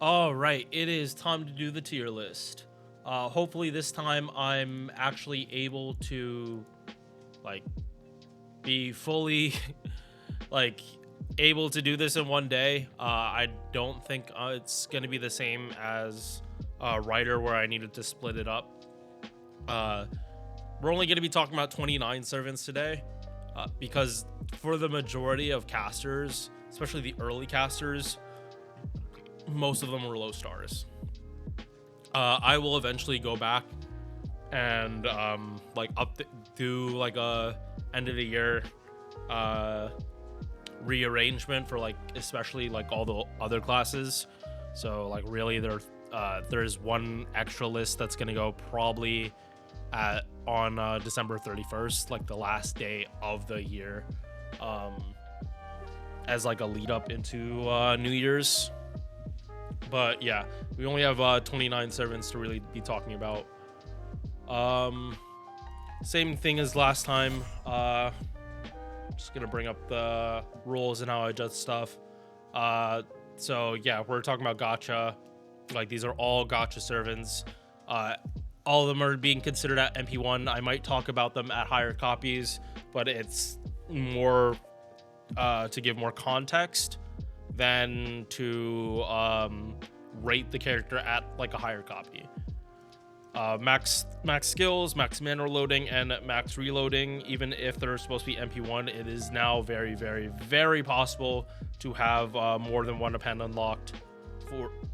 All right, it is time to do the tier list. Hopefully this time I'm actually able to like be fully like able to do this in one day. I don't think it's going to be the same as Writer where I needed to split it up. Uh, we're only going to be talking about 29 servants today because for the majority of casters, especially the early casters, most of them were low stars. I will eventually go back and do like a end of the year rearrangement for like especially like all the other classes. So like really there's one extra list that's gonna go probably on December 31st, like the last day of the year, as like a lead up into New Year's. But yeah, we only have 29 servants to really be talking about. Same thing as last time. Just gonna bring up the rules and how I judge stuff. So yeah, we're talking about Gacha. Like these are all Gacha servants. All of them are being considered at MP1. I might talk about them at higher copies, but it's more to give more context than to rate the character at like a higher copy. Max skills, max mana loading, and max reloading. Even if they're supposed to be MP1, it is now very, very, very possible to have more than one append unlocked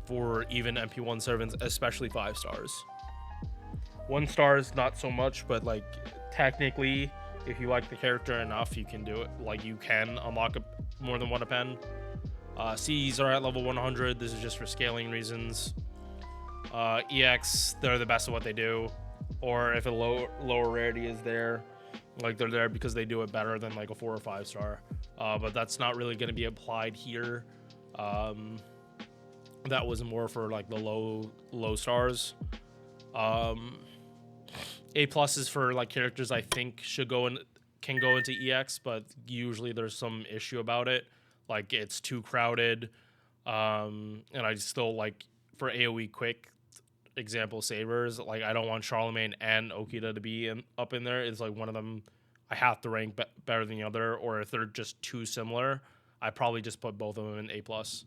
for even MP1 servants, especially 5 stars. 1 star is not so much, but like technically, if you like the character enough, you can do it. Like you can unlock more than one append. Cs are at level 100. This is just for scaling reasons. EX, they're the best at what they do, or if a lower rarity is there, like they're there because they do it better than like a 4 or 5 star. But that's not really going to be applied here. That was more for like the low stars. A plus is for like characters I think can go into EX, but usually there's some issue about it, like it's too crowded. And I still like for AoE quick example sabers, like I don't want Charlemagne and Okita to be up in there. It's like one of them I have to rank better than the other, or if they're just too similar, I probably just put both of them in A plus.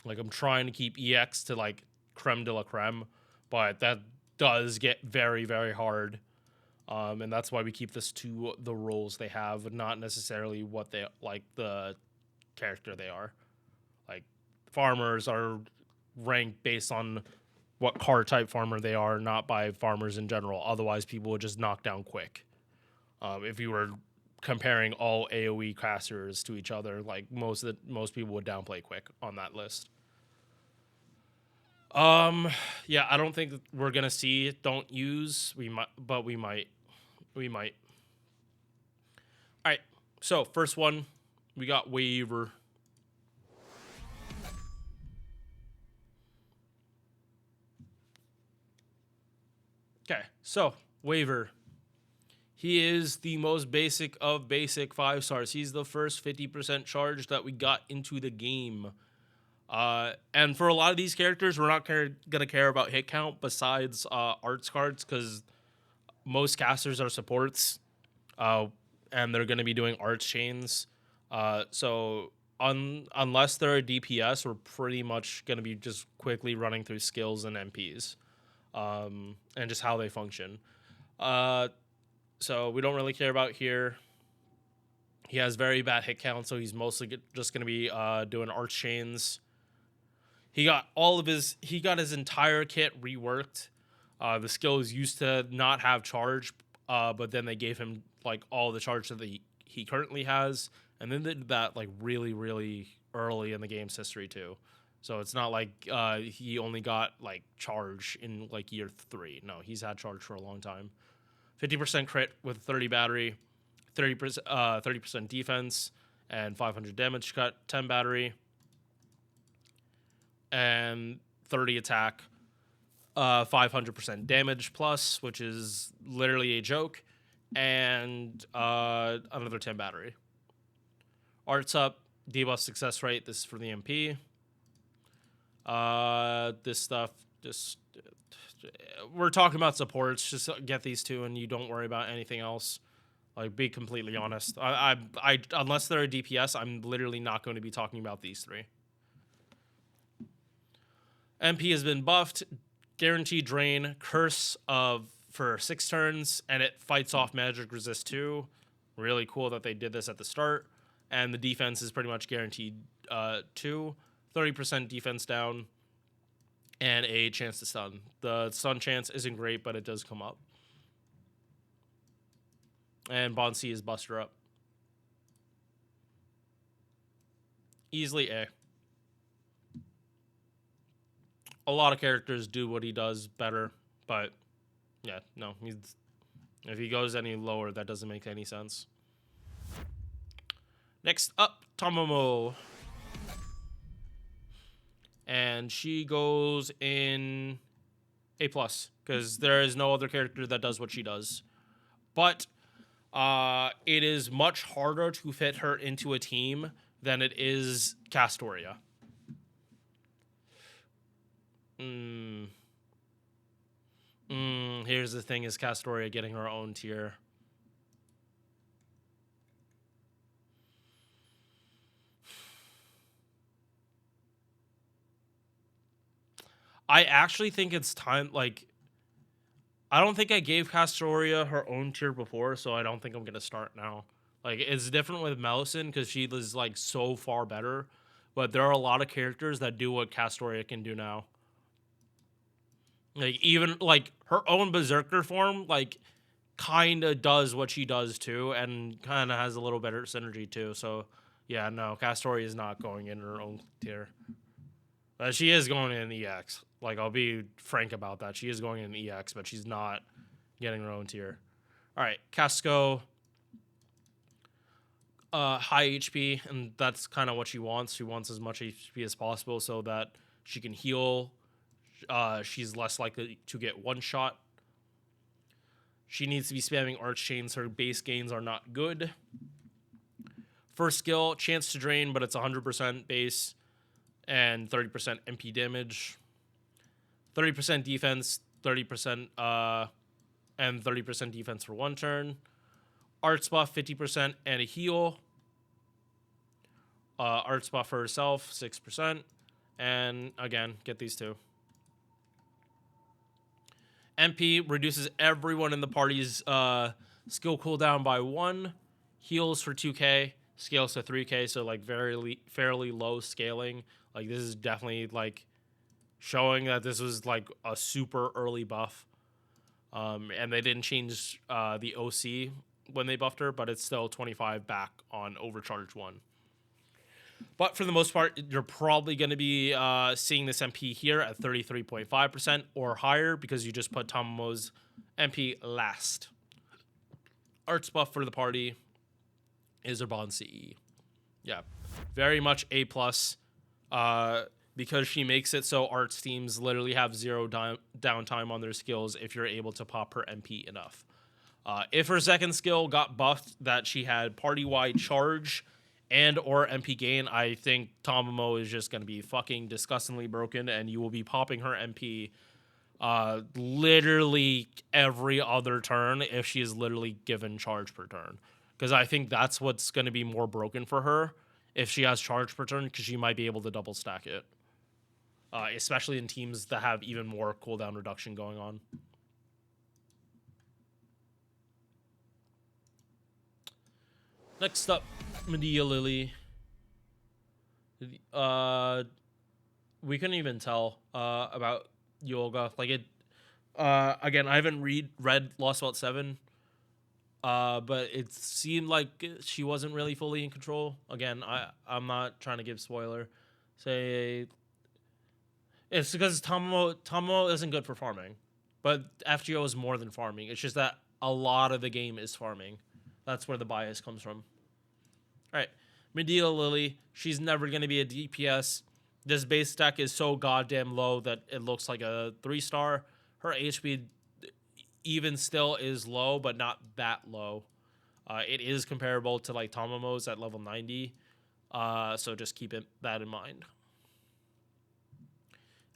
Like I'm trying to keep EX to like creme de la creme, but that does get very, very hard. And that's why we keep this to the roles they have, not necessarily what they like the character they are. Like farmers are ranked based on what card type farmer they are, not by farmers in general. Otherwise, people would just knock down quick. If you were comparing all AoE casters to each other, like most people would downplay quick on that list. Yeah, I don't think we're gonna see don't use. We might, but we might. All right. So first one, we got Waiver. Okay, so Waiver. He is the most basic of basic 5 stars. He's the first 50% charge that we got into the game. And for a lot of these characters, we're not gonna care about hit count besides arts cards, because most casters are supports, and they're gonna be doing arts chains. So unless they're a DPS, we're pretty much gonna be just quickly running through skills and MPs, and just how they function. So we don't really care about here. He has very bad hit count, so he's mostly just gonna be doing arts chains. He got his entire kit reworked. The skills used to not have charge, but then they gave him like all the charge that he currently has, and then they did that like really, really early in the game's history too. So it's not like he only got like charge in like year 3. No, he's had charge for a long time. 50% crit with 30 battery, 30% defense, and 500 damage cut, 10 battery, and 30 attack, 500% damage plus, which is literally a joke, and another 10 battery. Arts up, debuff success rate. This is for the MP. This stuff just we're talking about supports. Just get these two, and you don't worry about anything else. Like, be completely honest. I unless they're a DPS, I'm literally not going to be talking about these three. MP has been buffed. Guaranteed drain, curse of for 6 turns, and it fights off magic resist 2. Really cool that they did this at the start. And the defense is pretty much guaranteed 2, 30% defense down, and a chance to stun. The stun chance isn't great, but it does come up. And Bond C is Buster Up. Easily A. A lot of characters do what he does better, but yeah, no. If he goes any lower, that doesn't make any sense. Next up, Tomomo. And she goes in A+, because there is no other character that does what she does. But it is much harder to fit her into a team than it is Castoria. Here's the thing, is Castoria getting her own tier? I actually think it's time, like, I don't think I gave Castoria her own tier before, so I don't think I'm going to start now. Like, it's different with Melisande because she is, like, so far better, but there are a lot of characters that do what Castoria can do now. Like, even, like, her own Berserker form, like, kind of does what she does, too, and kind of has a little better synergy, too. So, yeah, no, Castoria is not going in her own tier. She is going in EX. Like, I'll be frank about that. She is going in EX, but she's not getting her own tier. All right, Casco, high HP, and that's kind of what she wants. She wants as much HP as possible so that she can heal. She's less likely to get one shot. She needs to be spamming Arch Chains. Her base gains are not good. First skill, chance to drain, but it's 100% base and 30% MP damage. 30% defense, 30% and 30% defense for 1 turn. Arts buff 50% and a heal. Arts buff for herself 6%, and again, get these two. MP reduces everyone in the party's skill cooldown by 1. Heals for 2k. Scales to 3k, so like fairly low scaling. Like, this is definitely like showing that this was like a super early buff. And they didn't change the OC when they buffed her, but it's still 25 back on Overcharge 1. But for the most part, you're probably going to be seeing this MP here at 33.5% or higher because you just put Tomomo's MP last. Arts buff for the party is her Bond CE. Yeah, very much A+. Because she makes it so arts teams literally have 0 downtime on their skills if you're able to pop her MP enough. If her second skill got buffed that she had party-wide charge and or MP gain, I think Tomomo is just going to be fucking disgustingly broken, and you will be popping her MP literally every other turn if she is literally given charge per turn. Because I think that's what's going to be more broken for her if she has charge per turn, because she might be able to double stack it. Especially in teams that have even more cooldown reduction going on. Next up, Medea Lily. We couldn't even tell about Yoga. Like, it. Again, I haven't read Lost Belt 7. But it seemed like she wasn't really fully in control. Again, I'm not trying to give spoiler. Say it's because Tomomo isn't good for farming, but FGO is more than farming. It's just that a lot of the game is farming. That's where the bias comes from. All right, Medea Lily. She's never gonna be a DPS. This base stack is so goddamn low that it looks like a 3-star. Her HP even still is low, but not that low. It is comparable to like Tomomo's at level 90. So just keep that in mind.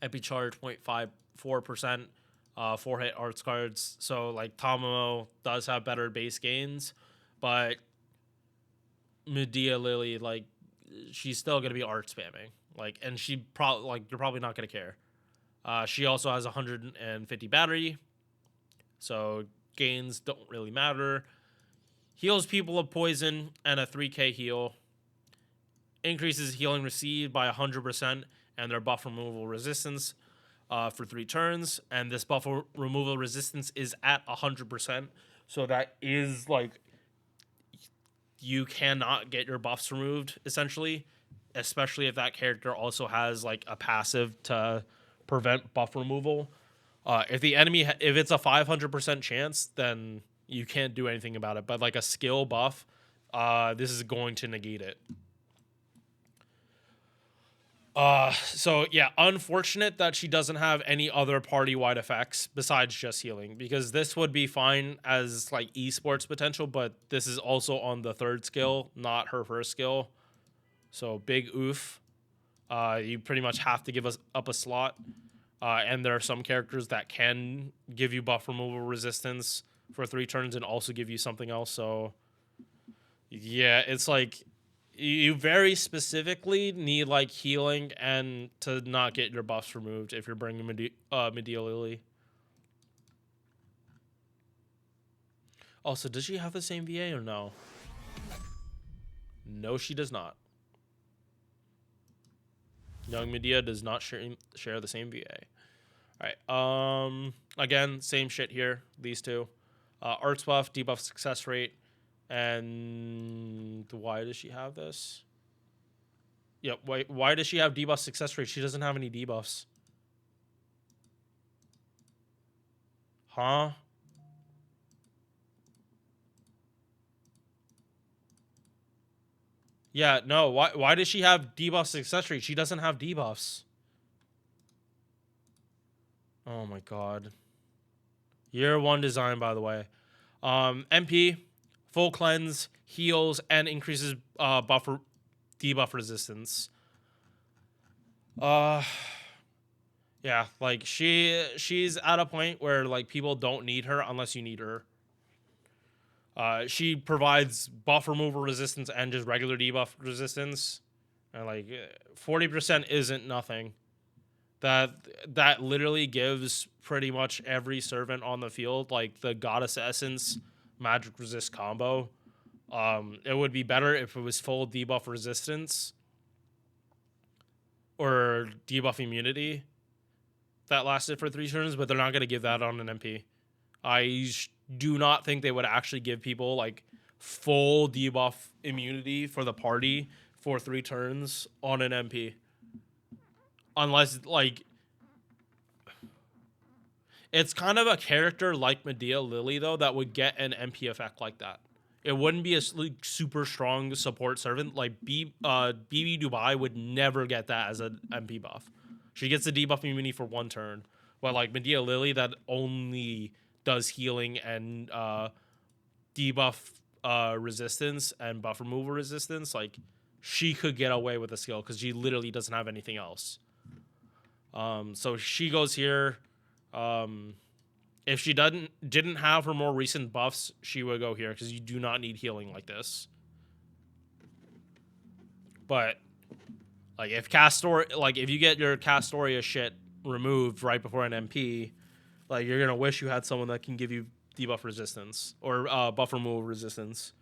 MP charge 0.54%, 4 hit arts cards. So like Tamamo does have better base gains, but Medea Lily, like, she's still gonna be art spamming. Like, and she probably, like, you're probably not gonna care. She also has 150 battery, so gains don't really matter. Heals people of poison and a 3k heal. Increases healing received by 100% and their buff removal resistance for 3 turns. And this buff removal resistance is at 100%. So that is like, you cannot get your buffs removed, essentially, especially if that character also has like a passive to prevent buff removal. If the enemy, if it's a 500% chance, then you can't do anything about it. But like a skill buff, this is going to negate it. So yeah, unfortunate that she doesn't have any other party-wide effects besides just healing, because this would be fine as like esports potential, but this is also on the 3rd skill, not her 1st skill. So big oof. You pretty much have to give us up a slot. And there are some characters that can give you buff removal resistance for 3 turns and also give you something else. So yeah, it's like, you very specifically need like healing and to not get your buffs removed if you're bringing Medea Lily. Also, does she have the same VA or no? No, she does not. Young Medea does not share the same VA. All right. Again, same shit here. These two. Arts buff, debuff success rate. And why does she have this? Yeah, why does she have debuff success rate? She doesn't have any debuffs. Huh? Yeah, no. Why does she have debuff success rate? She doesn't have debuffs. Oh my god. Year 1 design, by the way. MP, full cleanse, heals, and increases debuff resistance. Yeah, like she's at a point where like people don't need her unless you need her. She provides buff removal resistance and just regular debuff resistance, and like 40% isn't nothing. That literally gives pretty much every servant on the field like the goddess essence magic resist combo. It would be better if it was full debuff resistance or debuff immunity that lasted for 3 turns, but they're not going to give that on an MP. I do not think they would actually give people like full debuff immunity for the party for 3 turns on an MP. Unless, like, it's kind of a character like Medea Lily, though, that would get an MP effect like that. It wouldn't be a super strong support servant. Like, BB Dubai would never get that as an MP buff. She gets the debuff immunity for 1 turn. But, like, Medea Lily, that only does healing and debuff resistance and buff removal resistance. Like, she could get away with a skill because she literally doesn't have anything else. So she goes here. If she didn't have her more recent buffs, she would go here because you do not need healing like this. But like if if you get your Castoria shit removed right before an MP, like you're gonna wish you had someone that can give you debuff resistance or buff removal resistance.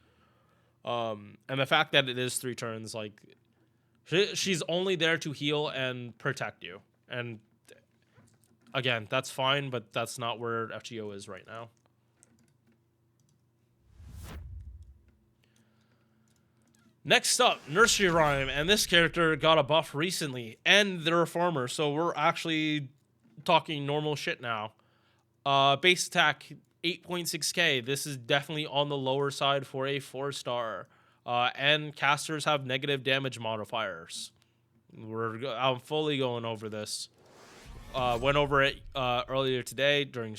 And the fact that it is 3 turns, like she's only there to heal and protect you. And again, that's fine, but that's not where FGO is right now. Next up, Nursery Rhyme, and this character got a buff recently, and the Reformer, so we're actually talking normal shit now. Base attack, 8.6k. This is definitely on the lower side for a 4-star. And casters have negative damage modifiers. I'm fully going over this. Went over it earlier today during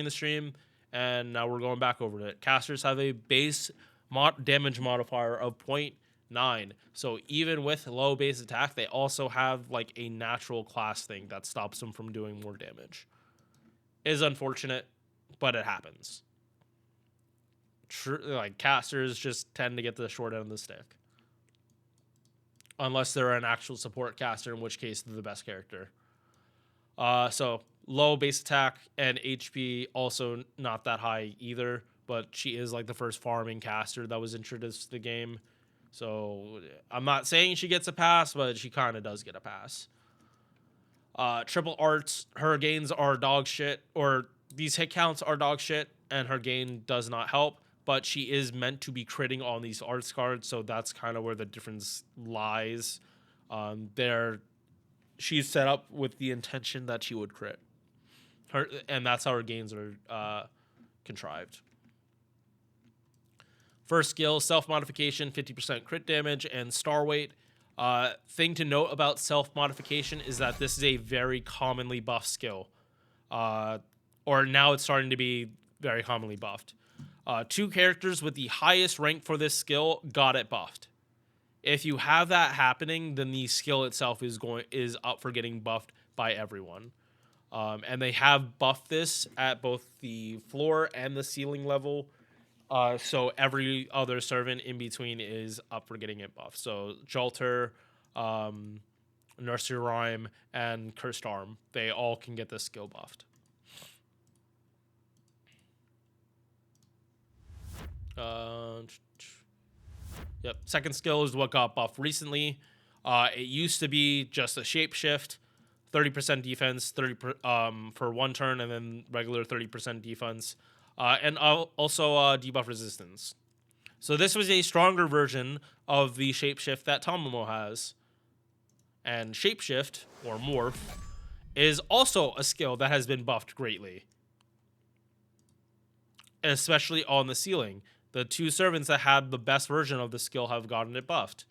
the stream, and now we're going back over it. Casters have a base damage modifier of 9. So even with low base attack, they also have like a natural class thing that stops them from doing more damage. It is unfortunate, but it happens. Like casters just tend to get the short end of the stick. Unless they're an actual support caster, in which case they're the best character. So low base attack and HP also not that high either, but she is like the first farming caster that was introduced to the game. So I'm not saying she gets a pass, but she kind of does get a pass. Triple arts, her gains are dog shit, or these hit counts are dog shit, and her gain does not help, but she is meant to be critting on these arts cards, so that's kind of where the difference lies. She's set up with the intention that she would crit. And that's how her gains are contrived. First skill, self-modification, 50% crit damage, and star weight. Thing to note about self-modification is that this is a very commonly buffed skill. Or now it's starting to be very commonly buffed. 2 characters with the highest rank for this skill got it buffed. If you have that happening, then the skill itself is up for getting buffed by everyone. And they have buffed this at both the floor and the ceiling level. So every other servant in between is up for getting it buffed. So Jolter, Nursery Rhyme, and Cursed Arm, they all can get this skill buffed. Yep. Second skill is what got buffed recently. It used to be just a shapeshift, 30% defense, 30 for 1 turn, and then regular 30% defense, and also debuff resistance. So this was a stronger version of the shapeshift that Tomomo has. And shapeshift, or morph, is also a skill that has been buffed greatly, especially on the ceiling. The 2 servants that had the best version of the skill have gotten it buffed.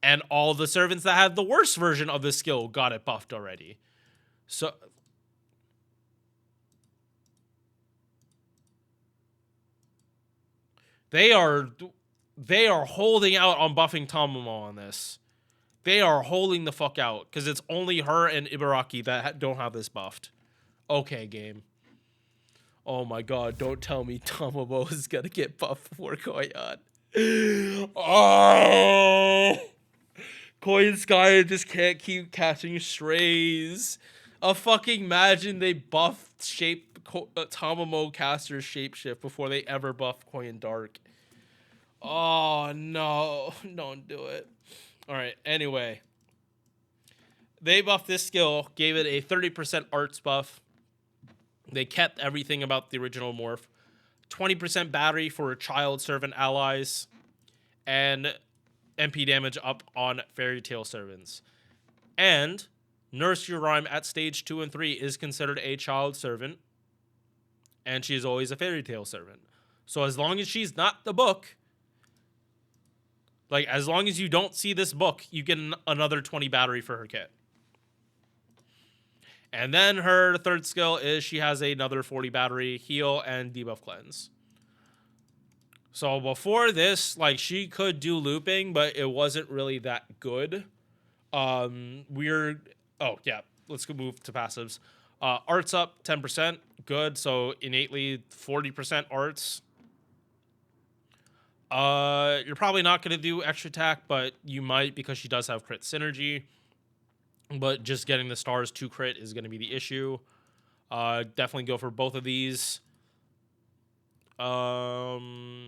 And all the servants that had the worst version of the skill got it buffed already. So they are holding out on buffing Tomomo on this. They are holding the fuck out because it's only her and Ibaraki that don't have this buffed. Okay, game. Oh my god, don't tell me Tomomo is gonna get buffed before Koyan. Oh! Koyan Sky just can't keep catching strays. Fucking imagine they buff Tomomo caster's shapeshift before they ever buff Koyan Dark. Oh no, don't do it. Alright, anyway. They buffed this skill, gave it a 30% arts buff. They kept everything about the original morph. 20% battery for child servant allies. And MP damage up on fairy tale servants. And Nursery Rhyme at stage 2 and 3 is considered a child servant. And she is always a fairy tale servant. So as long as she's not the book, like as long as you don't see this book, you get another 20 battery for her kit. And then her third skill is she has another 40 battery heal and debuff cleanse. So before this, like she could do looping, but it wasn't really that good. Oh yeah, let's go move to passives. Arts up 10%, good. So innately 40% arts. You're probably not gonna do extra attack, but you might because she does have crit synergy. But just getting the stars to crit is going to be the issue. Definitely go for both of these. Anti-archer,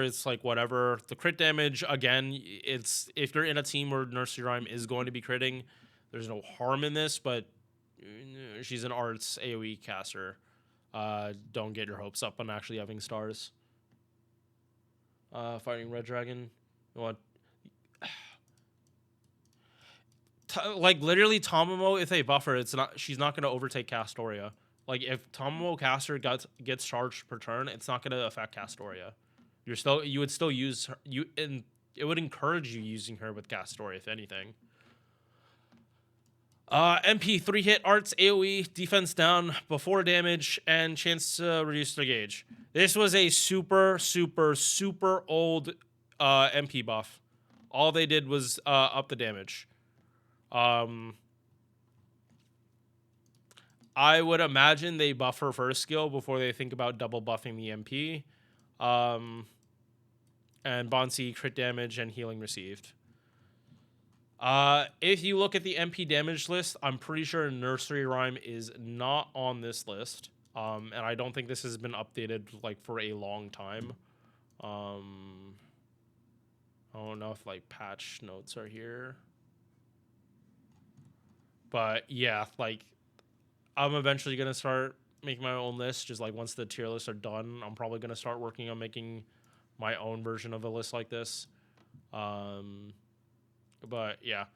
it's like whatever. The crit damage, again, it's if you're in a team where Nursery Rhyme is going to be critting, there's no harm in this, but she's an arts AoE caster. Don't get your hopes up on actually having stars. Fighting Red Dragon. You want... Like literally Tomomo, if they buff her, she's not gonna overtake Castoria. Like if Tomomo caster gets charged per turn, it's not gonna affect Castoria. You would still use her, and it would encourage you using her with Castoria if anything. MP 3 hit arts AoE, defense down before damage, and chance to reduce the gauge. This was a super old MP buff. All they did was up the damage. I would imagine they buff her first skill before they think about double buffing the MP. And Bonsi crit damage and healing received. If you look at the MP damage list, I'm pretty sure Nursery Rhyme is not on this list. And I don't think this has been updated like for a long time. I don't know if like patch notes are here. But yeah, like I'm eventually going to start making my own list. Just like once the tier lists are done, I'm probably going to start working on making my own version of a list like this. But yeah,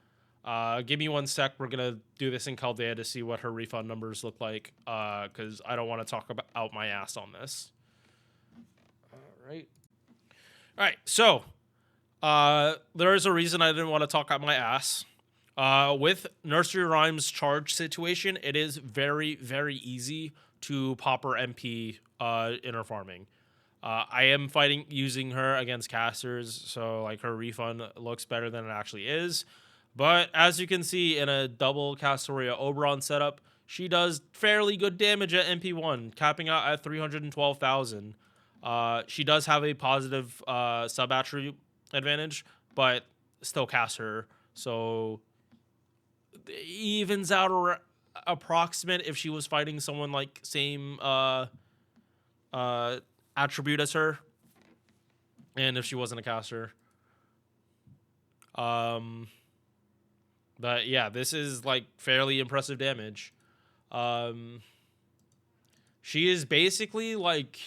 give me 1 sec. We're going to do this in Chaldea to see what her refund numbers look like. Cause I don't want to talk about out my ass on this. All right. So, there is a reason I didn't want to talk out my ass. With Nursery Rhyme's charge situation, it is very, very easy to pop her MP in her farming. I am fighting using her against casters, so like her refund looks better than it actually is. But as you can see in a double Castoria Oberon setup, she does fairly good damage at MP1, capping out at 312,000. She does have a positive sub-attribute advantage, but still cast her, so it evens out or approximate if she was fighting someone like same attribute as her, and if she wasn't a caster. But yeah, this is like fairly impressive damage. She is basically like,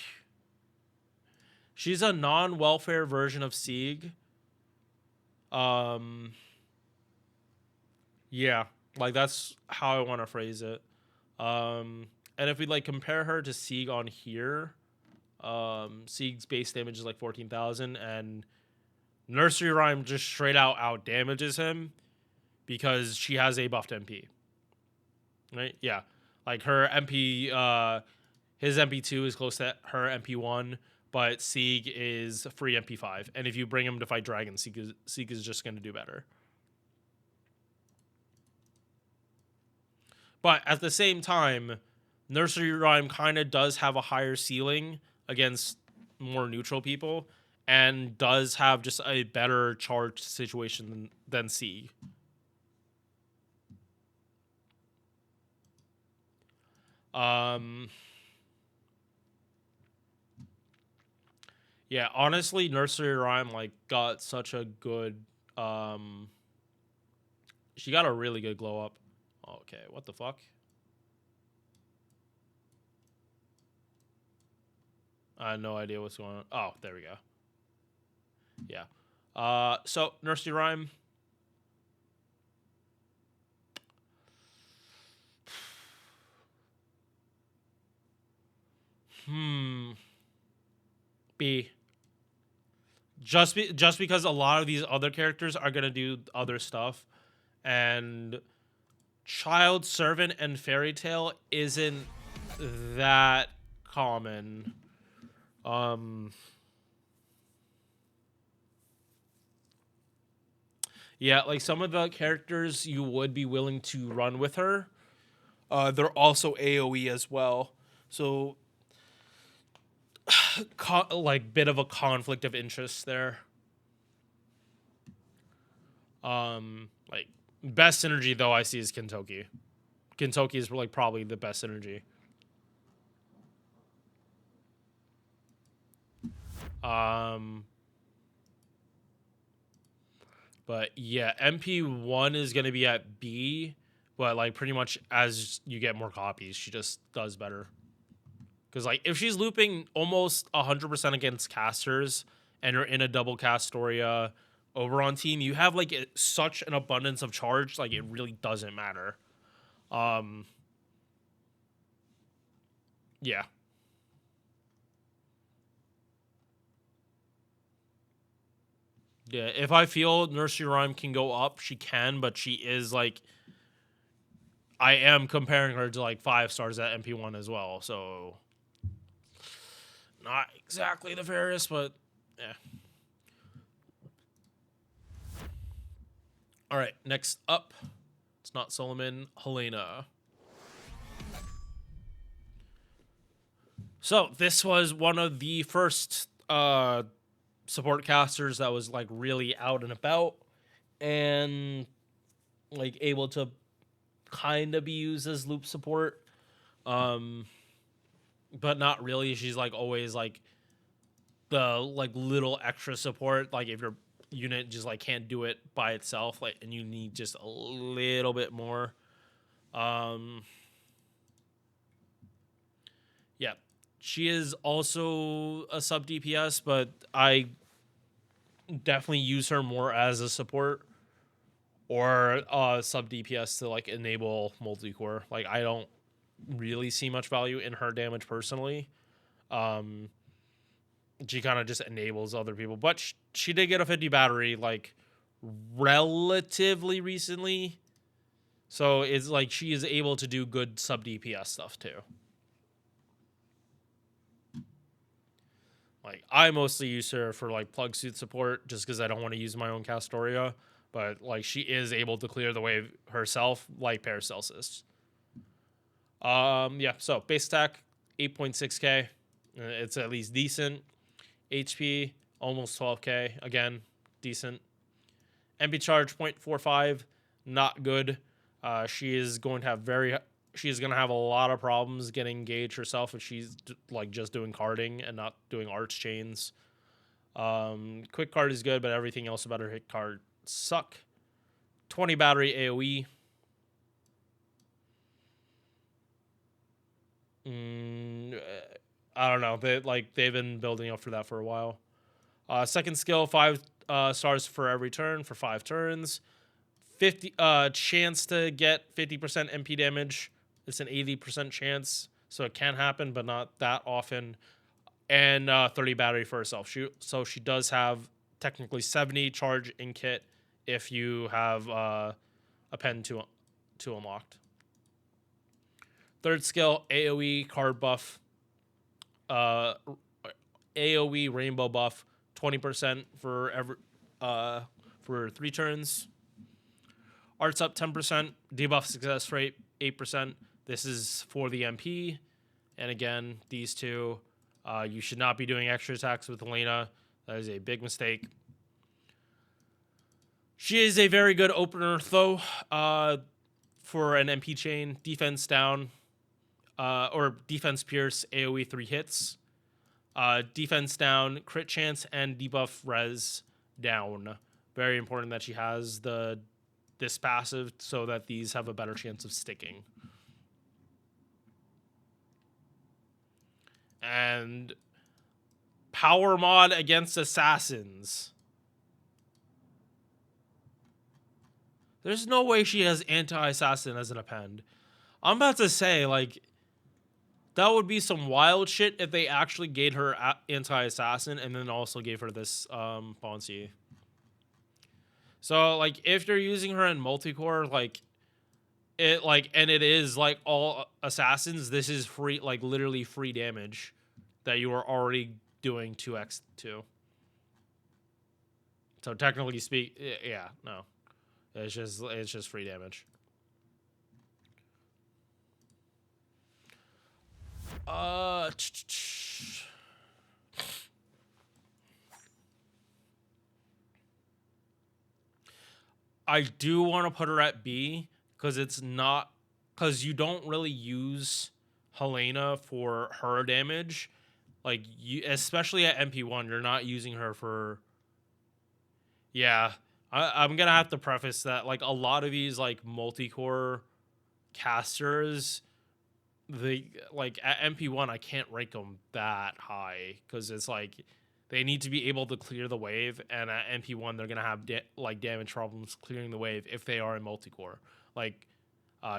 she's a non-welfare version of Sieg. Yeah, like that's how I want to phrase it. And if we like compare her to Sieg on here, Sieg's base damage is like 14,000, and Nursery Rhyme just straight out damages him because she has a buffed MP. Right? Yeah. Like her MP, his MP2 is close to her MP1, but Sieg is free MP5. And if you bring him to fight dragons, Sieg is just going to do better. But at the same time, Nursery Rhyme kind of does have a higher ceiling against more neutral people, and does have just a better charge situation than Sieg. Yeah, honestly, Nursery Rhyme like got such a good she got a really good glow up. Okay, what the fuck? I have no idea what's going on. Oh, there we go. Yeah. So Nursery Rhyme. B. Just because a lot of these other characters are gonna do other stuff, and Child Servant and Fairy Tale isn't that common. Yeah, like some of the characters you would be willing to run with her, they're also AoE as well. So, like, bit of a conflict of interest there. Like, best synergy though I see is Kintoki. Kintoki is like probably the best synergy. But yeah, MP1 is gonna be at B, but like pretty much as you get more copies, she just does better. Because like if she's looping almost 100% against casters, and you're in a double Castoria Oberon team, you have like such an abundance of charge, like it really doesn't matter. Yeah. Yeah, if I feel Nursery Rhyme can go up, she can, but she is like, I am comparing her to like 5 stars at MP1 as well, so not exactly the fairest, but yeah. All right, next up, it's not Solomon, Helena. So this was one of the first support casters that was like really out and about and like able to kind of be used as loop support, um, but not really. She's like always like the like little extra support. Like if your unit just like can't do it by itself, like and you need just a little bit more. Um, yeah, she is also a sub DPS, but I definitely use her more as a support or sub DPS to like enable multi-core. Like I don't really see much value in her damage personally. Um, she kind of just enables other people, but she did get a 50 battery like relatively recently, so it's like she is able to do good sub DPS stuff too. Like I mostly use her for like plug suit support just because I don't want to use my own Castoria, but like she is able to clear the wave herself like Paracelsus. Yeah, so base attack 8.6k. It's at least decent. HP almost 12k. Again, decent. MP charge 0.45, not good. She is going to have a lot of problems getting engaged herself if she's like just doing carding and not doing arch chains. Quick card is good, but everything else about her hit card suck. 20 battery AoE. I don't know. They've been building up for that for a while. Second skill, 5 stars for every turn for 5 turns. 50 chance to get 50% MP damage. It's an 80% chance, so it can happen, but not that often. And 30 battery for herself. So she does have technically 70 charge in kit if you have a pen to unlocked. Third skill, AoE card buff. AoE rainbow buff, 20% for 3 turns. Arts up 10%. Debuff success rate 8%. This is for the MP. And again, these two, you should not be doing extra attacks with Helena. That is a big mistake. She is a very good opener, though, for an MP chain. Defense down, or defense pierce, AoE 3 hits. Defense down, crit chance, and debuff res down. Very important that she has this passive so that these have a better chance of sticking. And power mod against assassins. There's no way she has anti-assassin as an append. I'm about to say, like, that would be some wild shit if they actually gave her anti-assassin and then also gave her this Bonsi. So, like, if you're using her in multi-core, like, and it is, like, all assassins, this is free, like, literally free damage that you are already doing 2x2. So, technically yeah, no. It's just free damage. I do want to put her at B because you don't really use Helena for her damage. Like especially at MP1, you're not using her for. Yeah, I'm gonna have to preface that like a lot of these like multi-core casters, they like at MP1 I can't rank them that high because it's like they need to be able to clear the wave, and at MP1 they're gonna have like damage problems clearing the wave if they are in multi-core. Like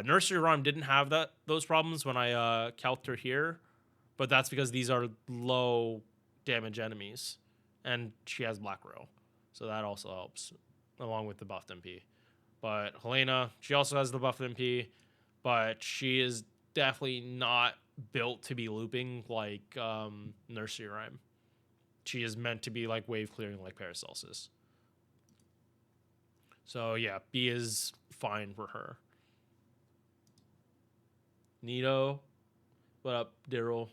Nursery Rhyme didn't have those problems when I calced her here, but that's because these are low damage enemies, and she has Black Row, so that also helps along with the buffed MP. But Helena, she also has the buffed MP, but she is definitely not built to be looping like Nursery Rhyme. She is meant to be like wave clearing like Paracelsus. So yeah, B is fine for her. Nito, what up, Daryl?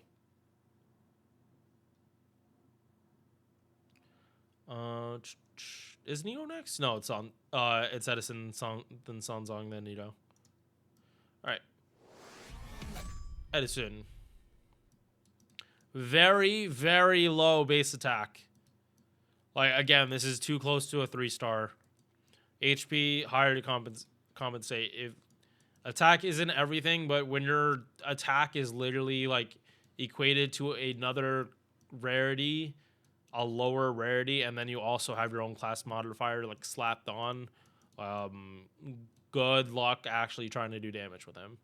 Is Nito next? No, it's on. It's Edison, then Sanzong, then Nito. All right, Edison. Very, very low base attack. Like, again, this is too close to a 3-star. HP higher to compensate. If attack isn't everything, but when your attack is literally like equated to another rarity, a lower rarity, and then you also have your own class modifier like slapped on, good luck actually trying to do damage with him.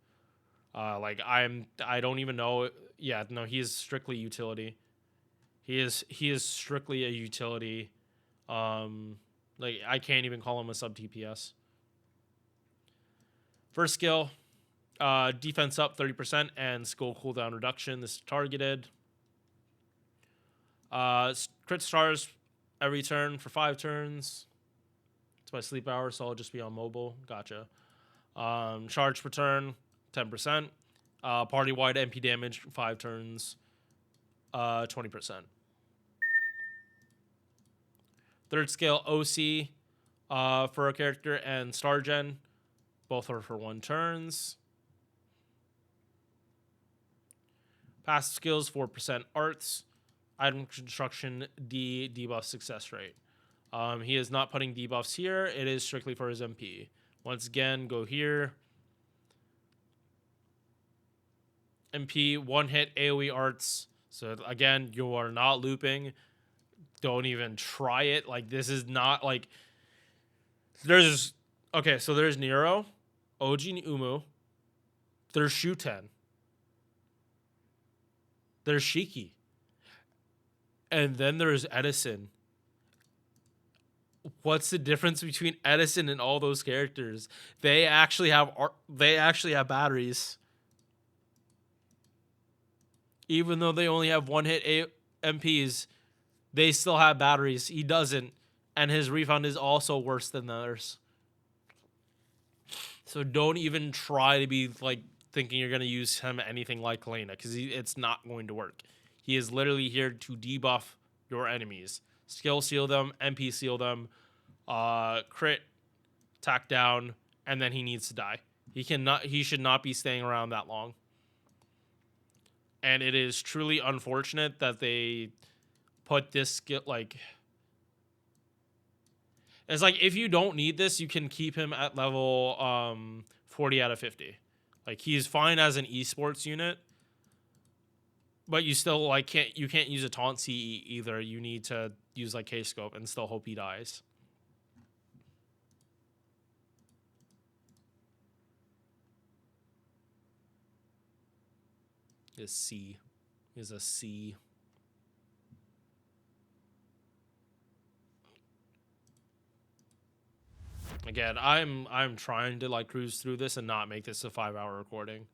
I don't even know. Yeah, no, he is strictly utility. He is strictly a utility. Like, I can't even call him a sub TPS. First skill, defense up 30% and skill cooldown reduction. This is targeted. Crit stars every turn for 5 turns. It's my sleep hour, so I'll just be on mobile. Gotcha. Charge per turn, 10%. Party-wide MP damage, 5 turns, 20%. Third skill, OC for a character, and Star Gen. Both are for 1 turns. Passive skills, 4% arts. Item construction, D, debuff success rate. He is not putting debuffs here. It is strictly for his MP. Once again, go here. MP, 1-hit AoE arts. So again, you are not looping. Don't even try it. Like, this is not like... There's... Okay, so there's Nero, Oji Umu. There's Shuten. There's Shiki. And then there's Edison. What's the difference between Edison and all those characters? They actually have batteries. Even though they only have 1-hit MPs, they still have batteries. He doesn't. And his refund is also worse than theirs. So don't even try to be like thinking you're going to use him anything like Kalena, because it's not going to work. He is literally here to debuff your enemies. Skill seal them, MP seal them, crit, attack down, and then he needs to die. He should not be staying around that long. And it is truly unfortunate that they put this skill, like... It's like, if you don't need this, you can keep him at level 40 out of 50. Like, he's fine as an esports unit, but you still, like, can't use a taunt CE either. You need to use, like, K-scope and still hope he dies. Is C. Is a C. Again, I'm trying to like cruise through this and not make this a 5-hour recording.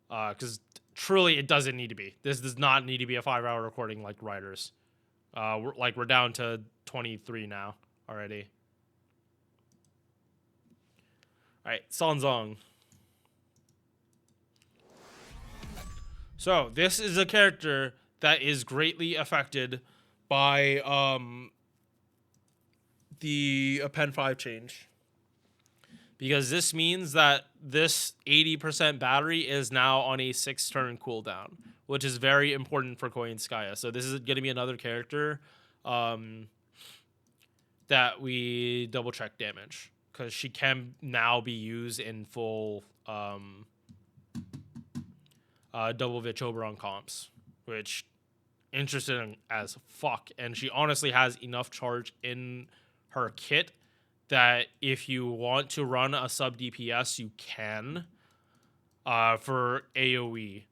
Because truly it doesn't need to be. This does not need to be a 5-hour recording like Riders. We're down to 23 now already. Alright, Sanzong. So this is a character that is greatly affected by the Pen 5 change, because this means that this 80% battery is now on a 6-turn cooldown, which is very important for Koinskaya. So this is going to be another character that we double check damage, because she can now be used in full double Vitch Oberon comps, which interesting as fuck. And she honestly has enough charge in her kit that if you want to run a sub DPS, you can for AoE.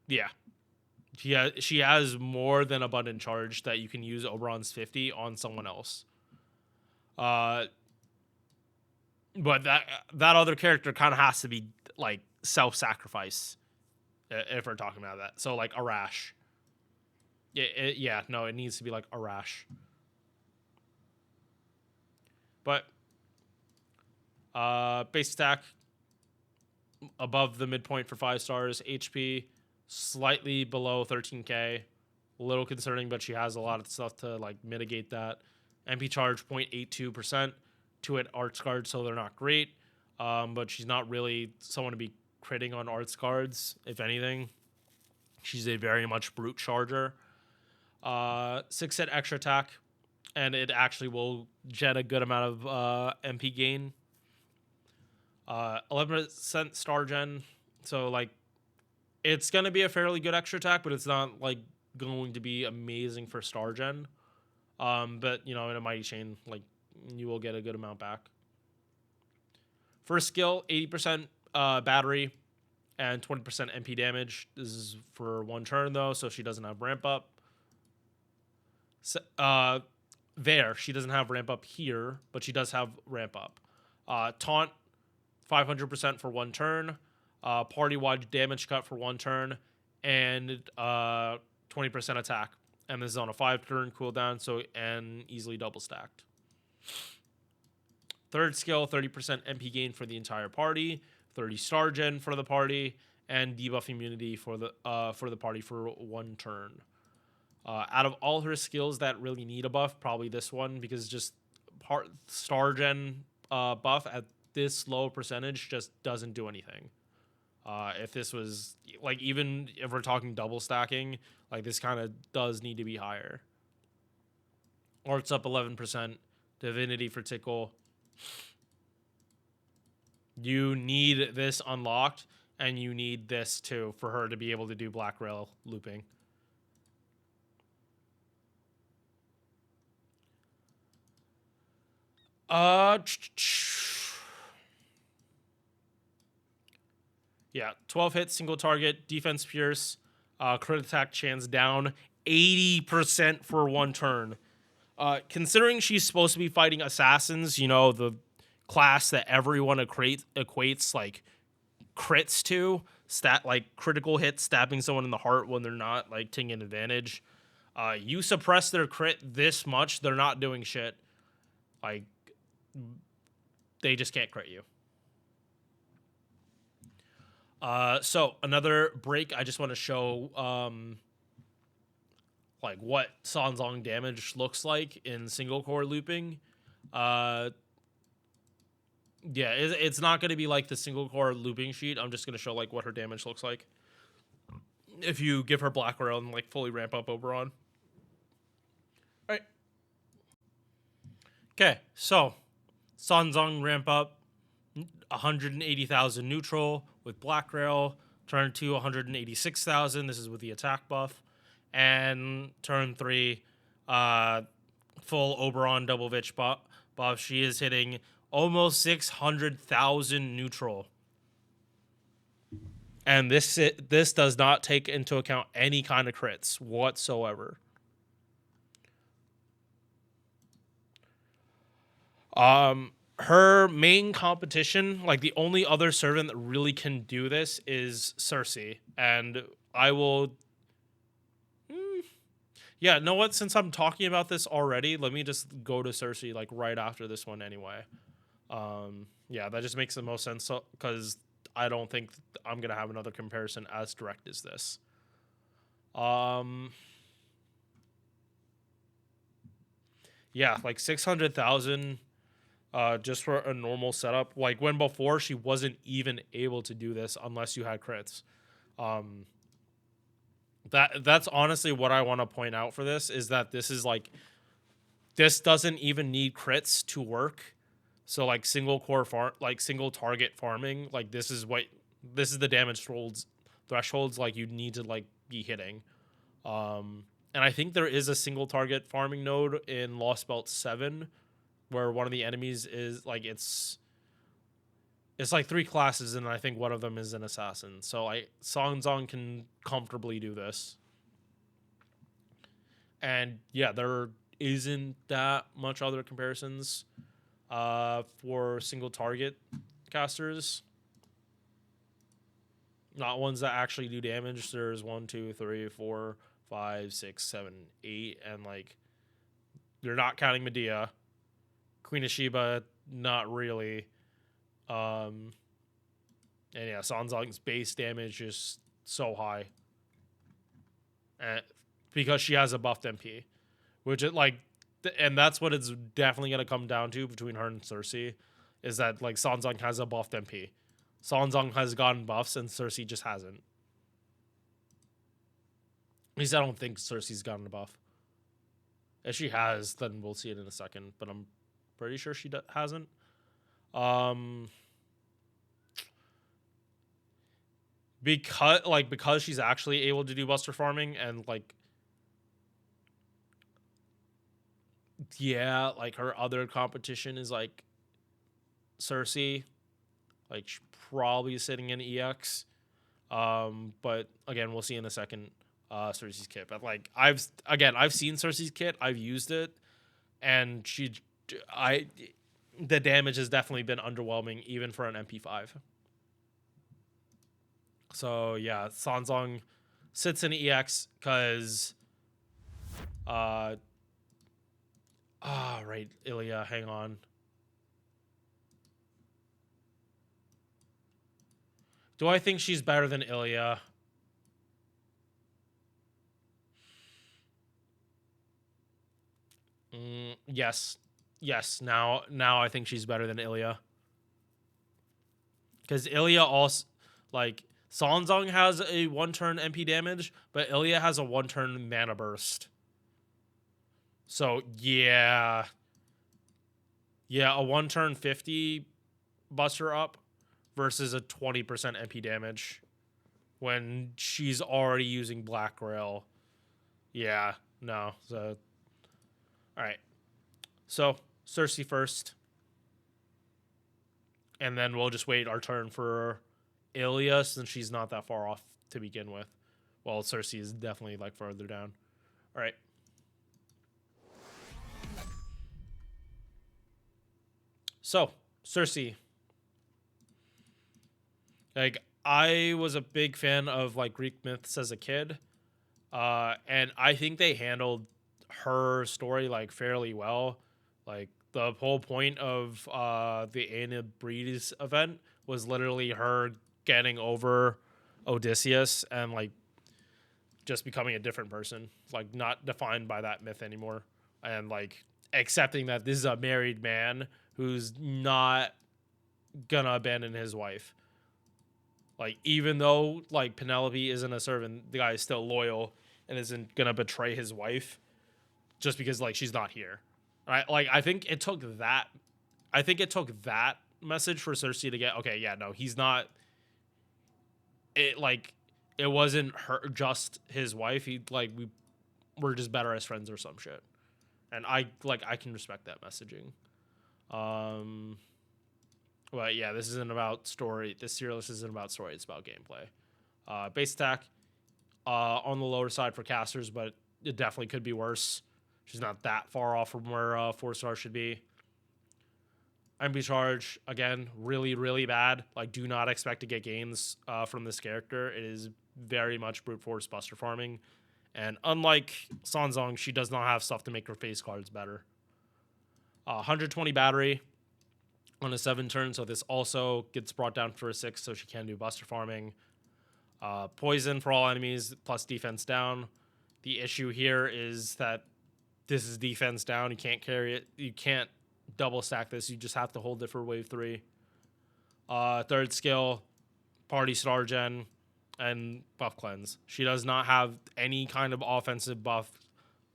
Yeah. She has more than abundant charge that you can use Oberon's 50 on someone else. But that other character kind of has to be like self-sacrifice if we're talking about that. So like Arash. It needs to be like Arash. But Base attack above the midpoint for 5 stars. HP slightly below 13k. A little concerning, but she has a lot of stuff to like mitigate that. MP charge 0.82%. 2-hit arts cards, so they're not great. But she's not really someone to be critting on arts cards. If anything, she's a very much brute charger. 6-hit extra attack, and it actually will gen a good amount of MP gain. 11% star gen, so like it's gonna be a fairly good extra attack, but it's not like going to be amazing for star gen. But you know, in a mighty chain, like you will get a good amount back. First skill, 80% battery and 20% MP damage. This is for 1 turn though, so she doesn't have ramp up. So, there, she doesn't have ramp up here, but she does have ramp up. Taunt, 500% for 1 turn. Party-wide damage cut for 1 turn, and 20% attack. And this is on a 5-turn cooldown, so and easily double stacked. Third skill, 30% MP gain for the entire party, 30 star gen for the party, and debuff immunity for the party for 1 turn. Out of all her skills that really need a buff, probably this one, because just star gen buff at this low percentage just doesn't do anything. If this was like, even if we're talking double stacking, like this kind of does need to be higher. Arts up 11%, divinity for tickle. You need this unlocked, and you need this too for her to be able to do black rail looping. Yeah, 12 hits, single target, defense pierce, crit attack chance down, 80% for 1 turn. Considering she's supposed to be fighting assassins, you know, the class that everyone equates like crits to, like critical hits, stabbing someone in the heart when they're not like taking an advantage. You suppress their crit this much, they're not doing shit. Like, they just can't crit you. So another break, I just want to show like what Sanzong damage looks like in single core looping. Yeah, it's not going to be like the single core looping sheet. I'm just going to show like what her damage looks like if you give her black rail and like fully ramp up Oberon. All right. Okay, so Sanzong ramp up 180,000 neutral with black rail. Turn 2, 186,000. This is with the attack buff. And turn 3, full Oberon double Vitch buff. She is hitting almost 600,000 neutral. And this does not take into account any kind of crits whatsoever. Her main competition, like the only other servant that really can do this, is Cersei. And I will... Yeah, know what? Since I'm talking about this already, let me just go to Cersei like right after this one anyway. Yeah, that just makes the most sense, because I don't think I'm going to have another comparison as direct as this. Yeah, like 600,000... just for a normal setup. Like when before she wasn't even able to do this unless you had crits. That's honestly what I want to point out for this, is that this is like, this doesn't even need crits to work. So like single core like single target farming, like this is the damage thresholds like you need to like be hitting. And I think there is a single target farming node in Lost Belt 7 where one of the enemies is like, it's like 3 classes, and I think one of them is an assassin. So Sanzong can comfortably do this. And yeah, there isn't that much other comparisons for single target casters. Not ones that actually do damage. There's 1, 2, 3, 4, 5, 6, 7, 8, and like, you're not counting Medea. Queen of Sheba, not really. And yeah, Sanzong's base damage is so high. And because she has a buffed MP, which it like, and that's what it's definitely gonna come down to between her and Cersei, is that like Sanzong has a buffed MP. Sanzong has gotten buffs and Cersei just hasn't. At least I don't think Cersei's gotten a buff. If she has, then we'll see it in a second. But I'm pretty sure she hasn't. Because she's actually able to do buster farming and like, yeah, like her other competition is like Cersei, like she's probably sitting in EX. But again, we'll see in a second. Cersei's kit, but like I've seen Cersei's kit, I've used it, and the damage has definitely been underwhelming even for an MP5. So yeah, Sanzong sits in EX because right, Ilya, hang on. Do I think she's better than Ilya? Yes. Yes, now I think she's better than Ilya. Because Ilya also, like, Sanzong has a 1-turn MP damage, but Ilya has a 1-turn mana burst. So, yeah. Yeah, a 1-turn 50 buster up versus a 20% MP damage when she's already using Black Rail. Yeah, no. So, alright. So, Cersei first. And then we'll just wait our turn for Ilya since she's not that far off to begin with. Well, Cersei is definitely like further down. All right. So, Cersei. Like, I was a big fan of like Greek myths as a kid. And I think they handled her story like fairly well. Like the whole point of the Aena Breeze event was literally her getting over Odysseus and like just becoming a different person, like not defined by that myth anymore, and like accepting that this is a married man who's not gonna abandon his wife. Like even though like Penelope isn't a servant, the guy is still loyal and isn't gonna betray his wife just because like she's not here. Right? Like I think it took that. I think it took that message for Cersei to get okay. Yeah, no, he's not. It like it wasn't her just his wife. He like we're just better as friends or some shit. And I can respect that messaging. But yeah, this isn't about story. This serialist isn't about story. It's about gameplay. Base attack on the lower side for casters, but it definitely could be worse. She's not that far off from where 4-star should be. MP charge, again, really, really bad. Like, do not expect to get gains from this character. It is very much brute force buster farming. And unlike Sanzong, she does not have stuff to make her face cards better. 120 battery on a 7-turn, so this also gets brought down for a 6, so she can do buster farming. Poison for all enemies, plus defense down. The issue here is that this is defense down. You can't carry it. You can't double stack this. You just have to hold it for wave 3. Third skill, party star gen, and buff cleanse. She does not have any kind of offensive buff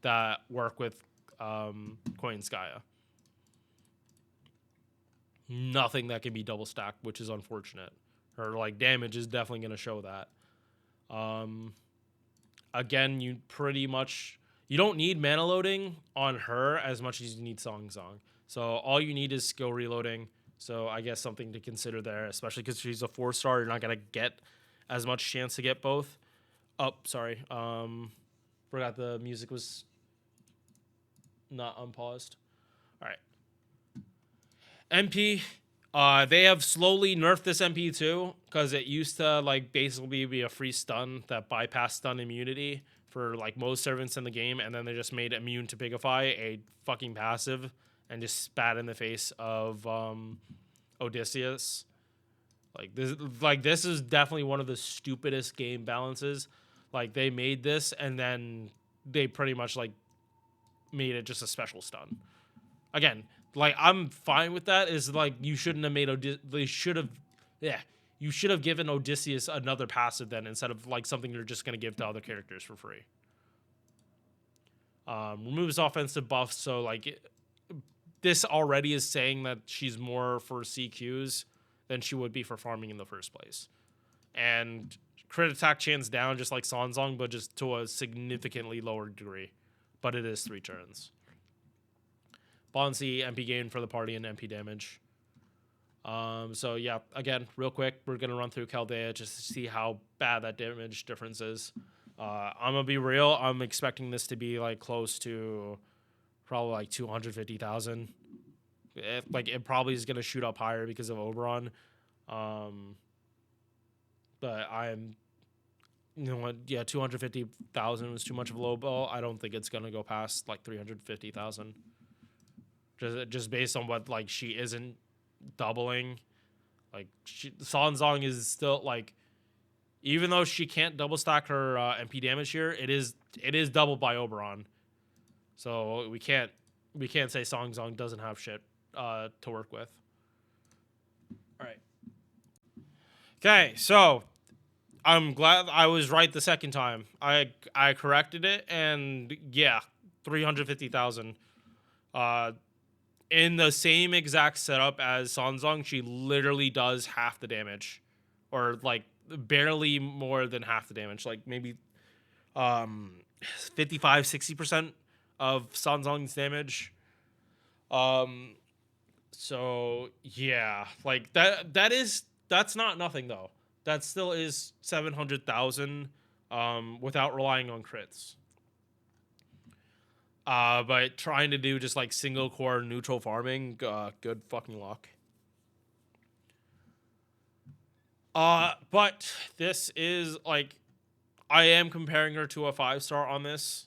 that work with Koinskaya. Nothing that can be double stacked, which is unfortunate. Her like damage is definitely going to show that. Again, you don't need mana loading on her as much as you need Song. So all you need is skill reloading. So I guess something to consider there, especially because she's a 4-star. You're not gonna get as much chance to get both. Oh, sorry. Forgot the music was not unpaused. All right. MP. They have slowly nerfed this MP too, because it used to like basically be a free stun that bypassed stun immunity for like most servants in the game, and then they just made immune to Pigify a fucking passive and just spat in the face of Odysseus. This is definitely one of the stupidest game balances. Like, they made this and then they pretty much like made it just a special stun. Again, like, I'm fine with that. Is like, you shouldn't have made they should have, yeah, you should have given Odysseus another passive then, instead of like something you're just gonna give to other characters for free. Removes offensive buffs, so like this already is saying that she's more for CQs than she would be for farming in the first place. And crit attack chance down, just like Sanzong, but just to a significantly lower degree. But it is 3 turns. Bonsi, MP gain for the party, and MP damage. So yeah, again, real quick, we're gonna run through Chaldea just to see how bad that damage difference is. I'm gonna be real. I'm expecting this to be like close to probably like 250,000. It probably is gonna shoot up higher because of Oberon. But I'm, you know what? Yeah, 250,000 was too much of a low ball. I don't think it's gonna go past like 350,000. Just based on what like she isn't doubling. Like, Sanzong is still like, even though she can't double stack her MP damage here, it is doubled by Oberon. So we can't say Sanzong doesn't have shit to work with. All right. Okay, so I'm glad I was right the second time. I corrected it, and yeah, 350,000. In the same exact setup as Sanzong, she literally does half the damage, or like barely more than half the damage, like maybe 55-60% of Sanzong's damage. So yeah, like that's not nothing though. That still is 700,000 without relying on crits. But trying to do just like single core neutral farming, good fucking luck. But this is like, I am comparing her to a 5-star on this.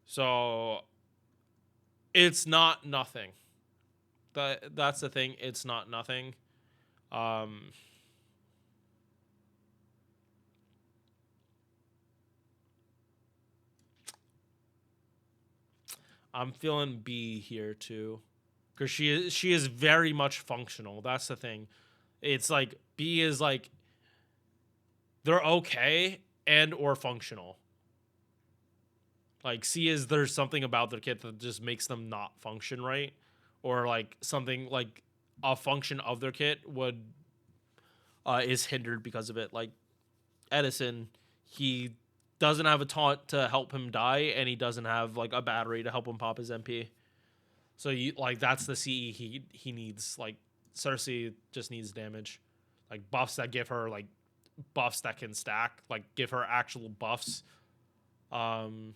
So it's not nothing. That's the thing, it's not nothing. I'm feeling B here too, because she is very much functional. That's the thing. It's like B is like, they're okay and or functional. Like, C is, there's something about their kit that just makes them not function right, or like something like a function of their kit would is hindered because of it. Like Edison, he doesn't have a taunt to help him die, and he doesn't have like a battery to help him pop his MP. So you like, that's the CE he needs. Like, Cersei just needs damage, like buffs that give her like buffs that can stack, like give her actual buffs. Because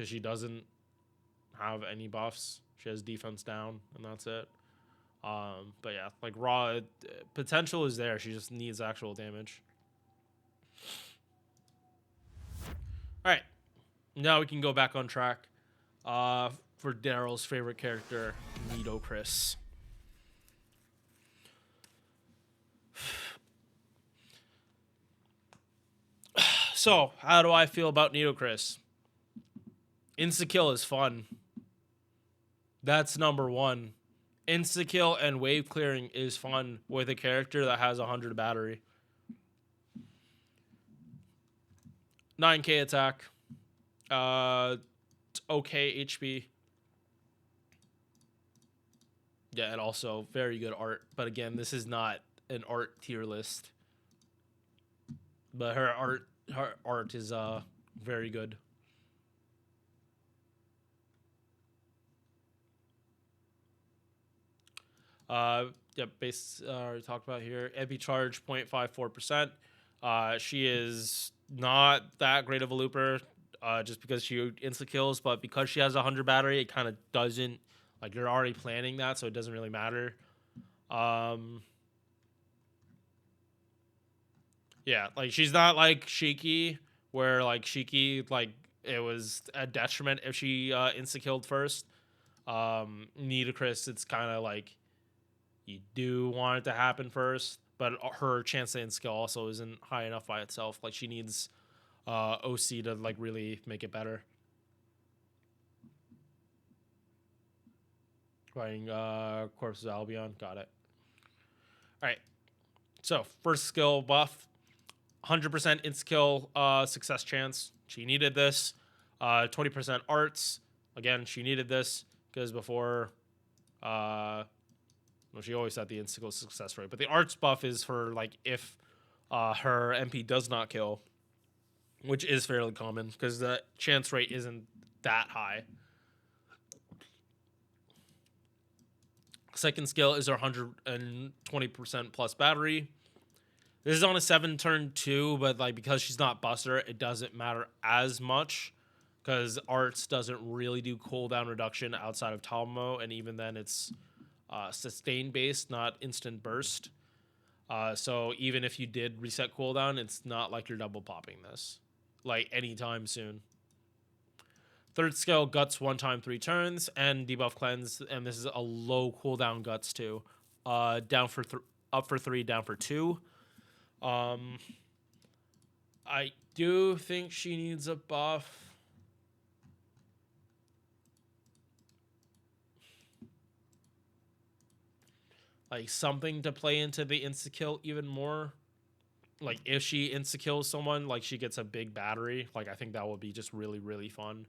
she doesn't have any buffs. She has defense down, and that's it. But yeah, like raw potential is there. She just needs actual damage. All right, now we can go back on track. For Daryl's favorite character, Nitocris. So, how do I feel about Nitocris? Insta-kill is fun. That's number one. Insta-kill and wave clearing is fun with a character that has 100 battery. 9k attack. Okay HP. Yeah, and also very good art. But again, this is not an art tier list. But her art is very good. Base we talked about here. MP charge 0.54%. She is not that great of a looper, just because she insta kills, but because she has 100 battery, it kind of doesn't, like, you're already planning that, so it doesn't really matter. Yeah, like, she's not like Shiki, where like Shiki, like, it was a detriment if she insta killed first. Nitocris, it's kind of like, you do want it to happen first, but her chance to insta-kill also isn't high enough by itself. Like, she needs OC to like really make it better. Fighting Corpse of Albion, got it. All right, so first skill buff, 100% insta-kill success chance. She needed this. 20% arts. Again, she needed this because before, well, she always had the insta-kill success rate. But the arts buff is for like if her MP does not kill, which is fairly common because the chance rate isn't that high. Second skill is our 120% plus battery. This is on a 7-turn too, but like because she's not Buster, it doesn't matter as much because arts doesn't really do cooldown reduction outside of Talmo, and even then it's sustain based, not instant burst. So even if you did reset cooldown, it's not like you're double popping this like anytime soon. Third skill, Guts 1 time 3 turns, and debuff cleanse, and this is a low cooldown Guts too. Down for up for 3, down for 2. I do think she needs a buff. Like something to play into the insta kill even more. Like if she insta kills someone, like she gets a big battery. Like I think that would be just really, really fun.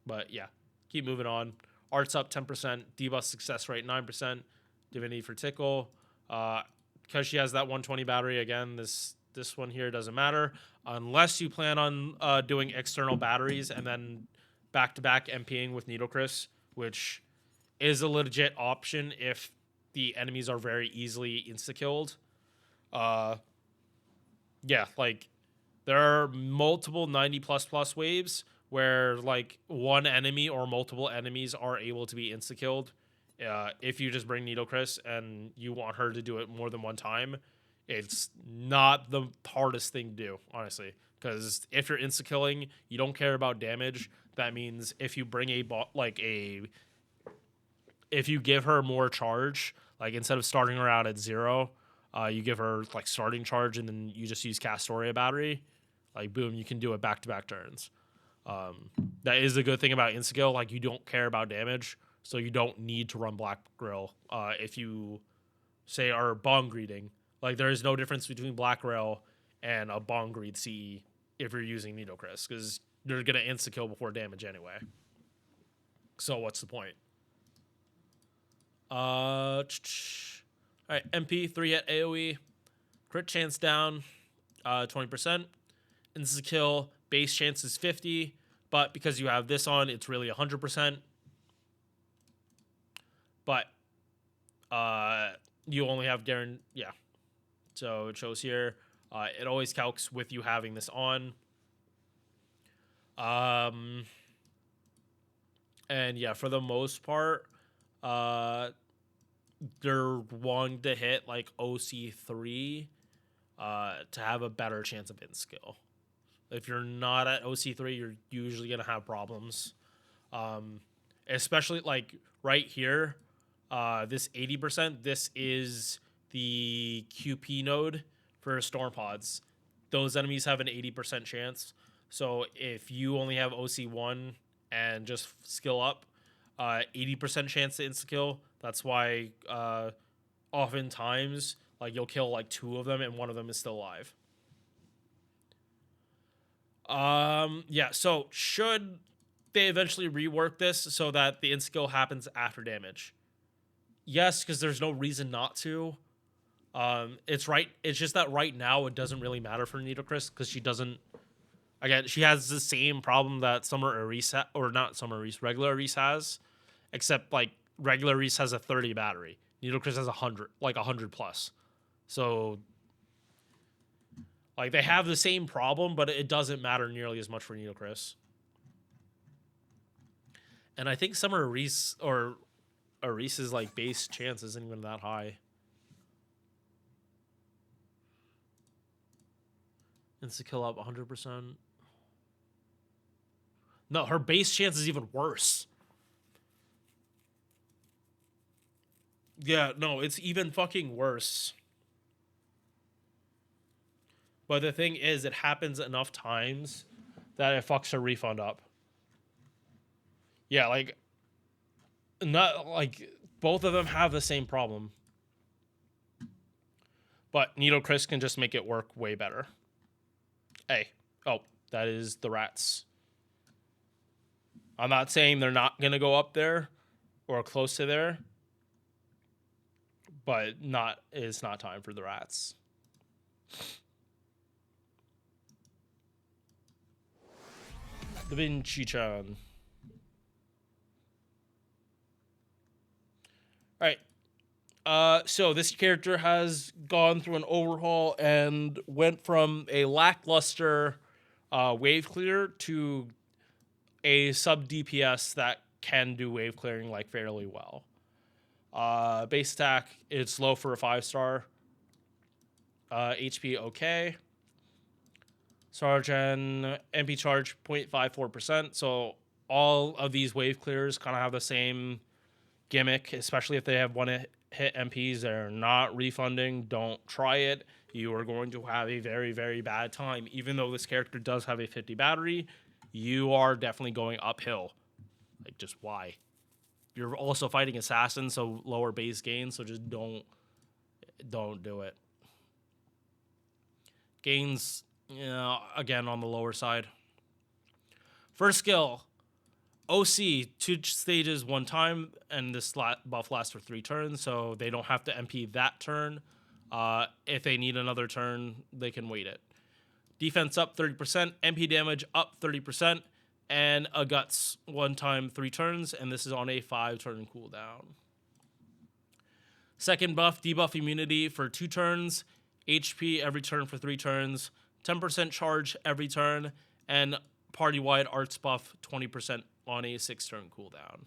But yeah, keep moving on. Arts up 10%, debuff success rate 9%, divinity for tickle. Because she has that 120 battery again, this one here doesn't matter unless you plan on doing external batteries and then back-to-back MPing with Needle Chris, which is a legit option if the enemies are very easily insta-killed. Yeah, like there are multiple 90++ waves where like one enemy or multiple enemies are able to be insta-killed. If you just bring Needle Chris and you want her to do it more than one time, it's not the hardest thing to do, honestly. Because if you're insta-killing, you don't care about damage. That means if you bring if you give her more charge, like instead of starting her out at 0, you give her like starting charge and then you just use Castoria battery. Like boom, you can do it back-to-back turns. That is the good thing about insta-kill. Like you don't care about damage, so you don't need to run Black Grill. If you say are bong greeting, like there is no difference between Black Grill and a bong greed CE if you're using Needle Chris, because you're gonna insta-kill before damage anyway. So what's the point? All right, MP 3 at AoE, crit chance down, 20%. Insta-kill base chance is 50, but because you have this on, it's really 100%. But you only have Garen, yeah. So it shows here. It always calcs with you having this on. And yeah, for the most part, they're wanting to hit like OC3 to have a better chance of insta-kill. If you're not at OC3, you're usually going to have problems. Especially like right here, this 80%, this is the QP node for Storm Pods. Those enemies have an 80% chance. So if you only have OC1 and just skill up, 80% chance to insta-kill. That's why oftentimes like you'll kill like 2 of them and one of them is still alive. Yeah, so should they eventually rework this so that the insta-kill happens after damage? Yes, because there's no reason not to. It's just that right now it doesn't really matter for Needle Chris because she doesn't. Again, she has the same problem that regular Reese has, except like regular Reese has a 30 battery. Needle Chris has 100, like 100 plus. So like they have the same problem, but it doesn't matter nearly as much for Needle Chris. And I think Summer Reese or Reese's like base chance isn't even that high. Insta-kill up 100%. No, her base chance is even worse. Yeah, no, it's even fucking worse. But the thing is, it happens enough times that it fucks her refund up. Yeah, like, not like both of them have the same problem. But Needle Chris can just make it work way better. Hey, oh, that is the rats. I'm not saying they're not gonna go up there or close to there, but it's not time for the rats. Da Vinci-chan. All right. So this character has gone through an overhaul and went from a lackluster wave clear to a sub DPS that can do wave clearing like fairly well. Base attack, it's low for a 5-star. HP okay. Sergeant MP charge 0.54%. So all of these wave clears kind of have the same gimmick, especially if they have one hit MPs that are not refunding. Don't try it. You are going to have a very, very bad time. Even though this character does have a 50 battery, you are definitely going uphill. Like, just why? You're also fighting assassins, so lower base gains, so just don't do it. Gains, again, on the lower side. First skill, OC, 2 stages, 1 time, and this buff lasts for 3 turns, so they don't have to MP that turn. If they need another turn, they can wait it. Defense up 30%, MP damage up 30%, and a guts 1 time, 3 turns, and this is on a 5-turn cooldown. Second buff, debuff immunity for 2 turns, HP every turn for 3 turns, 10% charge every turn, and party-wide arts buff 20% on a 6-turn cooldown.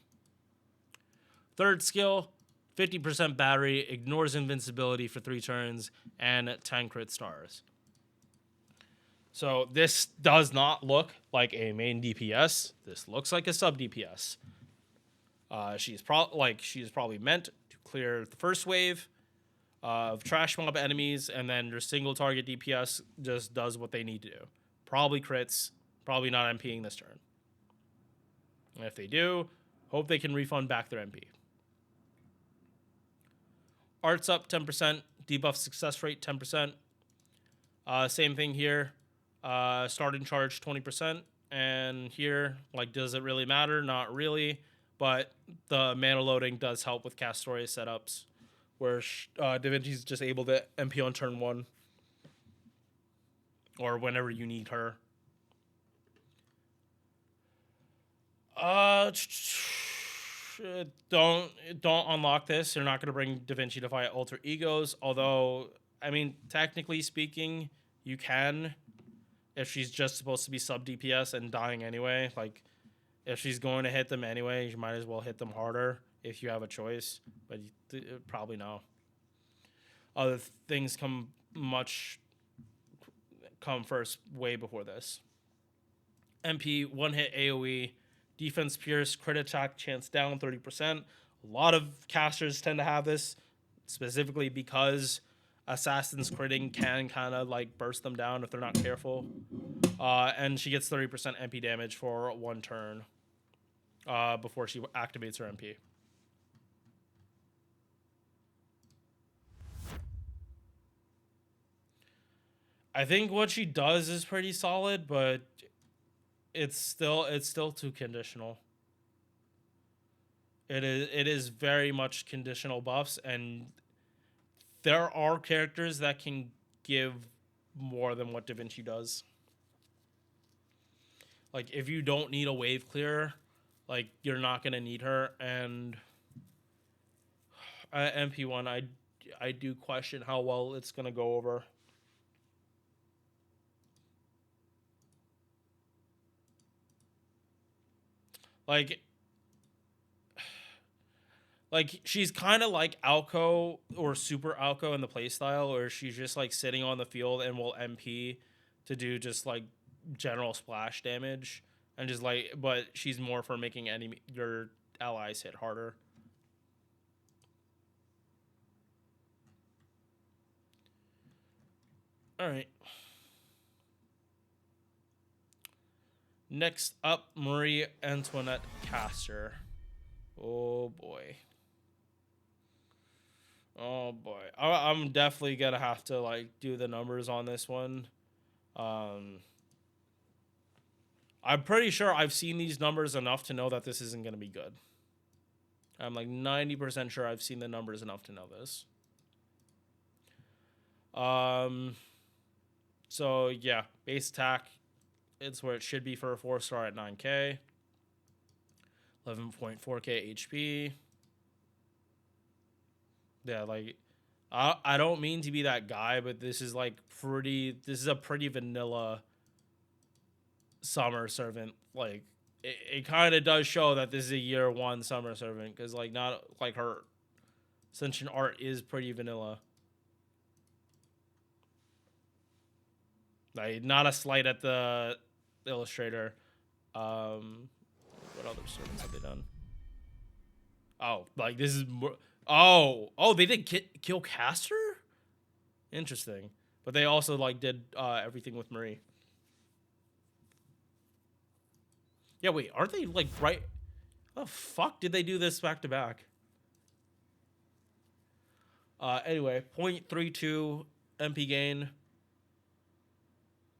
Third skill, 50% battery, ignores invincibility for 3 turns, and 10 crit stars. So this does not look like a main DPS. This looks like a sub DPS. She's probably meant to clear the first wave of trash mob enemies, and then your single target DPS just does what they need to do. Probably crits, probably not MPing this turn. And if they do, hope they can refund back their MP. Arts up 10%, debuff success rate 10%. Same thing here. Starting charge 20%. And here, like, does it really matter? Not really. But the mana loading does help with Castoria setups, where Da Vinci's just able to MP on turn 1. Or whenever you need her. Don't unlock this. You're not going to bring Da Vinci to fight alter egos. Although, I mean, technically speaking, you can, if she's just supposed to be sub DPS and dying anyway. Like, if she's going to hit them anyway, you might as well hit them harder if you have a choice. But probably no. Other things come first way before this. MP, 1-hit AoE, defense pierce, crit attack chance down 30%. A lot of casters tend to have this, specifically because assassins critting can kind of like burst them down if they're not careful. And she gets 30% MP damage for 1 turn before she activates her MP. I think what she does is pretty solid, but it's still too conditional. It is very much conditional buffs, and there are characters that can give more than what Da Vinci does. Like, if you don't need a wave clear, like, you're not gonna need her. And MP1, I do question how well it's gonna go over. Like she's kind of like Alco or Super Alco in the playstyle, where she's just like sitting on the field and will MP to do just like general splash damage, and just like, but she's more for making your allies hit harder. All right. Next up, Marie Antoinette Caster. Oh boy. Oh boy. I'm definitely gonna have to like do the numbers on this one. I'm pretty sure I've seen these numbers enough to know that this isn't gonna be good. I'm like 90% sure I've seen the numbers enough to know this. So yeah, base attack, it's where it should be for a 4-star at 9k. 11.4k HP. Yeah, like I don't mean to be that guy, but this is like this is a pretty vanilla summer servant. Like it kind of does show that this is a year 1 summer servant, because like not like her Ascension art is pretty vanilla. Like not a slight at the illustrator. What other servants have they done? Oh, like this is more. Oh, they did kill Caster? Interesting. But they also like did everything with Marie. Yeah, wait, aren't they like right? Oh fuck, did they do this back to back? Anyway, 0.32 MP gain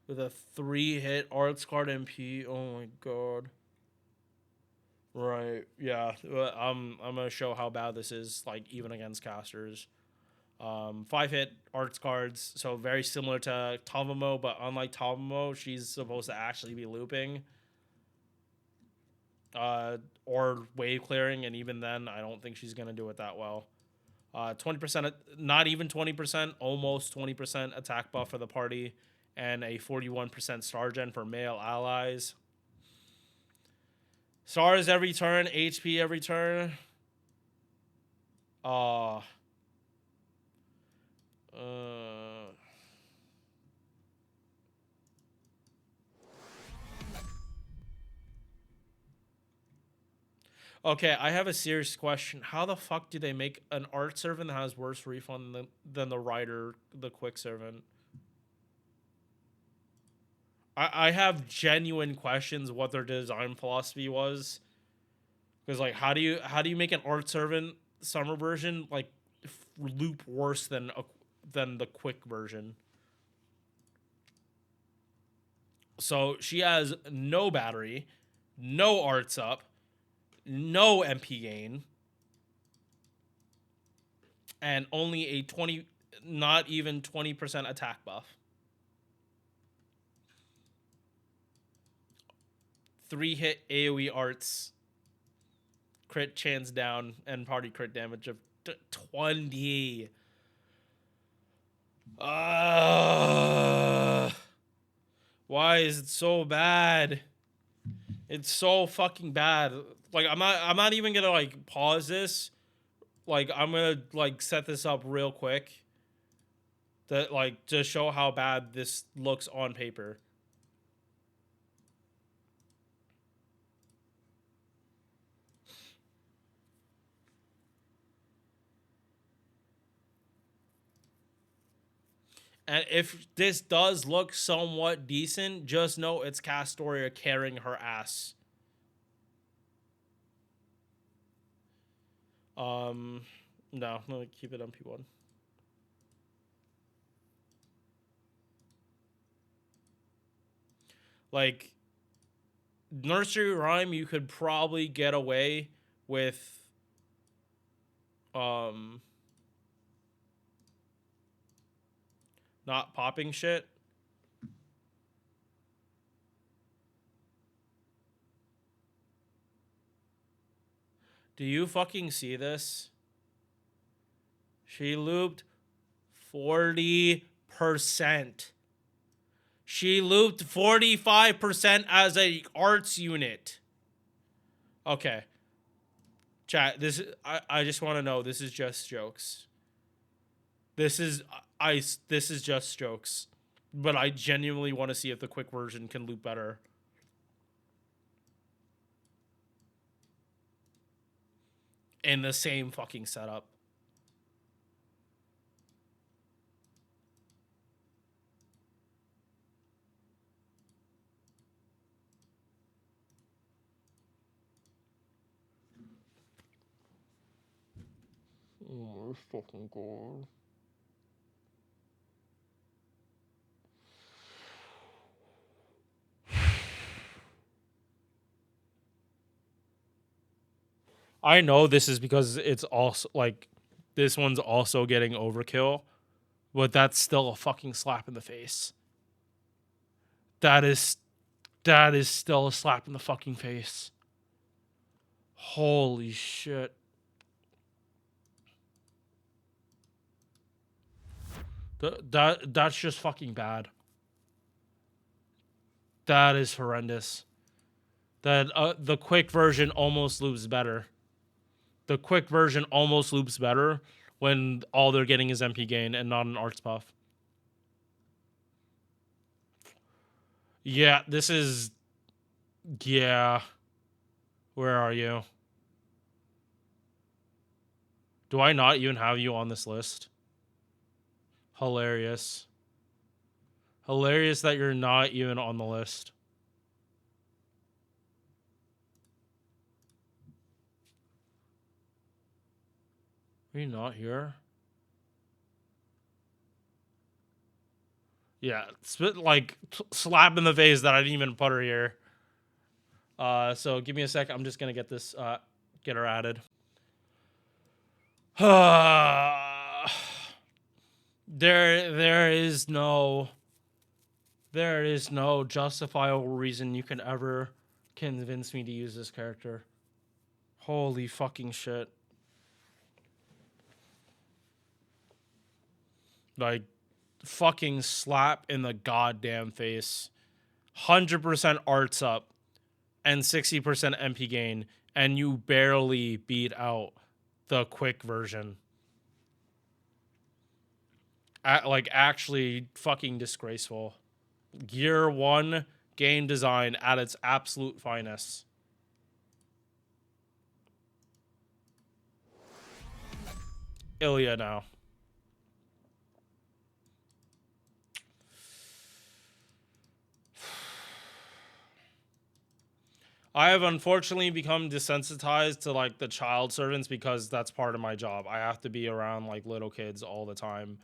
with a 3-hit arts card MP. Oh my god. Right, yeah. I'm gonna show how bad this is, like even against casters. 5-hit arts cards, so very similar to Tavamo, but unlike Tavamo, she's supposed to actually be looping. Or wave clearing, and even then, I don't think she's gonna do it that well. 20%, not even 20%, almost 20% attack buff for the party, and a 41% star gen for male allies. Stars every turn, HP every turn. Okay, I have a serious question. How the fuck do they make an art servant that has worse refund than the rider, the quick servant? I have genuine questions what their design philosophy was. Because like how do you make an art servant summer version like loop worse than the quick version? So she has no battery, no arts up, no MP gain, and only a 20, not even 20% attack buff. 3-hit AoE arts, crit chance down, and party crit damage of 20. Why is it so bad? It's so fucking bad. Like I'm not even gonna like pause this. Like I'm gonna like set this up real quick. That like to show how bad this looks on paper. And if this does look somewhat decent, just know it's Castoria carrying her ass. No, I'm gonna keep it on P1. Like nursery rhyme, you could probably get away with not popping shit. Do you fucking see this? She looped 40%. She looped 45% as a arts unit. Okay. Chat, I just want to know, this is just jokes. This is just jokes. But I genuinely want to see if the quick version can loop better. In the same fucking setup. my fucking god. I know this is because it's also like this one's also getting overkill, but that's still a fucking slap in the face. That is still a slap in the fucking face. Holy shit. That's just fucking bad. That is horrendous. That the quick version almost loops better. The quick version almost loops better when all they're getting is MP gain and not an arts buff. Yeah, this is... Yeah. Where are you? Do I not even have you on this list? Hilarious. Hilarious that you're not even on the list. Are you not here? Yeah, spit like slap in the face that I didn't even put her here. So give me a sec. I'm just gonna get this, get her added. There is no justifiable reason you can ever convince me to use this character. Holy fucking shit. Like, fucking slap in the goddamn face. 100% arts up and 60% MP gain, and you barely beat out the quick version. Like, actually fucking disgraceful. Gear 1 game design at its absolute finest. Ilya now. I have unfortunately become desensitized to like the child servants because that's part of my job. I have to be around like little kids all the time,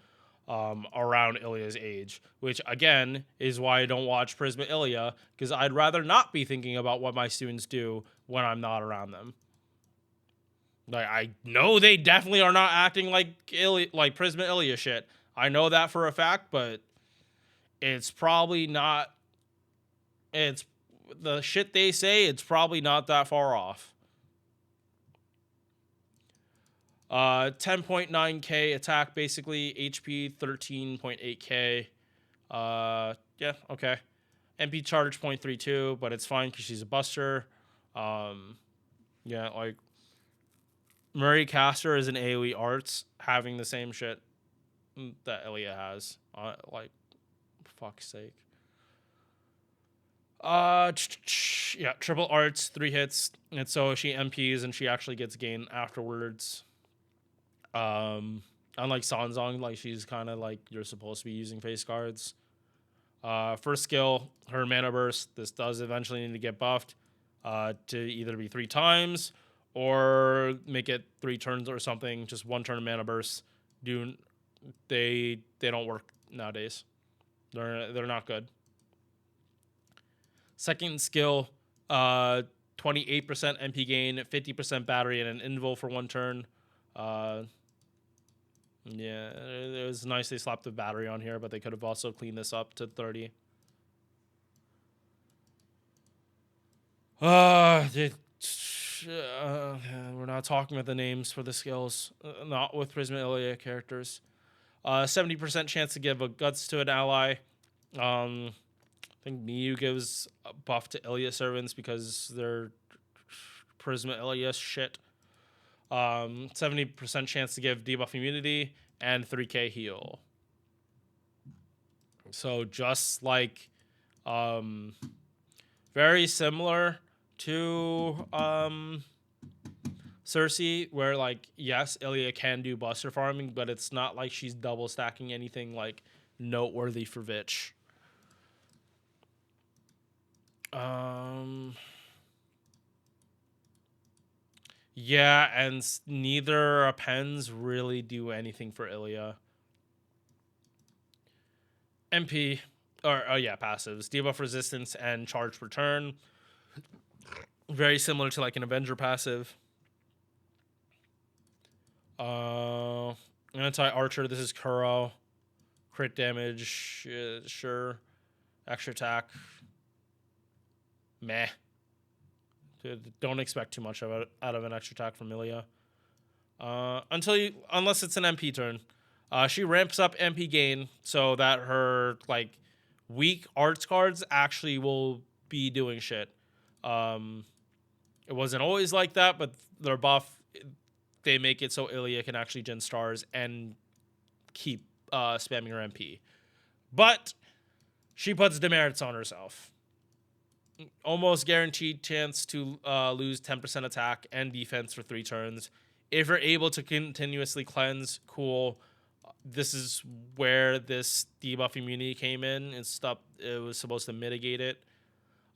around Ilya's age, which again is why I don't watch Prisma Ilya, because I'd rather not be thinking about what my students do when I'm not around them. Like, I know they definitely are not acting like Prisma Ilya shit. I know that for a fact, but it's probably not. It's the shit they say. It's probably not that far off. 10.9k attack, basically HP 13.8k. Yeah, okay. MP charge 0.32, but it's fine because she's a buster. Yeah, like Murray Caster is an AoE arts having the same shit that Ilya has. Like, for fuck's sake. Yeah, triple arts, 3 hits, and so she MPs and she actually gets gain afterwards. Unlike Sanzong, like she's kind of like you're supposed to be using face cards. First skill, her mana burst. This does eventually need to get buffed, to either be 3 times or make it 3 turns or something. Just 1 turn of mana burst. They don't work nowadays. They're not good. Second skill, 28% MP gain, 50% battery, and an invul for 1 turn. Yeah, it was nice they slapped the battery on here, but they could have also cleaned this up to 30. We're not talking about the names for the skills, not with Prisma Ilya characters. 70% chance to give a guts to an ally. I think Miyu gives a buff to Ilya servants because they're Prisma Ilya shit. 70% chance to give debuff immunity and 3k heal. So just like, very similar to Cersei, where like yes, Ilya can do buster farming, but it's not like she's double stacking anything like noteworthy for Vitch. Yeah, and neither appends really do anything for Ilya. MP, or oh yeah, passives. Debuff resistance and charge return. Very similar to like an Avenger passive. Uh, Anti-Archer, this is Kuro. Crit damage, sure. Extra attack, meh. Don't expect too much of it out of an extra attack from Ilya. Unless it's an MP turn. She ramps up MP gain so that her like weak arts cards actually will be doing shit. It wasn't always like that, but their buff, they make it so Ilya can actually gen stars and keep spamming her MP. But she puts demerits on herself. Almost guaranteed chance to lose 10% attack and defense for 3 turns. If you're able to continuously cleanse, cool. This is where this debuff immunity came in and stuff. It was supposed to mitigate it.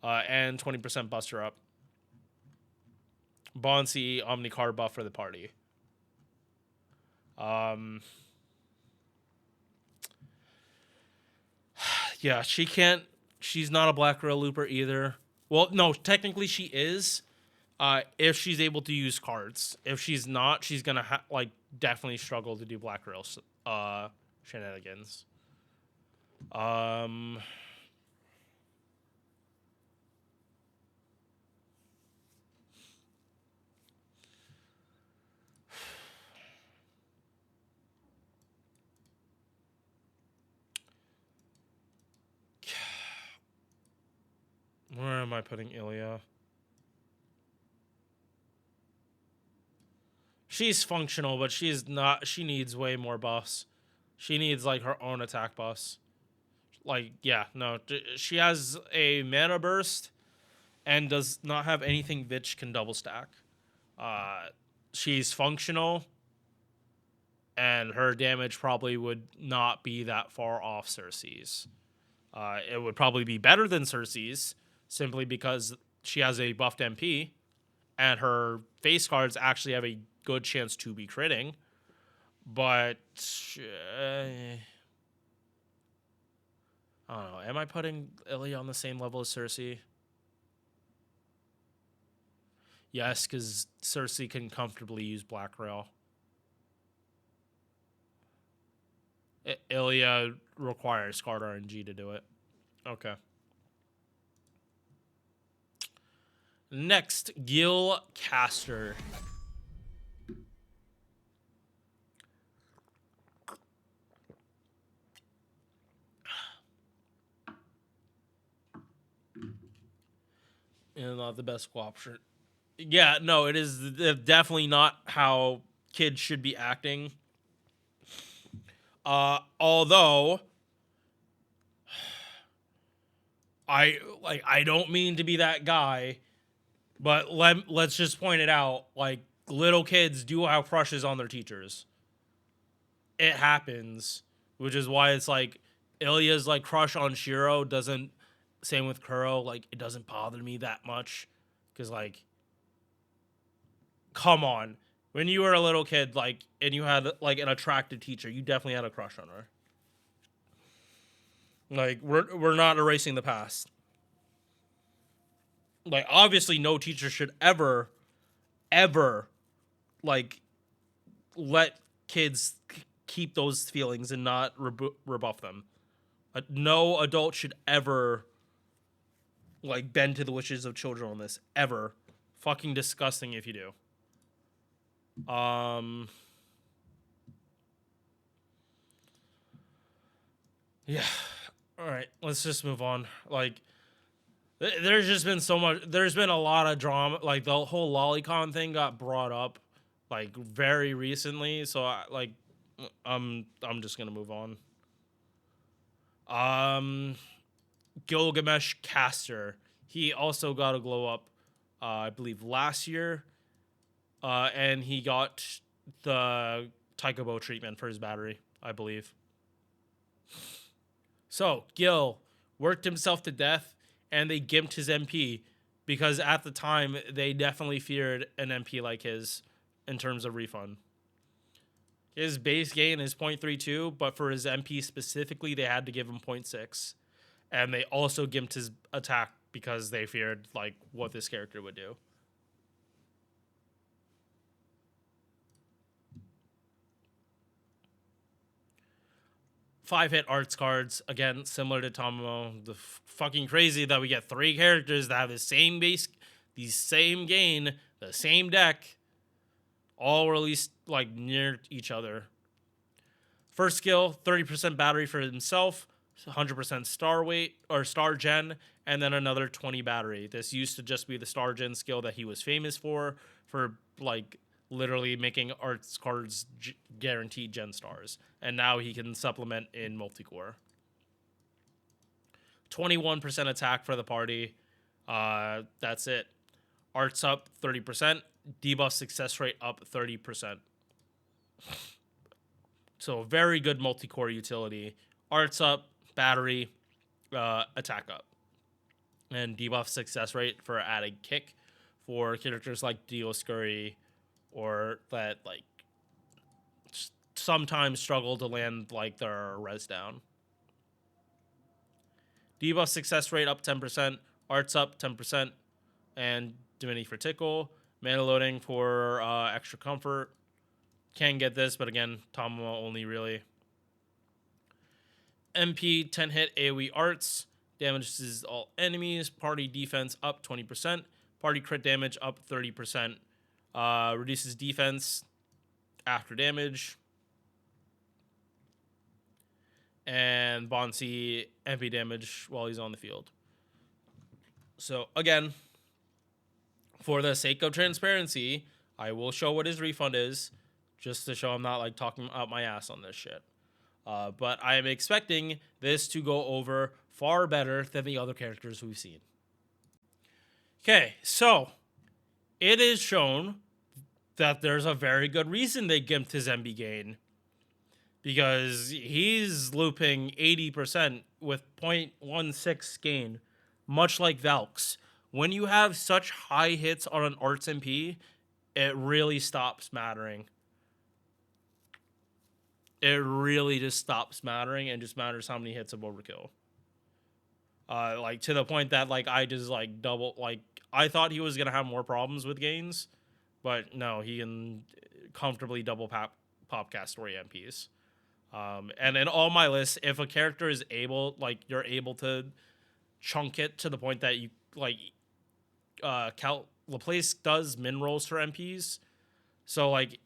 And 20% buster up. Bonsi Omni card buff for the party. Yeah, she can't. She's not a Black Rail Looper either. Well, no, technically she is. If she's able to use cards. If she's not, she's gonna like definitely struggle to do Black Rail shenanigans. Where am I putting Ilya? She's functional, but she's not. She needs way more buffs. She needs like her own attack buffs. Like, yeah, no. She has a mana burst and does not have anything which can double stack. She's functional, and her damage probably would not be that far off Cersei's. It would probably be better than Cersei's, simply because she has a buffed MP, and her face cards actually have a good chance to be critting. But I don't know. Am I putting Ilya on the same level as Cersei? Yes, because Cersei can comfortably use Black Rail. Ilya requires card RNG to do it. Okay. Next, Gil Caster. And not the best option. Yeah, no, it is definitely not how kids should be acting. Although I don't mean to be that guy, but let's just point it out. Like, little kids do have crushes on their teachers. It happens, which is why it's like Ilya's like crush on Shiro doesn't. Same with Kuro. Like, it doesn't bother me that much because like, come on, when you were a little kid, like, and you had like an attractive teacher, you definitely had a crush on her. Like, we're not erasing the past. Like, obviously, no teacher should ever, like, let kids keep those feelings and not rebuff them. No adult should ever, like, bend to the wishes of children on this. Ever. Fucking disgusting if you do. Yeah. All right, let's just move on. Like, there's just been so much. There's been a lot of drama. Like, the whole lolicon thing got brought up, like, very recently. So I'm just gonna move on. Gilgamesh Caster. He also got a glow up, I believe last year, and he got the Taikobo treatment for his battery, I believe. So Gil worked himself to death, and they gimped his MP because at the time they definitely feared an MP like his in terms of refund. His base gain is 0.32, but for his MP specifically, they had to give him 0.6. And they also gimped his attack because they feared like what this character would do. Five hit arts cards, again, similar to Tomomo. The fucking crazy that we get 3 characters that have the same base, the same gain, the same deck, all released like near each other. First skill, 30% battery for himself, 100% star weight or star gen, and then another 20 battery. This used to just be the star gen skill that he was famous for like literally making arts cards guaranteed gen stars. And now he can supplement in multicore. 21% attack for the party. That's it. Arts up 30%. Debuff success rate up 30%. So very good multi-core utility. Arts up, battery, attack up. And debuff success rate for added kick for characters like Dioscuri or that like sometimes struggle to land like their res down. Debuff success rate up 10%, arts up 10%, and Divinity for Tickle. Mana loading for extra comfort. Can get this, but again, Tomomo only really. MP 10 hit AoE arts. Damages all enemies. Party defense up 20%. Party crit damage up 30%. Reduces defense after damage. And Bonsi MP damage while he's on the field. So again, for the sake of transparency, I will show what his refund is, just to show I'm not like talking out my ass on this shit. But I am expecting this to go over far better than the other characters we've seen. Okay, so it is shown that there's a very good reason they gimped his MB gain. Because he's looping 80% with 0.16 gain, much like Valks. When you have such high hits on an Arts MP, it really stops mattering. It really just stops mattering and just matters how many hits of overkill. Like to the point that like I just like double like I thought he was gonna have more problems with gains, but no, he can comfortably double popcast story MPs. And in all my lists, if a character is able, like you're able to chunk it to the point that you like, Laplace does min rolls for MPs, so like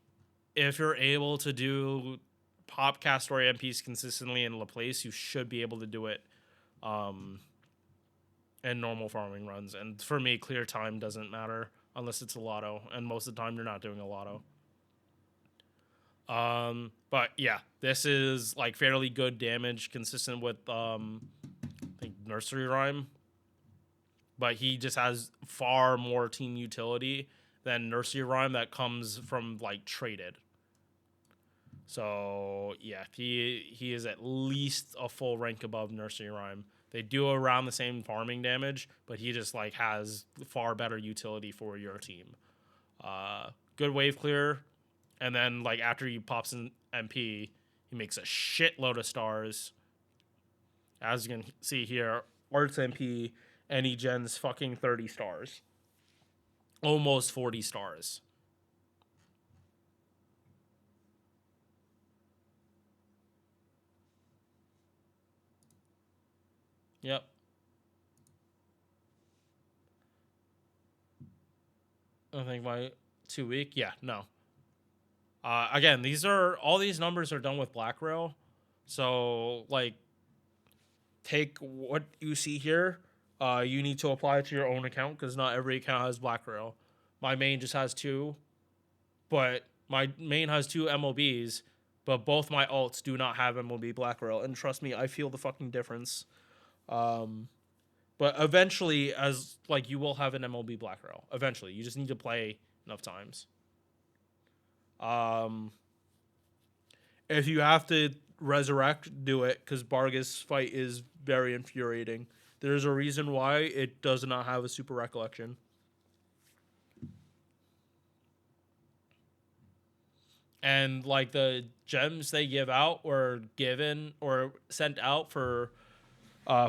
if you're able to do popcast story MPs consistently in Laplace, you should be able to do it, in normal farming runs. And for me, clear time doesn't matter unless it's a lotto, and most of the time you're not doing a lotto. But yeah, this is like fairly good damage, consistent with I think Nursery Rhyme. But he just has far more team utility than Nursery Rhyme that comes from like traded. So yeah, he is at least a full rank above Nursery Rhyme. They do around the same farming damage, but he just like has far better utility for your team. Good wave clear. And then, like, after he pops in MP, he makes a shitload of stars. As you can see here, Arts MP, and he gens fucking 30 stars. Almost 40 stars. Yep. I think my 2 week. Yeah, no. Again, all these numbers are done with Black Rail. So, like, take what you see here. You need to apply it to your own account because not every account has Black Rail. My main just has 2, but my main has 2 MOBs, but both my alts do not have MOB Black Rail. And trust me, I feel the fucking difference. But eventually, as like you will have an MOB Black Rail. Eventually, you just need to play enough times. If you have to resurrect, do it, because Bargus fight is very infuriating. There's a reason why it does not have a super recollection. And like the gems they give out or given or sent out for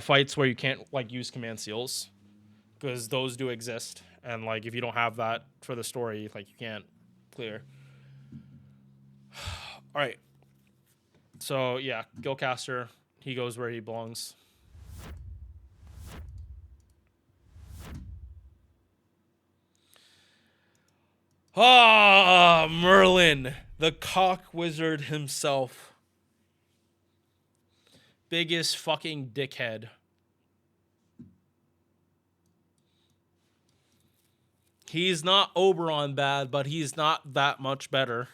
fights where you can't like use command seals, because those do exist. And like if you don't have that for the story, like you can't clear. All right. So yeah, Guildcaster, he goes where he belongs. Ah, Merlin, the cock wizard himself. Biggest fucking dickhead. He's not Oberon bad, but he's not that much better.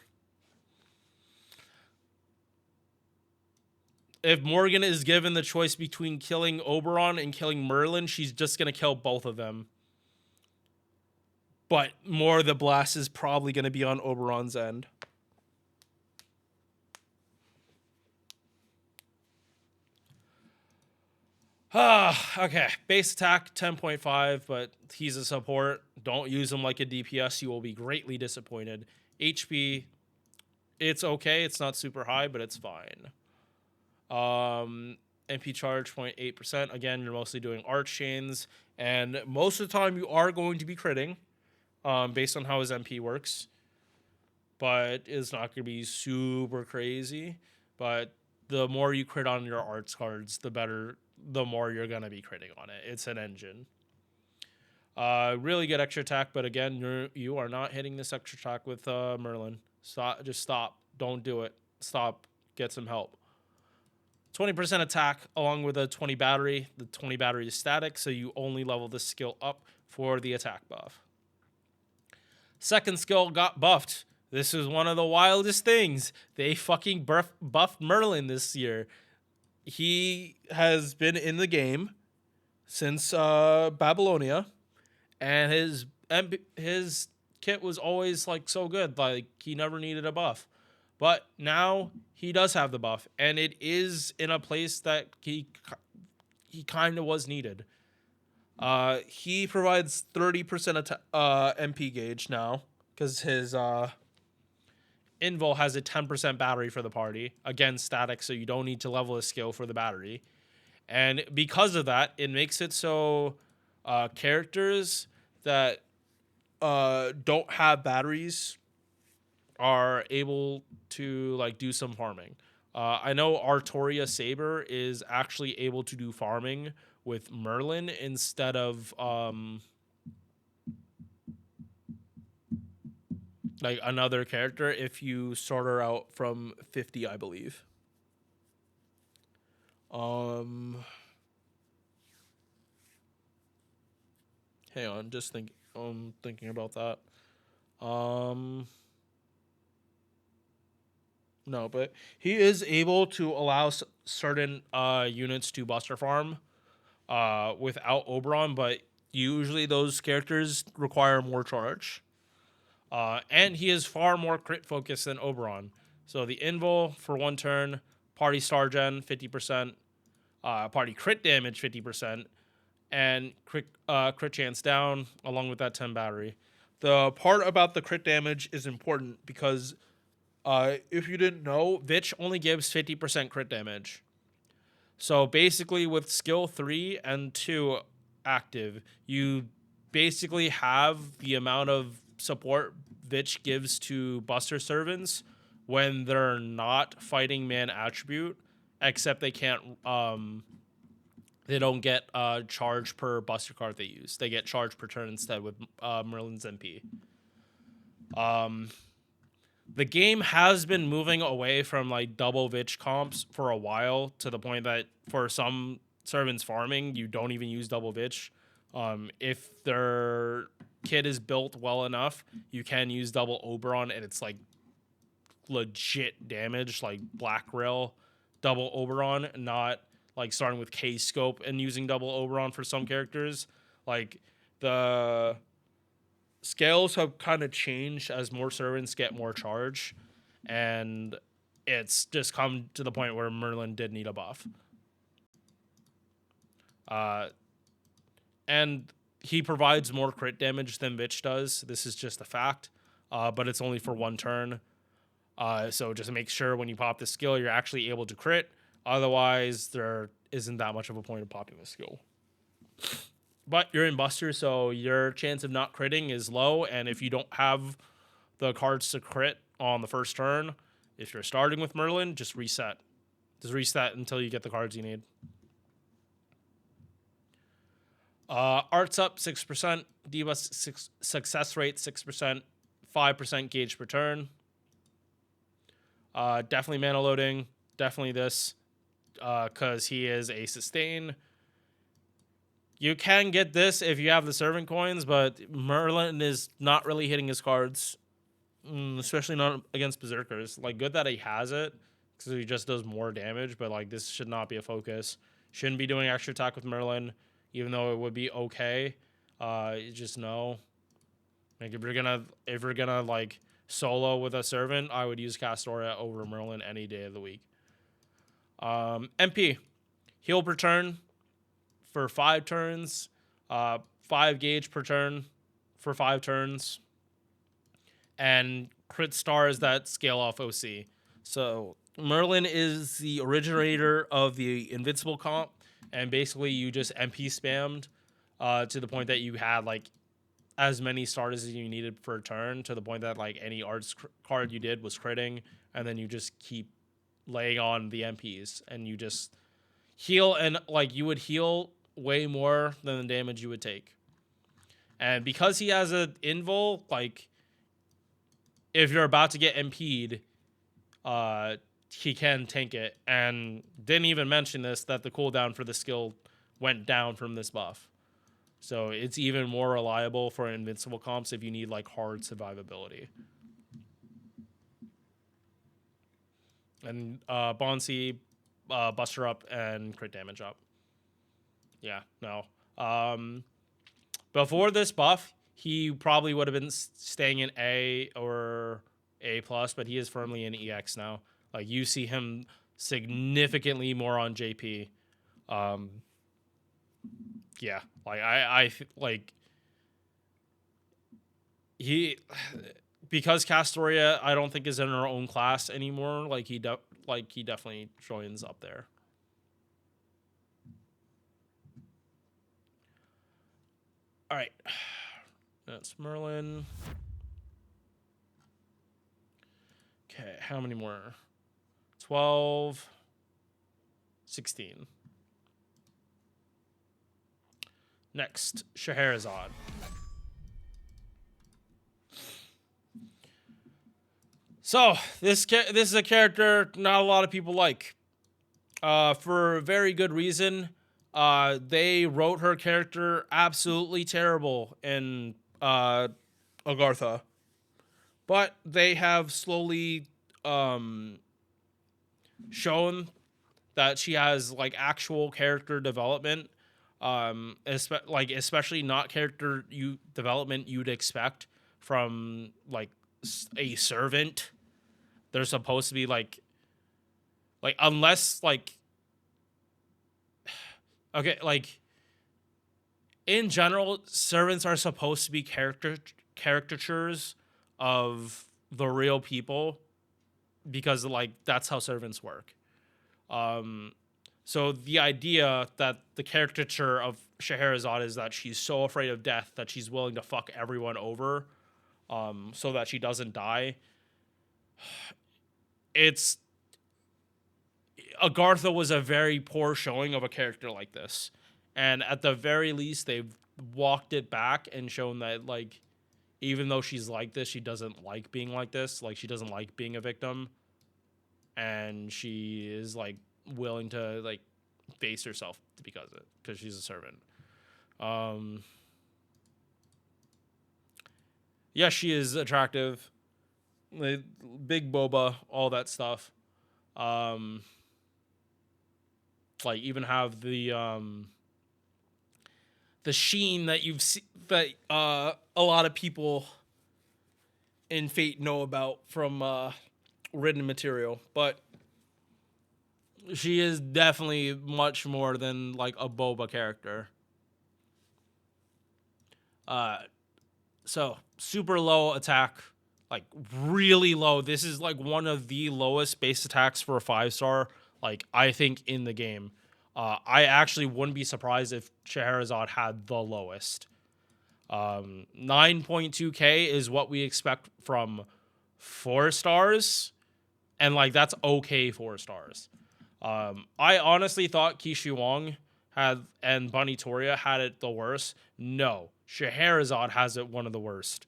If Morgan is given the choice between killing Oberon and killing Merlin, she's just going to kill both of them. But more of the blast is probably going to be on Oberon's end. Okay. Base attack 10.5, but he's a support. Don't use him like a DPS. You will be greatly disappointed. HP, it's okay. It's not super high, but it's fine. MP charge 0.8%. Again, you're mostly doing arch chains, and most of the time you are going to be critting, based on how his MP works. But it's not going to be super crazy. But the more you crit on your arts cards, the better, the more you're going to be critting on it. It's an engine. Really good extra attack, but again, you are not hitting this extra attack with Merlin. Stop, just stop. Don't do it. Stop. Get some help. 20% attack along with a 20 battery. The 20 battery is static, so you only level this skill up for the attack buff. Second skill got buffed. This is one of the wildest things. They fucking buffed Merlin this year. He has been in the game since Babylonia, and his kit was always like so good. Like he never needed a buff. But now he does have the buff, and it is in a place that he kind of was needed. He provides 30% MP gauge now, because his Invul has a 10% battery for the party. Again, static, so you don't need to level a skill for the battery. And because of that, it makes it so characters that don't have batteries are able to like do some farming. I know Artoria Saber is actually able to do farming with Merlin instead of like another character if you sort her out from 50, I believe. Hang on, just thinking about that. No, but he is able to allow certain units to buster farm without Oberon, but usually those characters require more charge. And he is far more crit focused than Oberon. So the Invul for one turn, party star gen 50%, party crit damage 50%, and crit chance down along with that 10 battery. The part about the crit damage is important because if you didn't know, Vich only gives 50% crit damage. So basically with skill 3 and 2 active, you basically have the amount of support Vich gives to Buster Servants when they're not fighting man attribute, except they can't they don't get charge per Buster card they use. They get charge per turn instead with Merlin's MP. The game has been moving away from like double Vich comps for a while, to the point that for some servants farming, you don't even use double Vich. If their kit is built well enough, you can use double Oberon, and it's like legit damage, like Black Rail double Oberon, not like starting with K scope and using double Oberon for some characters. Like the scales have kind of changed as more servants get more charge, and it's just come to the point where Merlin did need a buff. and he provides more crit damage than Bitch does. This is just a fact, but it's only for one turn. So just make sure when you pop the skill, you're actually able to crit. Otherwise, there isn't that much of a point of popping the skill. But you're in Buster, so your chance of not critting is low. And if you don't have the cards to crit on the first turn, if you're starting with Merlin, just reset. Just reset until you get the cards you need. Art's up 6%, debuff success rate 6%, 5% gauge per turn. Definitely mana loading. Definitely this, because he is a sustain. You can get this if you have the servant coins, but Merlin is not really hitting his cards, especially not against Berserkers. Like, good that he has it, because he just does more damage, but like this should not be a focus. Shouldn't be doing extra attack with Merlin, even though it would be okay. Just know, like if you're gonna like solo with a servant, I would use Castoria over Merlin any day of the week. MP, heal per turn for 5 turns, 5 gauge per turn for 5 turns, and crit stars that scale off OC. So Merlin is the originator of the Invincible comp, and basically you just MP spammed to the point that you had like as many stars as you needed per turn, to the point that like any arts card you did was critting, and then you just keep laying on the MPs, and you just heal, and like you would heal way more than the damage you would take. And because he has an invul, like if you're about to get MP'd, he can tank it. And didn't even mention this, that the cooldown for the skill went down from this buff. So it's even more reliable for invincible comps if you need like hard survivability. And Bonsi, Buster up and crit damage up. Yeah, no. Before this buff, he probably would have been staying in A or A+, but he is firmly in EX now. Like, you see him significantly more on JP. Yeah, like, I like, he, because Castoria, I don't think is in her own class anymore. Like, he definitely joins up there. All right, that's Merlin. Okay, how many more? 12, 16. Next, Scheherazade. So, this is a character not a lot of people like. For a very good reason. They wrote her character absolutely terrible in Agartha. But they have slowly shown that she has like actual character development, especially not character development you'd expect from like a servant. They're supposed to be like unless like, okay, like in general, servants are supposed to be caricatures of the real people, because like that's how servants work. So the idea that the caricature of Scheherazade is that she's so afraid of death that she's willing to fuck everyone over, so that she doesn't die. Agartha was a very poor showing of a character like this. And at the very least, they've walked it back and shown that, like, even though she's like this, she doesn't like being like this. Like, she doesn't like being a victim. And she is, like, willing to, like, face herself because she's a servant. Yeah, she is attractive. Like, big boba, all that stuff. Like, even have the sheen that you've seen, that a lot of people in Fate know about from written material, but she is definitely much more than like a boba character. Uh, so super low attack, like really low. This is like one of the lowest base attacks for a 5-star, like I think in the game. I actually wouldn't be surprised if Scheherazade had the lowest. 9.2k is what we expect from 4 stars, and like that's okay 4 stars. I honestly thought Kishi Wong had and Bunny Toria had it the worst. No, Scheherazade has it one of the worst.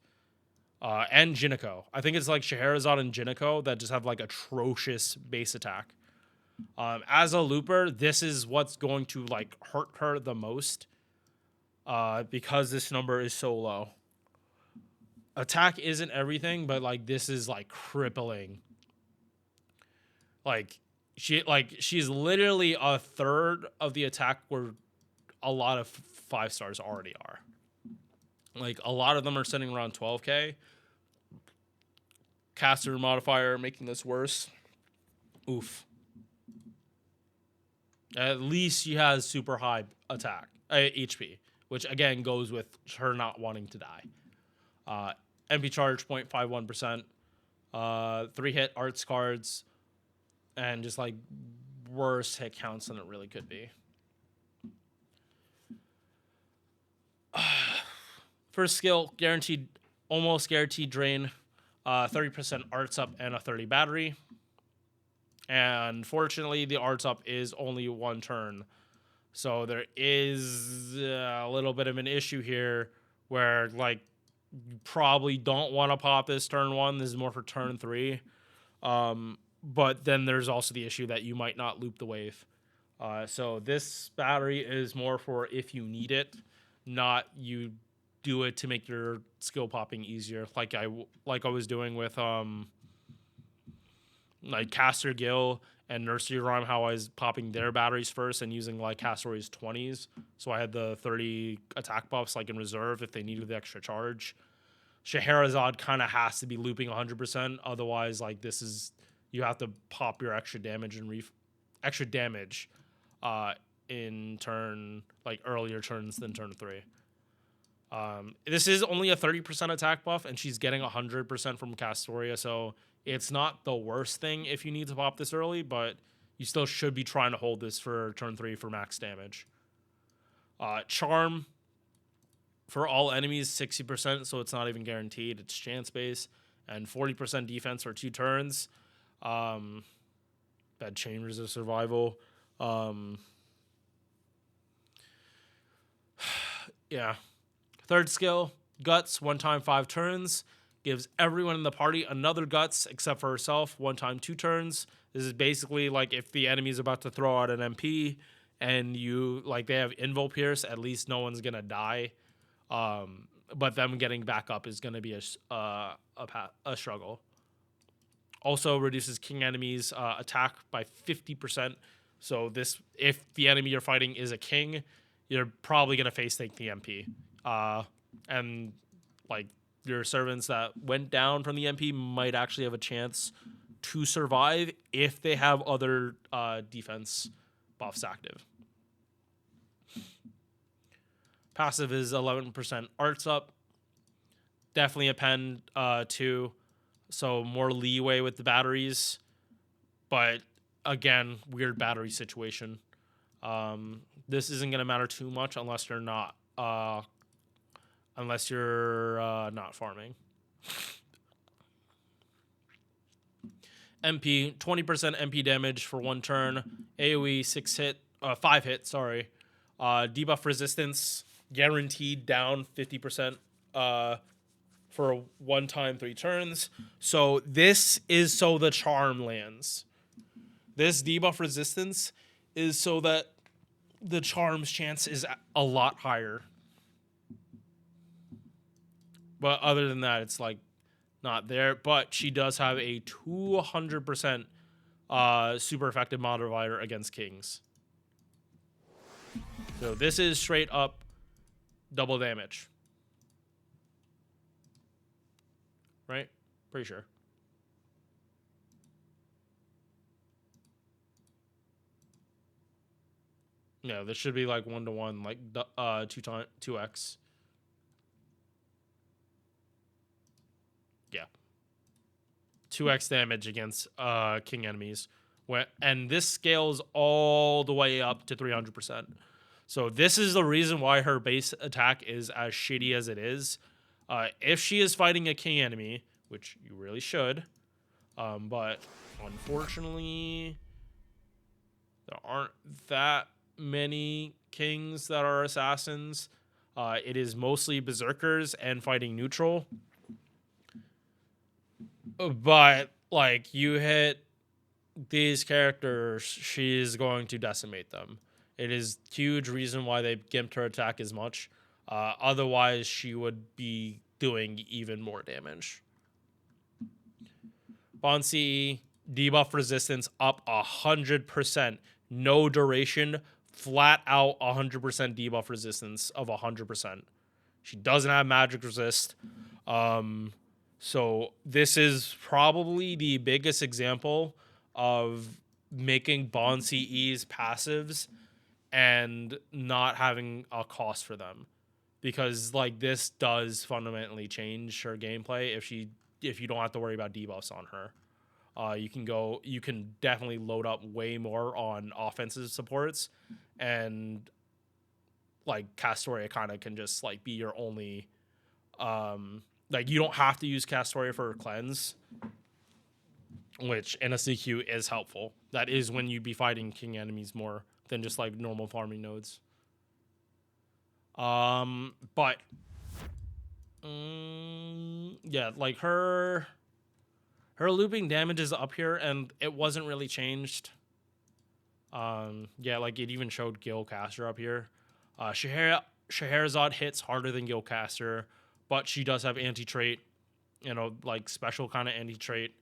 And Jinako. I think it's like Scheherazade and Jinako that just have like atrocious base attack. As a looper, this is what's going to like hurt her the most. Because this number is so low. Attack isn't everything, but like this is like crippling. Like she's literally a third of the attack where a lot of 5 stars already are. Like a lot of them are sitting around 12k. Caster modifier making this worse. Oof. At least she has super high attack HP, which again goes with her not wanting to die. MP charge 0.51%. 3-hit arts cards, and just like worse hit counts than it really could be. First skill, guaranteed, almost guaranteed drain. 30% arts up and a 30 battery. And fortunately, the arts up is only 1 turn. So there is a little bit of an issue here where like you probably don't want to pop this turn 1. This is more for turn 3. But then there's also the issue that you might not loop the wave. So this battery is more for if you need it, not you do it to make your skill popping easier. Like I was doing with like Caster Gill and Nursery Rhyme, how I was popping their batteries first and using like Castor's 20s. So I had the 30 attack buffs like in reserve if they needed the extra charge. Scheherazade kind of has to be looping 100%. Otherwise, like this is, you have to pop your extra damage and extra damage in turn, like earlier turns than turn 3. This is only a 30% attack buff, and she's getting 100% from Castoria, so it's not the worst thing if you need to pop this early, but you still should be trying to hold this for turn 3 for max damage. Charm for all enemies, 60%, so it's not even guaranteed. It's chance based, and 40% defense for 2 turns. Bad chambers of survival. Yeah. Third skill, Guts, 1 time 5 turns. Gives everyone in the party another Guts except for herself, 1 time 2 turns. This is basically like if the enemy is about to throw out an MP and you like they have Invo Pierce, at least no one's gonna die. But them getting back up is gonna be a struggle. Also reduces king enemies attack by 50%. So this, if the enemy you're fighting is a king, you're probably gonna face tank the MP. And like your servants that went down from the MP might actually have a chance to survive if they have other defense buffs active. Passive is 11% arts up. Definitely a pen too, so more leeway with the batteries. But again, weird battery situation. This isn't gonna matter too much unless you're not not farming. MP, 20% MP damage for 1 turn. AoE 5 hit, sorry. Debuff resistance guaranteed down 50% for 1 time 3 turns. So this is so the charm lands. This debuff resistance is so that the charm's chance is a lot higher. But other than that, it's like not there. But she does have a 200% super effective modifier against kings. So this is straight up double damage. Right? Pretty sure. Yeah, this should be like 1-to-1, like 2x. 2x damage against king enemies. And this scales all the way up to 300%. So this is the reason why her base attack is as shitty as it is. If she is fighting a king enemy, which you really should, but unfortunately, there aren't that many kings that are assassins. It is mostly berserkers and fighting neutral. But like you hit these characters, she's going to decimate them. It is huge reason why they gimped her attack as much. Otherwise, she would be doing even more damage. Bonsi, debuff resistance up 100%. No duration, flat out 100% debuff resistance of 100%. She doesn't have magic resist. So this is probably the biggest example of making Bonsi E's passives and not having a cost for them, because like this does fundamentally change her gameplay if you don't have to worry about debuffs on her. You can definitely load up way more on offensive supports, and like Castoria kind of can just like be your only like you don't have to use Castoria for cleanse, which in a CQ is helpful. That is when you'd be fighting king enemies more than just like normal farming nodes. But yeah, like her looping damage is up here, and it wasn't really changed. Yeah, like it even showed Gilcaster up here. Scheherazade hits harder than Gilcaster, but she does have anti-trait, like special kind of anti-trait.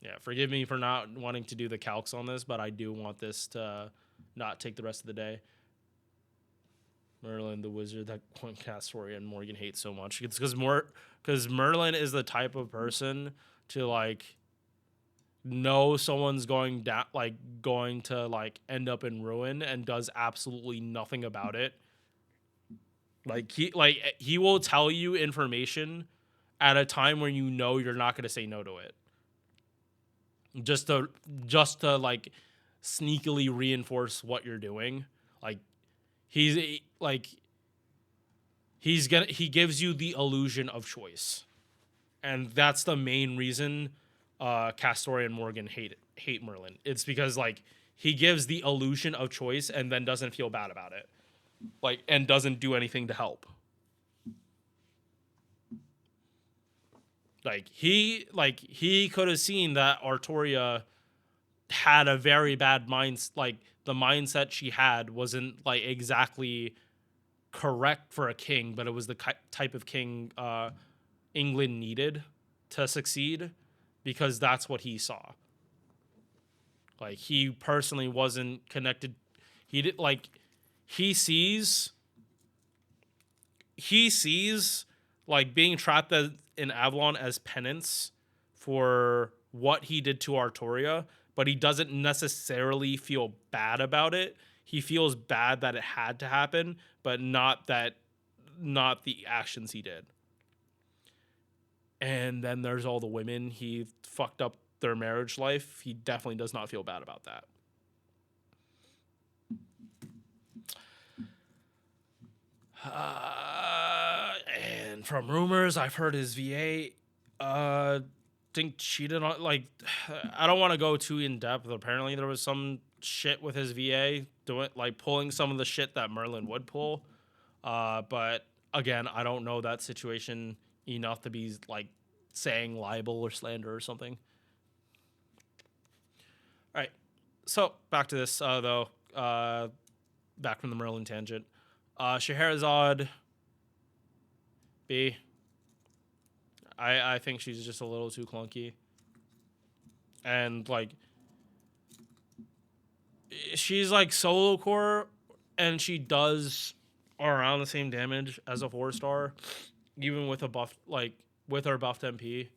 Yeah, forgive me for not wanting to do the calcs on this, but I do want this to not take the rest of the day. Merlin, the wizard that Castoria and Morgan hate so much. It's because Merlin is the type of person to like know someone's going down, going to end up in ruin, and does absolutely nothing about it. He will tell you information at a time where you know you're not going to say no to it. Just to like sneakily reinforce what you're doing. He gives you the illusion of choice. And that's the main reason Castoria and Morgan hate Merlin. It's because he gives the illusion of choice and then doesn't feel bad about it. And doesn't do anything to help. He could have seen that Artoria had a very bad the mindset she had wasn't exactly correct for a king, but it was the type of king England needed to succeed, because that's what he saw. He personally wasn't connected. He did he sees being trapped in Avalon as penance for what he did to Artoria, but he doesn't necessarily feel bad about it. He feels bad that it had to happen, but not the actions he did. And then there's all the women he fucked up their marriage life. He definitely does not feel bad about that. And from rumors, I've heard his VA think cheated on I don't want to go too in depth. Apparently there was some shit with his VA doing pulling some of the shit that Merlin would pull. But again, I don't know that situation enough to be saying libel or slander or something. All right. So back to this though. Back from the Merlin tangent. Scheherazade B. I think she's just a little too clunky. And she's solo core, and she does around the same damage as a 4-star, even with a buff with her buffed MP.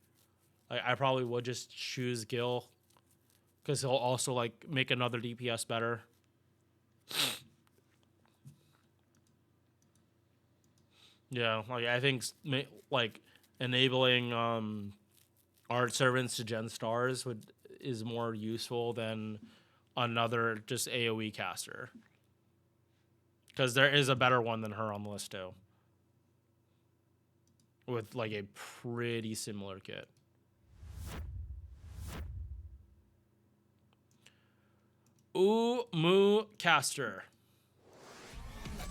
I probably would just choose Gil, because he'll also make another DPS better. Yeah, like I think like enabling art servants to gen stars is more useful than another just AoE caster, because there is a better one than her on the list too, with like a pretty similar kit. Umu caster.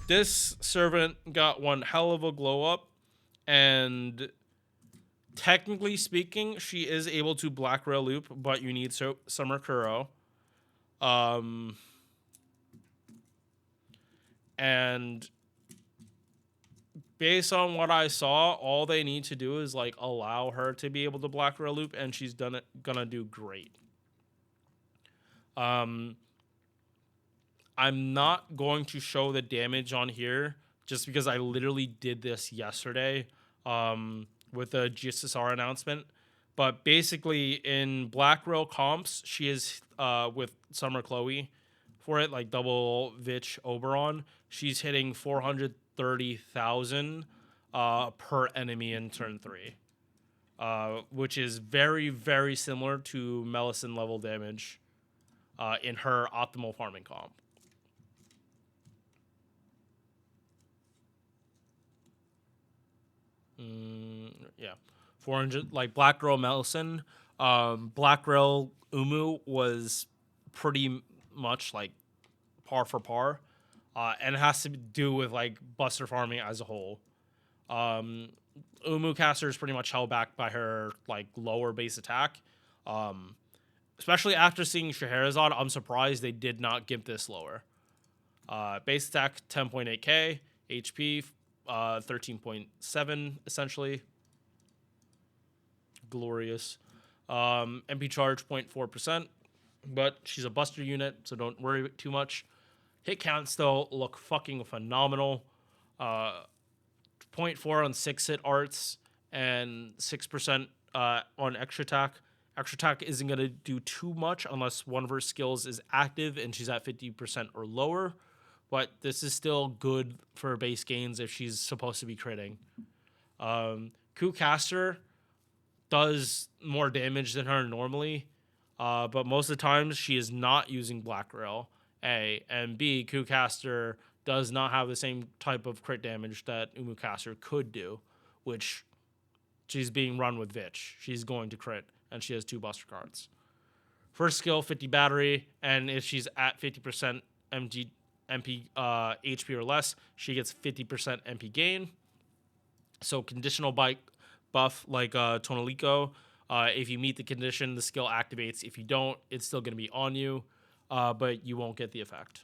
This servant got one hell of a glow up, and technically speaking, she is able to black rail loop, but you need Summer Kuro. And based on what I saw, all they need to do is like allow her to be able to black rail loop, and she's gonna do great. I'm not going to show the damage on here just because I literally did this yesterday with the GSSR announcement. But basically, in Black Rail comps, she is with Summer Chloe for it, like double Vich Oberon. She's hitting 430,000 per enemy in turn 3, which is very, very similar to Melisyn level damage in her optimal farming comp. Yeah, 400, like Black Girl Melisyn. Black Girl Umu was pretty much like par for par, and it has to do with like buster farming as a whole. Umu caster is pretty much held back by her like lower base attack. Especially after seeing Scheherazade, I'm surprised they did not give this lower. Base attack 10.8k, HP 13.7 essentially. Glorious. MP charge 0.4%, but she's a buster unit, so don't worry too much. Hit counts though look fucking phenomenal. 0.4 on 6 hit arts and 6% on extra attack. Extra attack isn't going to do too much unless one of her skills is active and she's at 50% or lower, but this is still good for base gains if she's supposed to be critting. Coup caster does more damage than her normally, but most of the times she is not using Black Rail, A, and B, Coup caster does not have the same type of crit damage that Umu caster could do, which she's being run with Vich. She's going to crit, and she has 2 buster cards. First skill, 50 battery, and if she's at 50% MP HP or less, she gets 50% MP gain. So conditional buff like Tonalico. If you meet the condition, the skill activates. If you don't, it's still going to be on you, but you won't get the effect.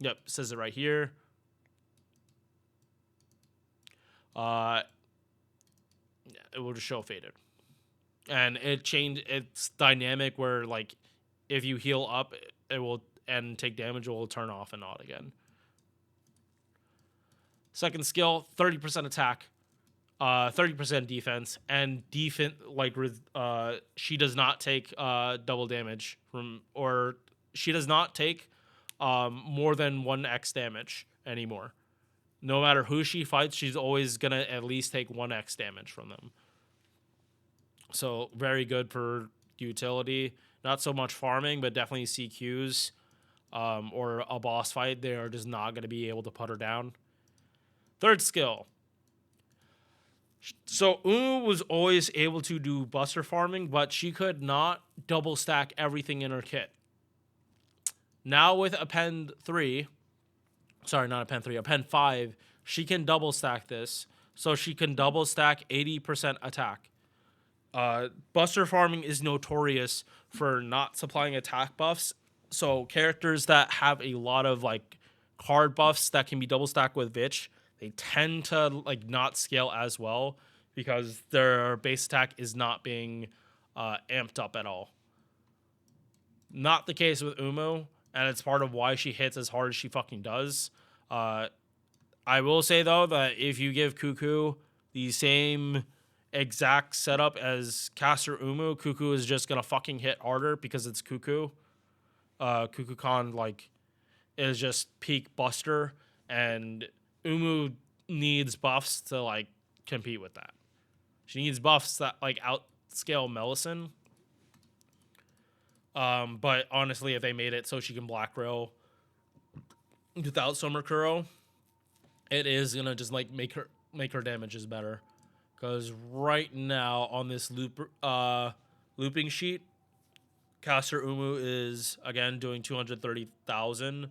Yep, says it right here. It will just show faded. And it changed. It's dynamic where like if you heal up, it will and take damage, it will turn off and on again. Second skill, 30% attack, 30% defense, and defense like she does not take double damage from, or she does not take more than 1x damage anymore. No matter who she fights, she's always gonna at least take 1x damage from them. So very good for utility. Not so much farming, but definitely CQs or a boss fight. They are just not going to be able to put her down. Third skill. So Umu was always able to do buster farming, but she could not double stack everything in her kit. Now with Append 3, sorry, not Append 3, Append 5, she can double stack this. So she can double stack 80% attack. Buster farming is notorious for not supplying attack buffs. So characters that have a lot of like card buffs that can be double stacked with Vich, they tend to like not scale as well because their base attack is not being amped up at all. Not the case with Umu, and it's part of why she hits as hard as she fucking does. I will say though that if you give Cuckoo the same exact setup as caster Umu, Cuckoo is just gonna fucking hit harder because it's Cuckoo. Cuckoo-con like is just peak buster, and Umu needs buffs to like compete with that. She needs buffs that like outscale Melisyn. But honestly, if they made it so she can black rail without Summer Kuro, it is gonna just like make her damages better. Because right now on this looping sheet, Caster Umu is again doing 230,000,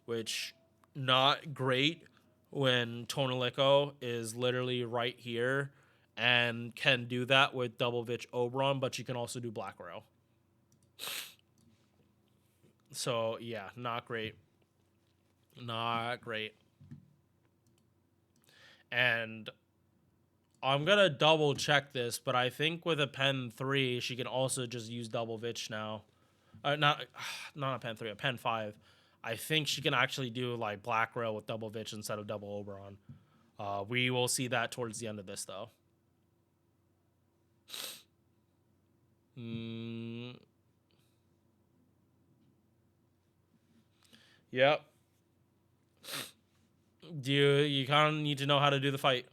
which not great when Tonalico is literally right here and can do that with double Vich Oberon, but she can also do Black Rail. So yeah, not great. Not great. And I'm gonna double check this, but I think with a pen 3, she can also just use double Vich now. Not a pen 3, a pen 5. I think she can actually do like Black Rail with double Vich instead of double Oberon. We will see that towards the end of this though. Yep. You kind of need to know how to do the fight.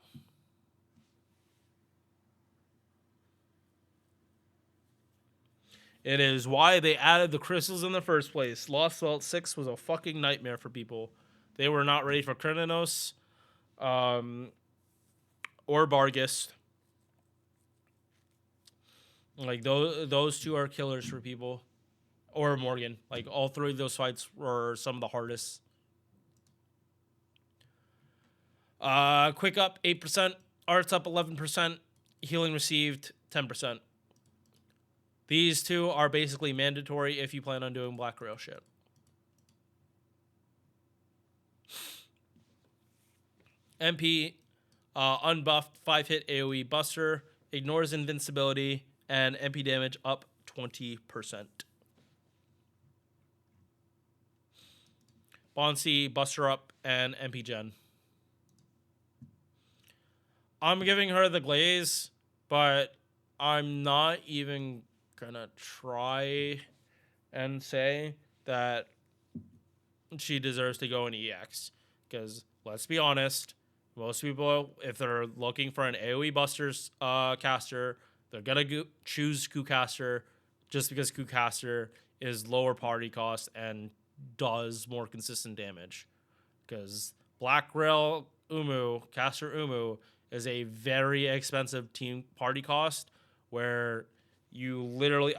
It is why they added the crystals in the first place. Lost Vault 6 was a fucking nightmare for people. They were not ready for Krynos or Bargus. Like those two are killers for people. Or Morgan. Like all three of those fights were some of the hardest. Quick up 8%, arts up 11%, healing received 10%. These two are basically mandatory if you plan on doing Black Rail shit. MP, unbuffed 5-hit AoE Buster, ignores invincibility, and MP damage up 20%. Bonsi, Buster up, and MP Gen. I'm giving her the glaze, but I'm not even gonna try and say that she deserves to go in EX. Because let's be honest, most people, if they're looking for an AoE Busters caster, they're gonna choose Kucaster just because Kucaster is lower party cost and does more consistent damage. Because Black Rail Umu, Caster Umu, is a very expensive team party cost where you literally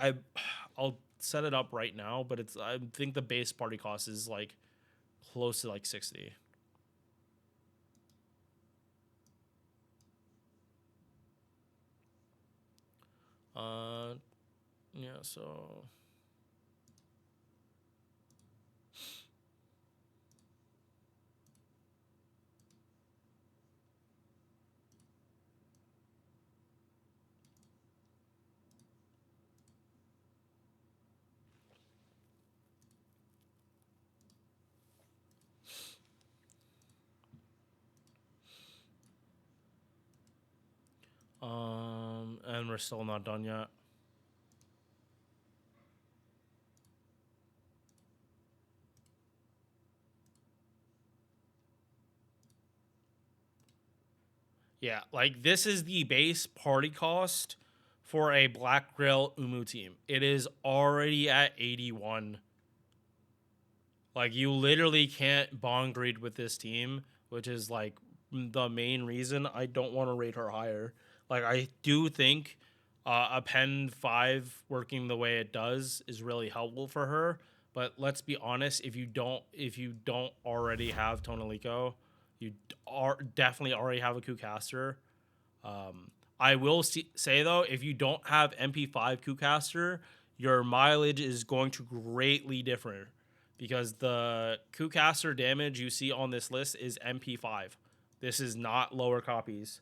I'll set it up right now, but I think the base party cost is like close to like 60. Yeah, so and we're still not done yet. Yeah, like this is the base party cost for a Black Rail Umu team. It is already at 81. Like you literally can't bond greed with this team, which is like the main reason I don't want to rate her higher. Like I do think a pen 5 working the way it does is really helpful for her. But let's be honest, if you don't already have Tonalico, you are definitely already have a Kucaster. I will say though, if you don't have MP5 Kucaster, your mileage is going to greatly differ because the Kucaster damage you see on this list is MP5. This is not lower copies.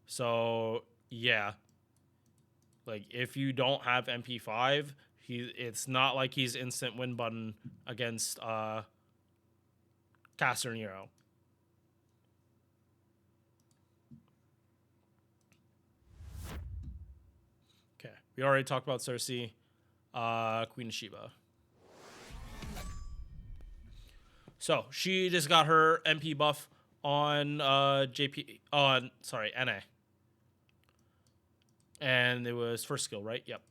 So yeah, like if you don't have MP5, it's not like he's instant win button against Caster Nero. Okay, we already talked about Cersei, Queen of Sheba. So she just got her MP buff on NA. And it was first skill, right? Yep.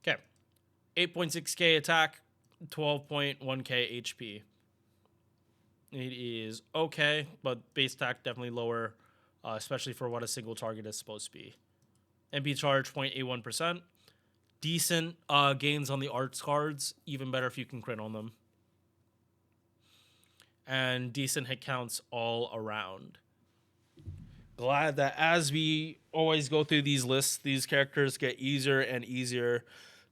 Okay. 8.6k attack, 12.1k HP. It is okay, but base attack definitely lower, especially for what a single target is supposed to be. MP charge 0.81%. Decent gains on the arts cards, even better if you can crit on them. And decent hit counts all around. Glad that as we always go through these lists, these characters get easier and easier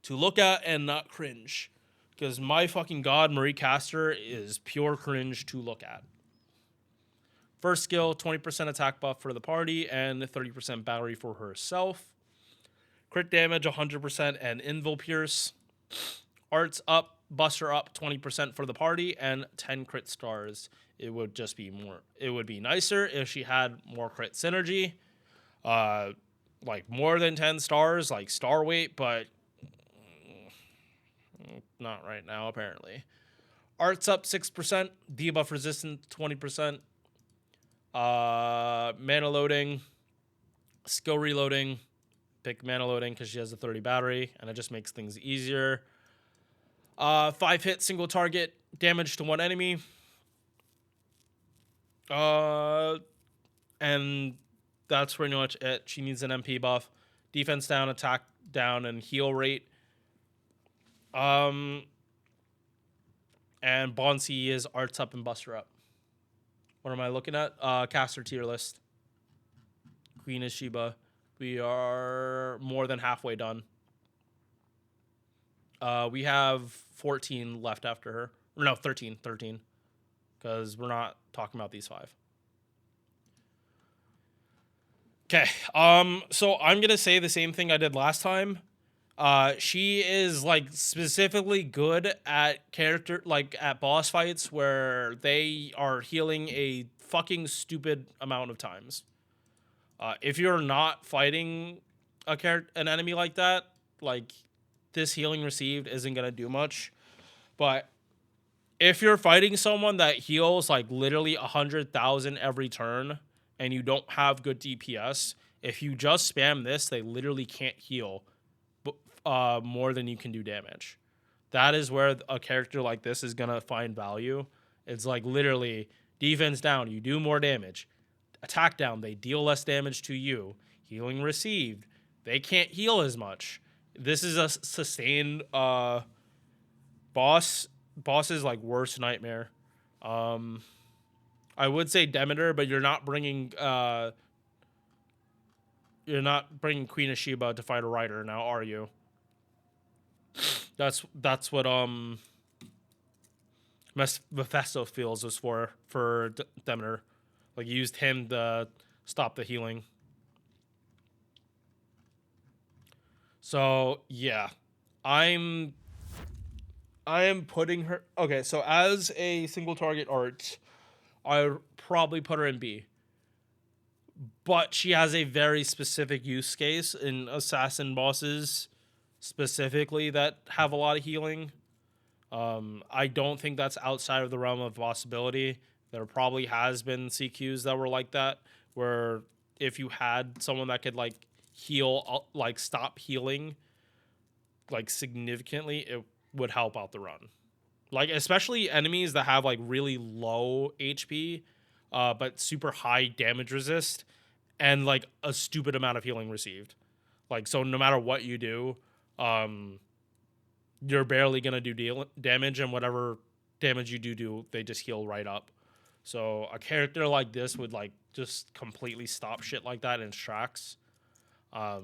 to look at and not cringe. Because my fucking god, Marie Caster is pure cringe to look at. First skill, 20% attack buff for the party and 30% battery for herself. Crit damage, 100% and invul pierce. Arts up, buster up 20% for the party and 10 crit stars. It would just be more. It would be nicer if she had more crit synergy. Like more than 10 stars, like star weight, but not right now, apparently. Arts up 6%, debuff resistance 20%. Mana loading, skill reloading. Pick mana loading because she has a 30 battery, and it just makes things easier. 5 hit single target damage to one enemy. And that's pretty much it. She needs an MP buff, defense down, attack down, and heal rate. And Bonsi is arts up and buster up. What am I looking at? Caster tier list. Queen is Sheba. We are more than halfway done. We have 14 left after her. No, 13. Because we're not talking about these 5. Okay. So I'm gonna say the same thing I did last time. She is like specifically good at at boss fights where they are healing a fucking stupid amount of times. If you're not fighting an enemy like that, like this healing received isn't gonna do much. But if you're fighting someone that heals like literally 100,000 every turn and you don't have good DPS, if you just spam this, they literally can't heal more than you can do damage. That is where a character like this is gonna find value. It's like literally defense down, you do more damage. Attack down, they deal less damage to you. Healing received, they can't heal as much. This is a sustained boss's like worst nightmare. I would say Demeter, but you're not bringing Queen of Sheba to fight a Rider now, are you? That's what Mephisto feels was for Demeter. Like you used him to stop the healing. So yeah, I am putting her. Okay, so as a single target art, I probably put her in B. But she has a very specific use case in assassin bosses, specifically that have a lot of healing. I don't think that's outside of the realm of possibility. There probably has been CQs that were like that, where if you had someone that could like heal, like stop healing, like significantly, it would help out the run. Like especially enemies that have like really low HP, but super high damage resist, and like a stupid amount of healing received. Like so, no matter what you do, you're barely gonna do damage, and whatever damage you do, they just heal right up. So a character like this would like just completely stop shit like that in its tracks.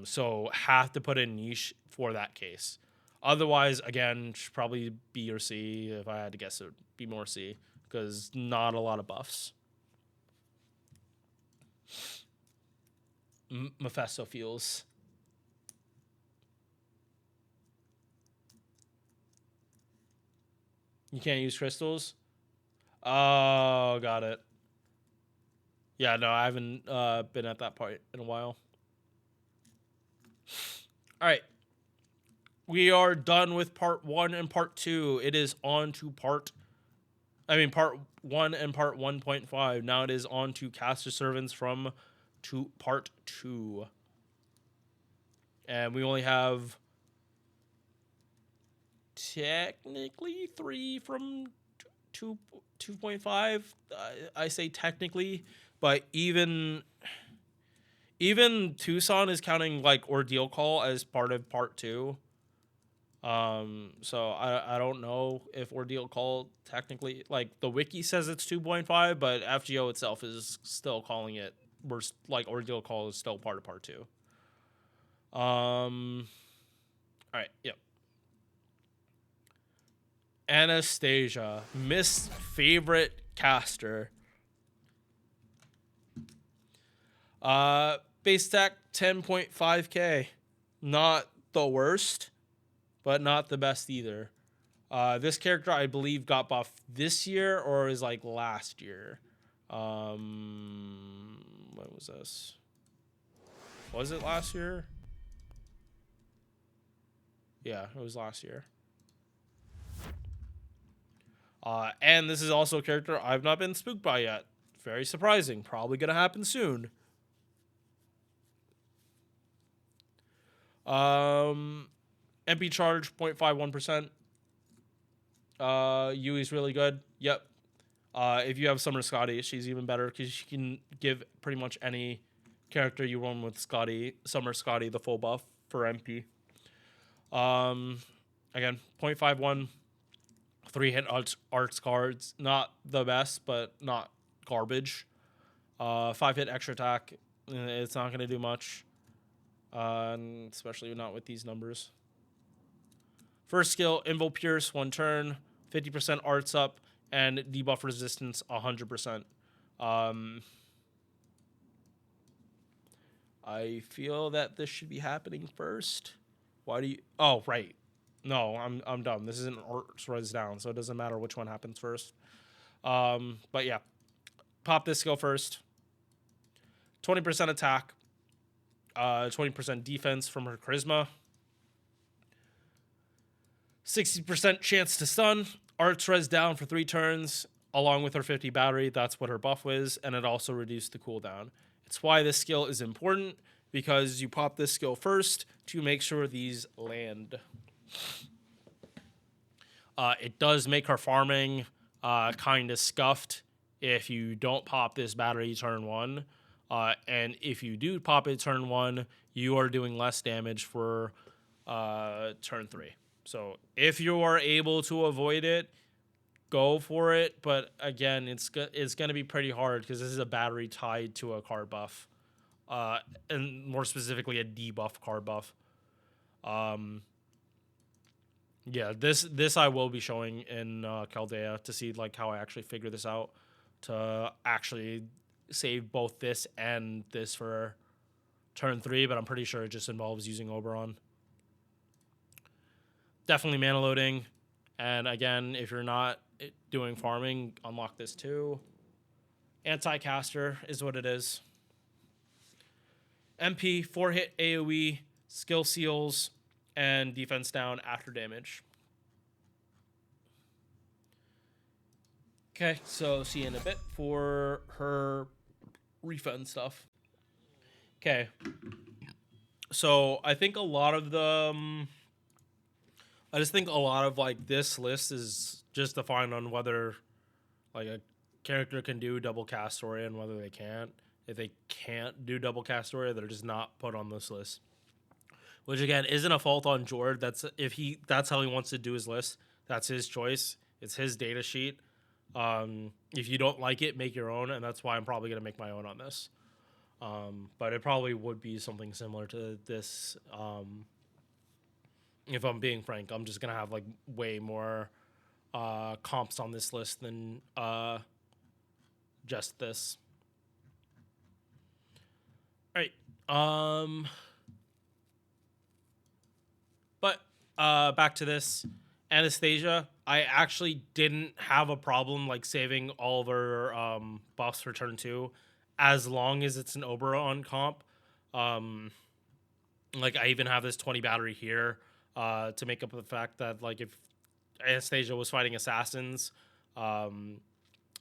So have to put in niche for that case. Otherwise, again, should probably B or C. If I had to guess, it would be more C because not a lot of buffs. Mephisto feels. You can't use crystals? Oh, got it. Yeah, no, I haven't been at that part in a while. All right. We are done with part 1 and part 2. It is on to part I mean, part 1 and part 1.5. Now it is on to caster servants from part 2. And we only have technically 3 from 2.5. I say technically, but even Tucson is counting like Ordeal Call as part of part 2. So I don't know if Ordeal Call technically, like, the wiki says it's 2.5, but FGO itself is still calling it, like, Ordeal Call is still part of part 2. All right, yep. Anastasia, Miss favorite caster. Base stack 10.5k. Not the worst, but not the best either. This character, I believe, got buffed this year or is like last year. When was this? Was it last year? Yeah, it was last year. And this is also a character I've not been spooked by yet. Very surprising. Probably gonna happen soon. MP charge 0.51%. Yui's really good. Yep. If you have Summer Scotty, she's even better because she can give pretty much any character you run with Summer Scotty, the full buff for MP. Again, 0.51, 3-hit arts cards. Not the best, but not garbage. 5-hit extra attack. It's not going to do much. Especially not with these numbers. First skill, Invo Pierce, 1 turn, 50% arts up, and debuff resistance 100%. I feel that this should be happening first. Why do you? Oh, right. No, I'm dumb. This isn't arts res down, so it doesn't matter which one happens first. But yeah, pop this skill first. 20% attack, 20% defense from her charisma. 60% chance to stun, arts res down for 3 turns, along with her 50 battery. That's what her buff was, and it also reduced the cooldown. It's why this skill is important, because you pop this skill first to make sure these land. It does make her farming kind of scuffed if you don't pop this battery turn 1. And if you do pop it turn 1, you are doing less damage for turn 3. So if you are able to avoid it, go for it. But again, it's going to be pretty hard because this is a battery tied to a card buff. And more specifically, a debuff card buff. Yeah, this I will be showing in Chaldea to see like how I actually figure this out to actually save both this and this for turn 3, but I'm pretty sure it just involves using Oberon. Definitely mana loading, and again, if you're not doing farming, unlock this too. Anti-caster is what it is. MP, 4-hit AoE, skill seals, and defense down after damage. Okay, so see you in a bit for her refund stuff. Okay, so I think a lot of the I just think a lot of like this list is just defined on whether like a character can do double cast story and whether they can't. If they can't do double cast story, they're just not put on this list. Which again isn't a fault on Jord. That's how he wants to do his list. That's his choice. It's his data sheet. If you don't like it, make your own, and that's why I'm probably gonna make my own on this. But it probably would be something similar to this. If I'm being frank, I'm just gonna have like way more comps on this list than just this. All right. But back to this. Anastasia, I actually didn't have a problem like saving all of her buffs for turn 2 as long as it's an Oberon comp. Like I even have this 20 battery here to make up for the fact that like if Anastasia was fighting assassins,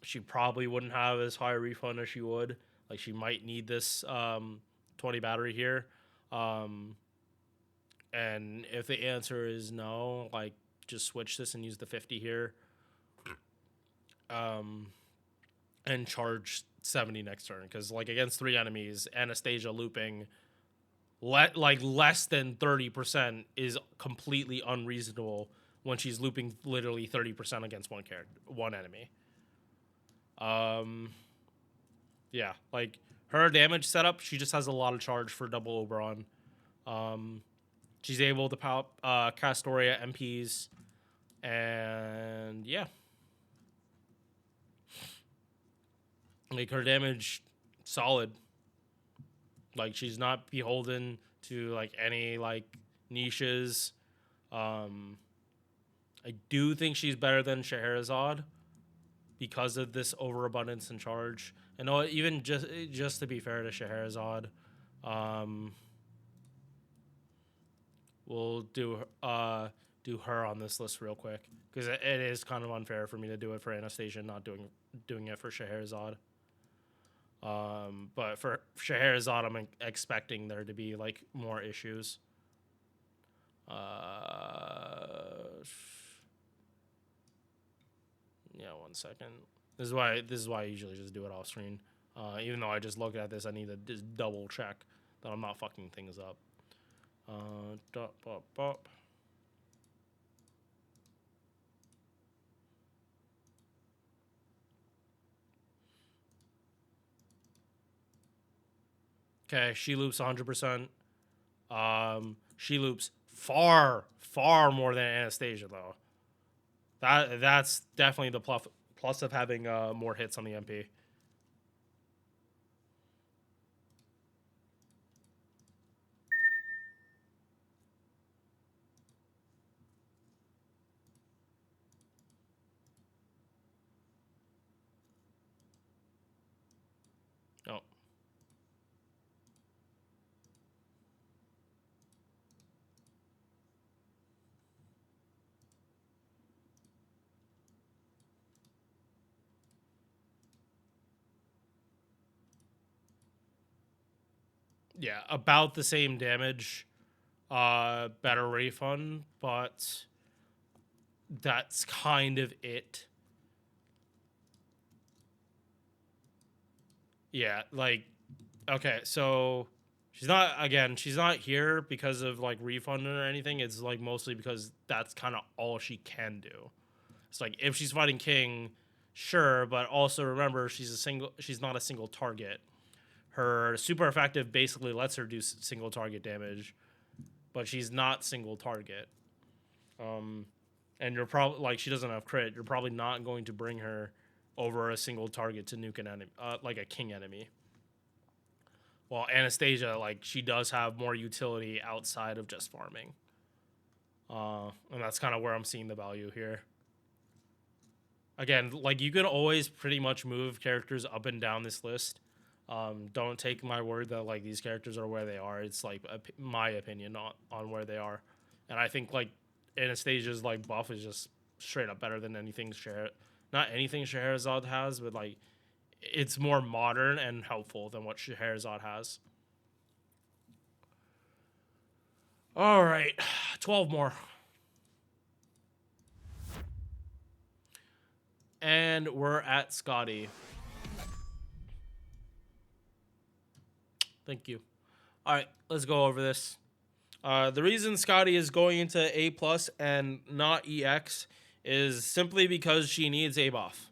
She probably wouldn't have as high a refund as she would. Like she might need this 20 battery here. Um, and if the answer is no, like just switch this and use the 50 here. And charge 70 next turn, because like against 3 enemies, Anastasia looping like less than 30% is completely unreasonable when she's looping literally 30% against one enemy. Yeah, like her damage setup, she just has a lot of charge for double Oberon. She's able to cast Doria MPs, and yeah, like her damage solid. Like she's not beholden to like any like niches. I do think she's better than Scheherazade because of this overabundance in charge. And even just to be fair to Scheherazade, we'll do her on this list real quick, because it is kind of unfair for me to do it for Anastasia, not doing it for Scheherazade. But for Scheherazade, I'm expecting there to be like more issues. Yeah, 1 second. This is why I usually just do it off screen. Even though I just looked at this, I need to just double check that I'm not fucking things up. Dop, bop, bop. Okay, she loops 100%. She loops far more than Anastasia though. That's definitely the plus of having more hits on the MP. Oh. Yeah, about the same damage, better refund, but that's kind of it. Yeah, like, okay, so she's not here because of like refund or anything. It's like mostly because that's kind of all she can do. It's like if she's fighting King, sure, but also remember she's not a single target. Her super effective basically lets her do single target damage, but she's not single target. And you're probably like, she doesn't have crit. You're probably not going to bring her over a single target to nuke an enemy, like a King enemy. Well, Anastasia, like she does have more utility outside of just farming, and that's kind of where I'm seeing the value here. Again, like you can always pretty much move characters up and down this list. Don't take my word that like these characters are where they are. It's like my opinion on where they are, and I think like Anastasia's like buff is just straight up better than anything not anything Scheherazade has, but like it's more modern and helpful than what Scheherazade has. All right, 12 more. And we're at Scotty. Thank you. All right, let's go over this. The reason Scotty is going into A plus and not EX is simply because she needs a buff.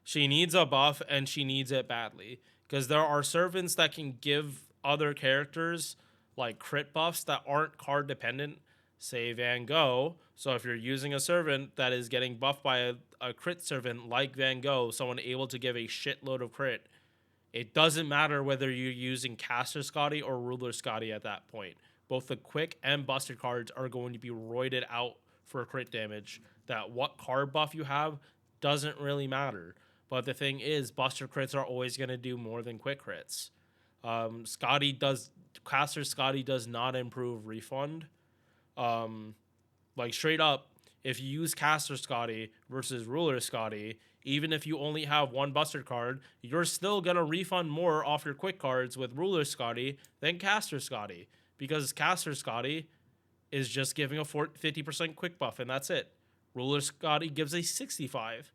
She needs a buff and she needs it badly. Because there are servants that can give other characters like crit buffs that aren't card dependent, say Van Gogh. So if you're using a servant that is getting buffed by a crit servant like Van Gogh, someone able to give a shitload of crit, it doesn't matter whether you're using Caster Scotty or Ruler Scotty at that point. Both the quick and buster cards are going to be roided out for crit damage. That what card buff you have doesn't really matter. But the thing is, buster crits are always going to do more than quick crits. Caster Scotty does not improve refund. Like straight up, if you use Caster Scotty versus Ruler Scotty, even if you only have one Buster card, you're still gonna refund more off your quick cards with Ruler Scotty than Caster Scotty, because Caster Scotty is just giving a 50% quick buff, and that's it. Ruler Scotty gives a 65.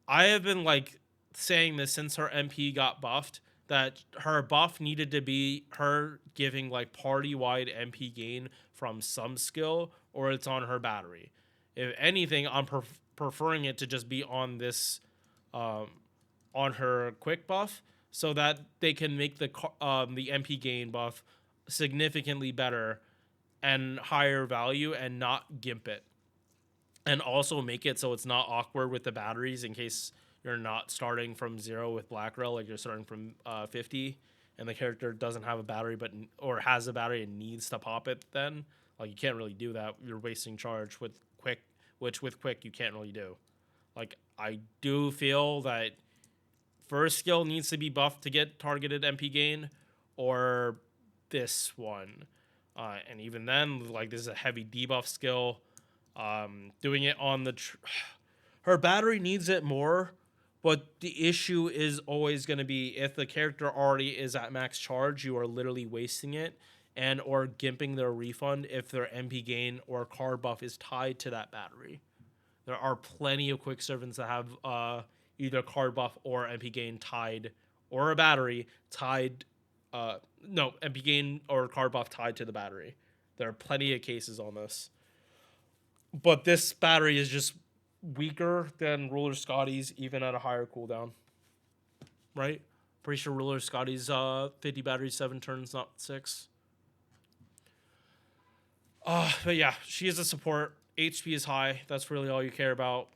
I have been like saying this since her MP got buffed, that her buff needed to be her giving like party wide MP gain from some skill, or it's on her battery. If anything, I'm preferring it to just be on this, on her quick buff, so that they can make the MP gain buff significantly better and higher value, and not gimp it, and also make it so it's not awkward with the batteries in case you're not starting from 0 with Black Rail, like you're starting from 50, and the character doesn't have a battery, or has a battery and needs to pop it. Then like you can't really do that. You're wasting charge with quick, which with quick you can't really do. Like I do feel that first skill needs to be buffed to get targeted MP gain, or this one, and even then, like this is a heavy debuff skill. Doing it on the her battery needs it more, but the issue is always going to be if the character already is at max charge, you are literally wasting it, and or gimping their refund if their MP gain or card buff is tied to that battery. There are plenty of quick servants that have either card buff or MP gain tied, or a battery tied. No, MP gain or card buff tied to the battery. There are plenty of cases on this. But this battery is just weaker than Ruler Scotty's, even at a higher cooldown. Right? Pretty sure Ruler Scotty's 50 battery, 7 turns, not 6. But yeah, she is a support. HP is high. That's really all you care about.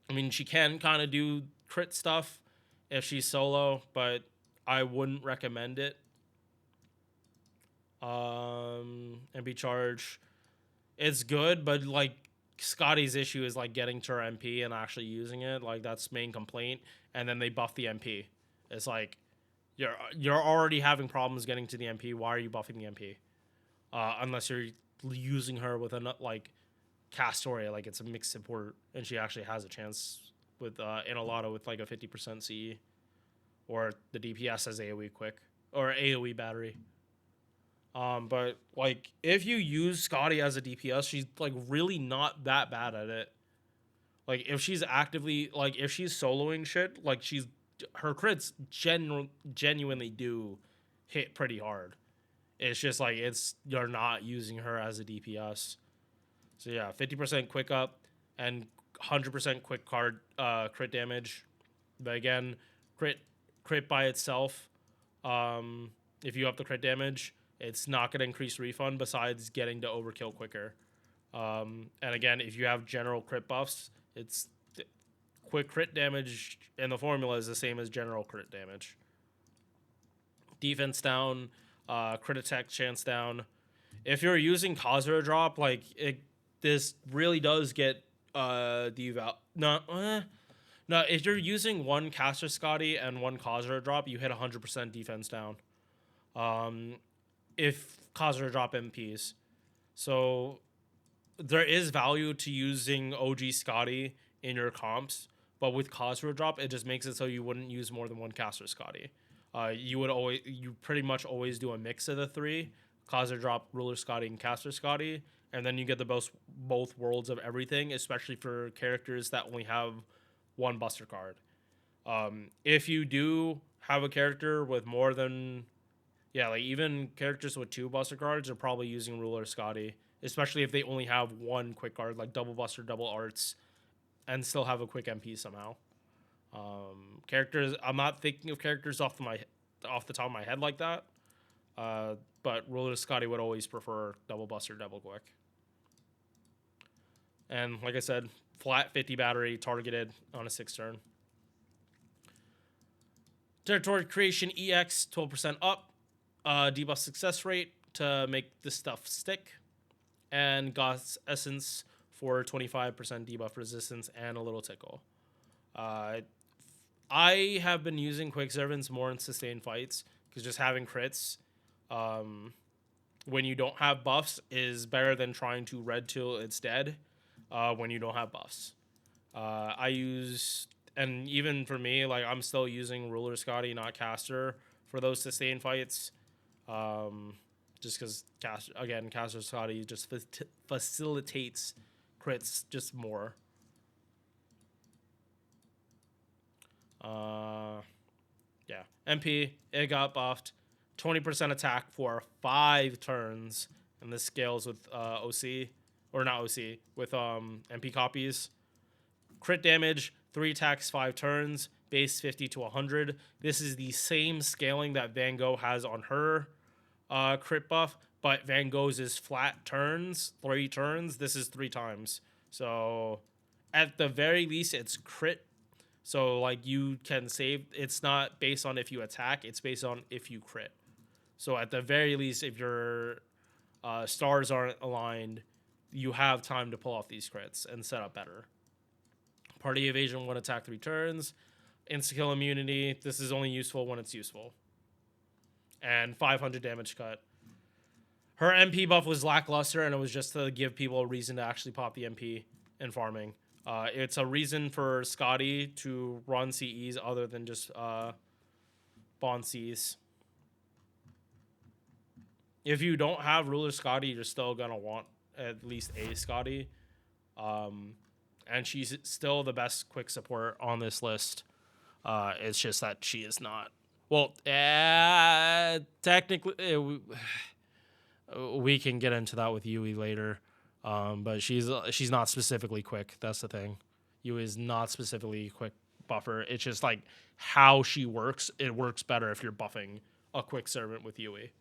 I mean, she can kind of do crit stuff if she's solo, but I wouldn't recommend it. MP charge, it's good, but like Scotty's issue is like getting to her MP and actually using it. Like that's main complaint. And then they buff the MP. It's like you're already having problems getting to the MP. Why are you buffing the MP? Unless you're using her with a like Castoria, like it's a mixed support, and she actually has a chance with in a lotto with like a 50% CE, or the DPS has AOE quick or AOE battery. But like if you use Scotty as a DPS, she's like really not that bad at it. Like if she's actively, like if she's soloing shit, like her crits genuinely do hit pretty hard. It's just like you're not using her as a DPS. So yeah, 50% quick up and 100% quick crit damage. But again, crit by itself, if you up the crit damage, it's not going to increase refund besides getting to overkill quicker. And again, if you have general crit buffs, it's quick crit damage in the formula is the same as general crit damage. Defense down, crit attack chance down. If you're using Khazra drop, like this really does get deval. No, if you're using one Caster Scotty and one Khazra drop, you hit 100% defense down. If Khazra drop MPs. So there is value to using OG Scotty in your comps, but with Khazra drop, it just makes it so you wouldn't use more than one Caster Scotty. You pretty much always do a mix of the three: Khazra drop, Ruler Scotty, and Caster Scotty, and then you get the both worlds of everything, especially for characters that only have one Buster card. If you do have a character with more than like even characters with 2 Buster cards are probably using Ruler Scotty, especially if they only have one quick card, like double Buster, double Arts, and still have a quick MP somehow. Characters, I'm not thinking of characters off the top of my head like that, but Ruler Scotty would always prefer double Buster, double quick. And like I said, flat 50 battery, targeted on a 6 turn. Territory creation EX, 12% up. Debuff success rate to make this stuff stick, and Goth's Essence for 25% debuff resistance and a little tickle. I have been using Quick Servants more in sustained fights because just having crits when you don't have buffs is better than trying to red till it's dead. when you don't have buffs. I use, and even for me, like I'm still using Ruler Scotty, not Caster, for those sustain fights. Just because Caster Scotty just facilitates crits just more. Yeah. MP, it got buffed. 20% attack for 5 turns. And this scales with OC. Or not OC, with MP copies. Crit damage, 3 attacks, 5 turns. Base 50 to 100. This is the same scaling that Van Gogh has on her crit buff. But Van Gogh's is flat turns, 3 turns. This is 3 times. So at the very least, it's crit. So like you can save. It's not based on if you attack. It's based on if you crit. So at the very least, if your stars aren't aligned, you have time to pull off these crits and set up better. Party evasion, 1 attack, 3 turns. Insta-kill immunity. This is only useful when it's useful. And 500 damage cut. Her MP buff was lackluster, and it was just to give people a reason to actually pop the MP in farming. It's a reason for Scotty to run CEs other than just Bond Cs. If you don't have Ruler Scotty, you're still going to want at least a Scotty. And she's still the best quick support on this list. It's just that she is not. Well, technically, we can get into that with Yui later. But she's not specifically quick. That's the thing. Yui is not specifically quick buffer. It's just like how she works. It works better if you're buffing a quick servant with Yui.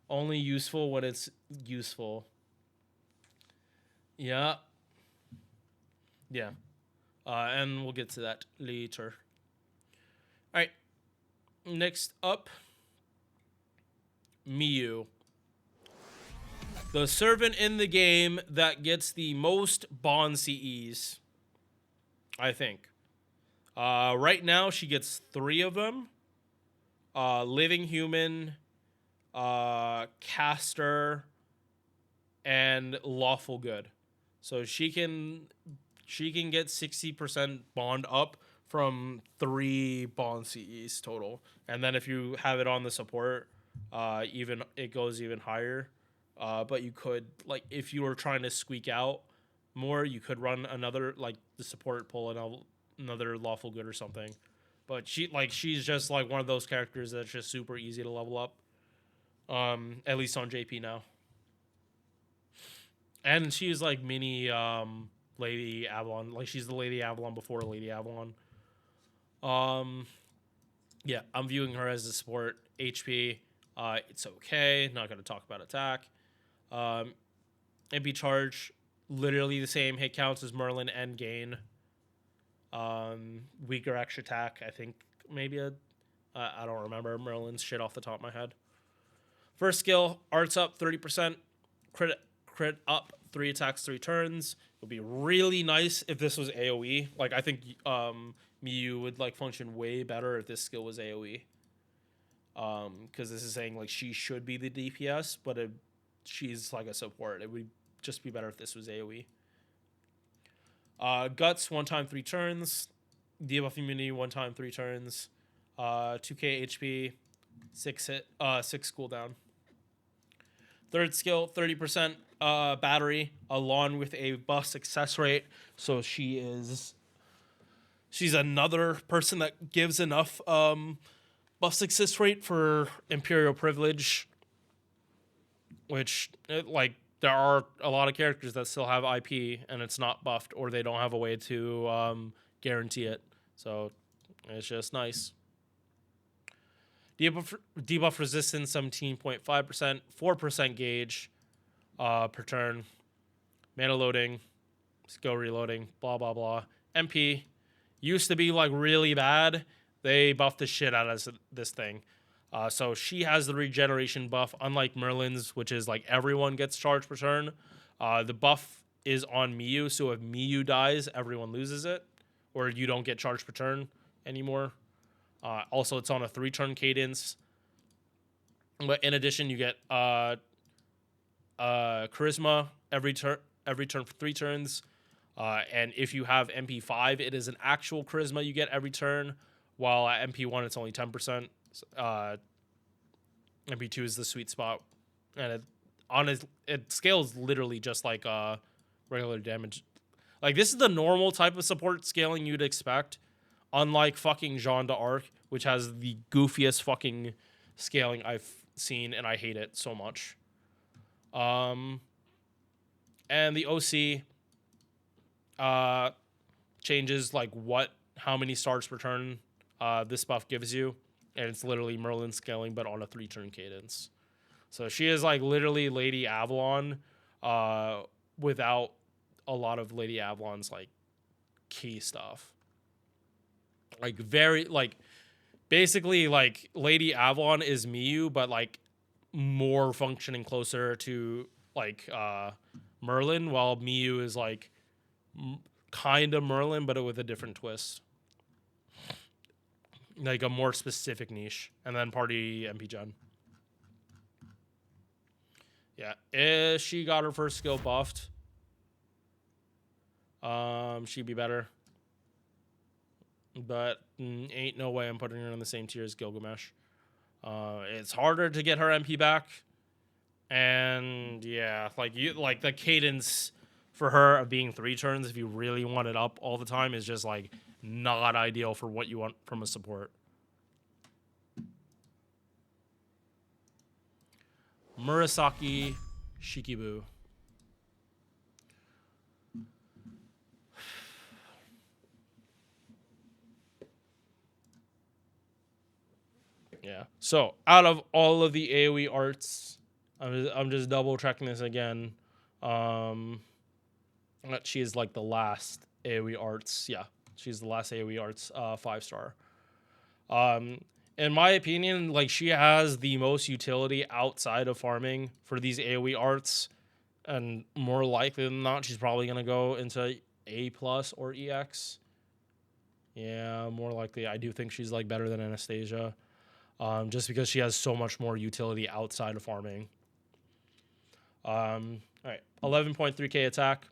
Only useful when it's useful. Yeah. Yeah. And we'll get to that later. All right. Next up, Miyu. The servant in the game that gets the most Bond CEs, I think. Right now, she gets 3 of them. Living Human, Caster, and Lawful Good. So she can get 60% Bond up from 3 Bond CEs total. And then if you have it on the support, it goes even higher. But you could, like, if you were trying to squeak out more, you could run another, like, the support pull another Lawful Good or something. But she's just like one of those characters that's just super easy to level up. At least on JP now. And she's like mini Lady Avalon. Like she's the Lady Avalon before Lady Avalon. Yeah, I'm viewing her as a support. HP, it's okay. Not gonna talk about attack. MP charge, literally the same hit counts as Merlin and Gain. Weaker extra attack, I think maybe I don't remember Merlin's shit off the top of my head. First skill, arts up 30%, crit up 3 attacks, 3 turns. It would be really nice if this was AoE. Like I think Miyu would like function way better if this skill was AoE. Because this is saying like she should be the DPS, but she's like a support. It would just be better if this was AoE. Guts 1 time 3 turns. Debuff immunity 1 time 3 turns. 2k HP, 6 cooldown. Third skill, 30% battery, along with a buff success rate. So she's another person that gives enough buff success rate for Imperial Privilege, which there are a lot of characters that still have IP and it's not buffed, or they don't have a way to guarantee it. So it's just nice. Debuff resistance 17.5%, 4% gauge per turn. Mana loading, skill reloading, blah, blah, blah. MP used to be like really bad. They buffed the shit out of this thing. So she has the regeneration buff, unlike Merlin's, which is like everyone gets charged per turn. The buff is on Miyu, so if Miyu dies, everyone loses it, or you don't get charged per turn anymore. Also, it's on a 3-turn cadence. But in addition, you get charisma every turn for 3 turns. And if you have MP5, it is an actual charisma you get every turn, while at MP1 it's only 10%. MP2 is the sweet spot, and it scales literally just like regular damage. Like, this is the normal type of support scaling you'd expect, unlike fucking Jeanne d'Arc, which has the goofiest fucking scaling I've seen, and I hate it so much. And the OC changes like how many stars per turn this buff gives you, and it's literally Merlin scaling but on a 3-turn cadence. So she is like literally Lady Avalon without a lot of Lady Avalon's like key stuff. Like basically like Lady Avalon is Miyu, but like more functioning closer to like Merlin, while Miyu is like kind of Merlin but with a different twist, like a more specific niche. And then party MP Gen. Yeah, if she got her first skill buffed, she'd be better. But ain't no way I'm putting her in the same tier as Gilgamesh. It's harder to get her MP back, and yeah, like the cadence for her of being 3 turns, if you really want it up all the time, is just like not ideal for what you want from a support. Murasaki Shikibu. Yeah. So out of all of the AoE arts, I'm just double checking this again. She is like the last AoE arts. Yeah, she's the last AoE arts 5-star. In my opinion, like, she has the most utility outside of farming for these AoE arts, and more likely than not, she's probably gonna go into A+ or EX. Yeah, more likely. I do think she's like better than Anastasia, just because she has so much more utility outside of farming. All right, 11.3k attack,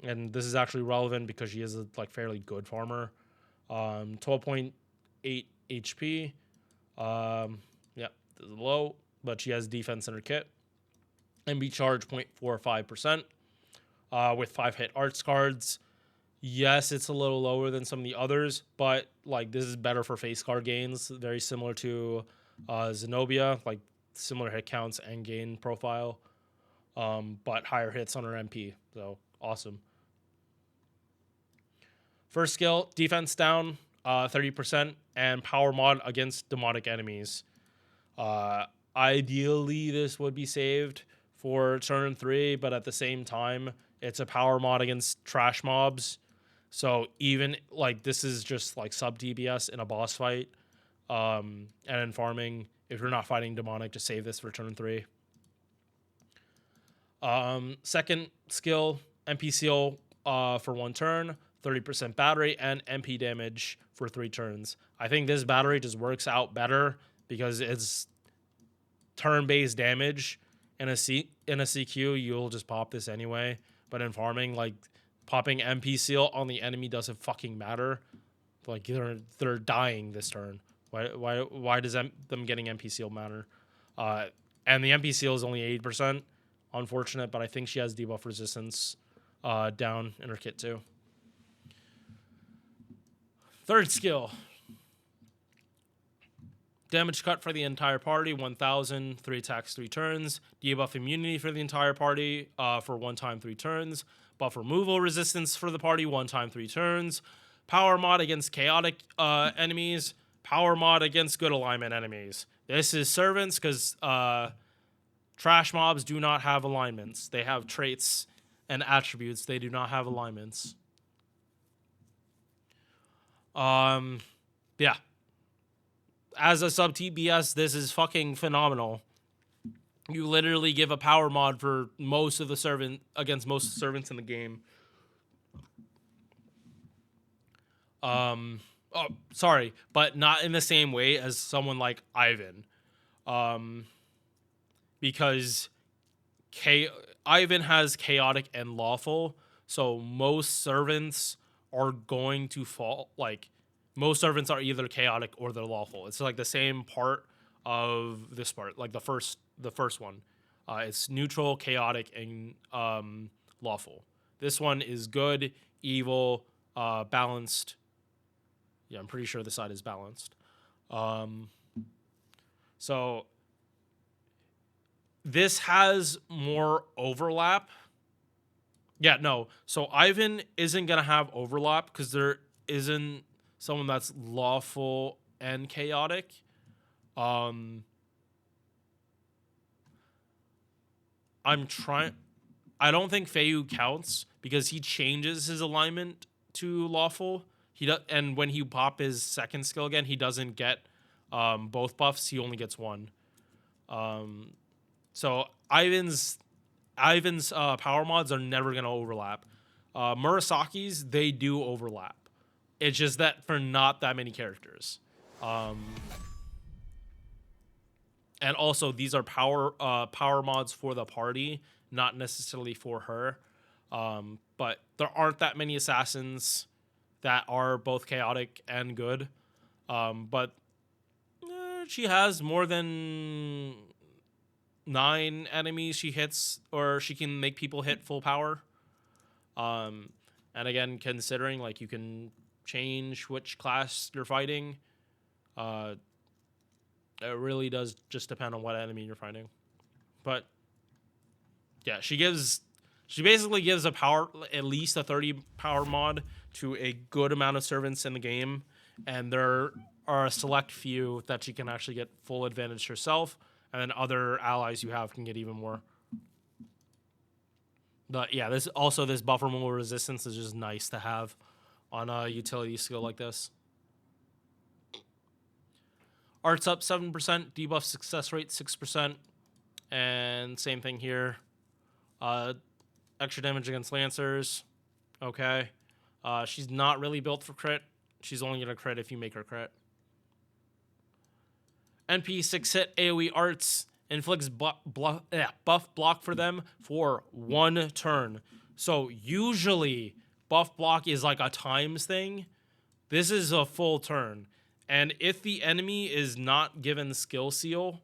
and this is actually relevant because she is a like fairly good farmer. 12.8 HP. Yeah, this is low, but she has defense in her kit. MB charge 0.45%. With 5 hit arts cards. Yes, it's a little lower than some of the others, but like this is better for face card gains. Very similar to Zenobia, like similar hit counts and gain profile, but higher hits on her MP. So awesome. First skill, defense down 30%, and power mod against demonic enemies. Ideally, this would be saved for turn 3, but at the same time, it's a power mod against trash mobs. So even like this is just like sub DBS in a boss fight, and in farming, if you're not fighting demonic, just save this for turn 3. Second skill, MP seal for 1 turn, 30% battery, and MP damage for 3 turns. I think this battery just works out better because it's turn-based damage. In a CQ, you'll just pop this anyway. But in farming, like, popping MP seal on the enemy doesn't fucking matter. Like, they're dying this turn. Why does them getting MP seal matter? And the MP seal is only 80%. Unfortunate, but I think she has debuff resistance down in her kit too. Third skill. Damage cut for the entire party, 1,000, 3 attacks, 3 turns. Debuff immunity for the entire party for 1 time, 3 turns. Buff removal resistance for the party, 1 time, 3 turns. Power mod against chaotic enemies. Power mod against good alignment enemies. This is servants because trash mobs do not have alignments. They have traits and attributes. They do not have alignments. Yeah. As a sub TBS, this is fucking phenomenal. You literally give a power mod for most of the against most servants in the game. Oh, sorry, but not in the same way as someone like Ivan. Because Ivan has chaotic and lawful, so most servants are going to fall. Like most servants are either chaotic or they're lawful. It's like the same part of this part, like the first one. It's neutral, chaotic, and lawful. This one is good, evil, balanced. Yeah, I'm pretty sure the side is balanced. Um, so this has more overlap. Yeah, no. So Ivan isn't gonna have overlap because there isn't someone that's lawful and chaotic. Um, I'm trying. I don't think Feiyu counts because he changes his alignment to lawful. He does, and when he pop his second skill again, he doesn't get both buffs. He only gets one. Um, so Ivan's power mods are never gonna overlap. Murasaki's, they do overlap. It's just that for not that many characters. Um, and also these are power mods for the party, not necessarily for her. But there aren't that many assassins that are both chaotic and good. But she has more than 9 enemies she hits, or she can make people hit full power. And again, considering like you can change which class you're fighting, it really does just depend on what enemy you're fighting. But yeah, she basically gives a power, at least a 30 power mod to a good amount of servants in the game, and there are a select few that she can actually get full advantage herself, and then other allies you have can get even more. But yeah, this buffer removal resistance is just nice to have on a utility skill like this. Art's up 7%, debuff success rate 6%, and same thing here. Extra damage against Lancers. Okay. She's not really built for crit. She's only going to crit if you make her crit. NP 6-hit AoE arts inflicts buff block for them for 1 turn. So usually buff block is like a times thing. This is a full turn. And if the enemy is not given skill seal,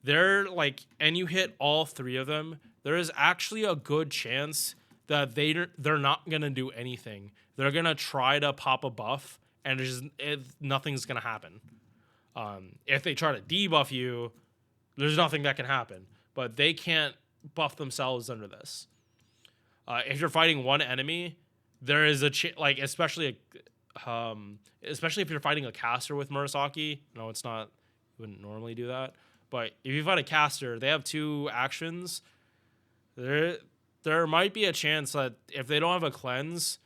they're like, and you hit all 3 of them, there is actually a good chance that they're not gonna do anything. They're gonna try to pop a buff, and nothing's gonna happen. If they try to debuff you, there's nothing that can happen. But they can't buff themselves under this. If you're fighting one enemy, there is a like, especially if you're fighting a caster with Murasaki. No, it's not. You wouldn't normally do that. But if you fight a caster, they have 2 actions. There might be a chance that if they don't have a cleanse,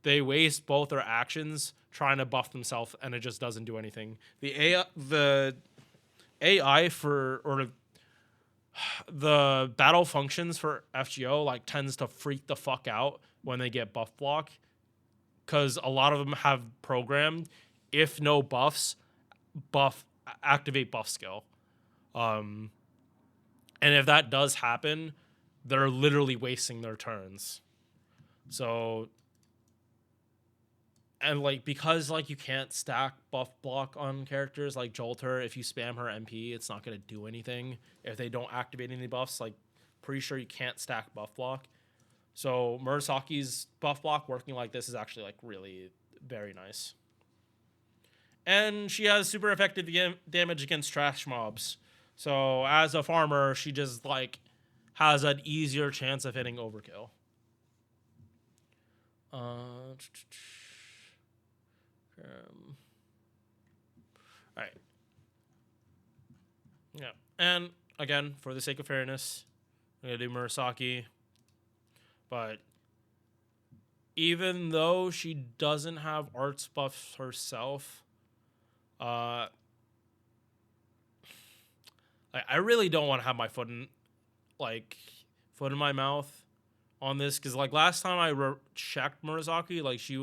they waste both their actions trying to buff themselves, and it just doesn't do anything. The AI or the battle functions for FGO like tends to freak the fuck out when they get buff block, because a lot of them have programmed, if no buffs, activate buff skill. And if that does happen, they're literally wasting their turns. So, and like, because like you can't stack buff block on characters like Jolter, if you spam her MP, it's not going to do anything if they don't activate any buffs. Like, pretty sure you can't stack buff block. So Murasaki's buff block working like this is actually like really very nice. And she has super effective damage against trash mobs. So as a farmer, she just like has an easier chance of hitting overkill. All right. Yeah. And again, for the sake of fairness, I'm going to do Murasaki. But even though she doesn't have arts buffs herself, I really don't want to have my foot in my mouth on this, because like last time I checked Murasaki, like she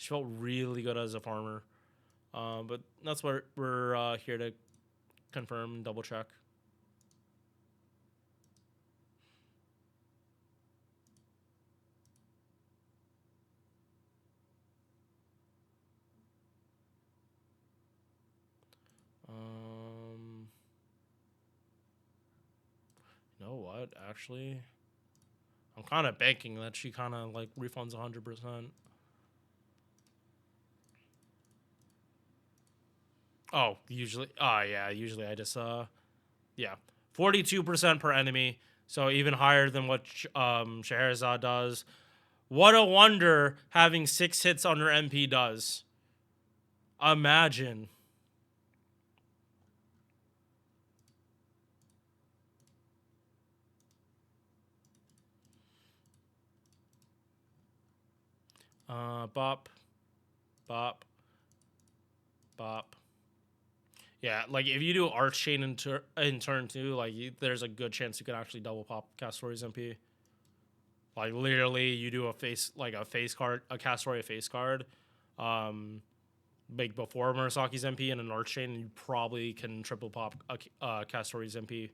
felt really good as a farmer. But that's what we're here to confirm and double check. know what? Actually, I'm kind of banking that she kind of like refunds 100%. Oh, usually. Oh, yeah. Usually I just, yeah. 42% per enemy. So even higher than what Scheherazade does. What a wonder having 6 hits on her MP does. Imagine. Bop. Bop. Bop. Yeah, like if you do Arch Chain in turn 2, like there's a good chance you can actually double pop Castori's MP. Like literally, you do a face card, a Castoria face card, like before Murasaki's MP and an Arch Chain, and you probably can triple pop Castori's MP,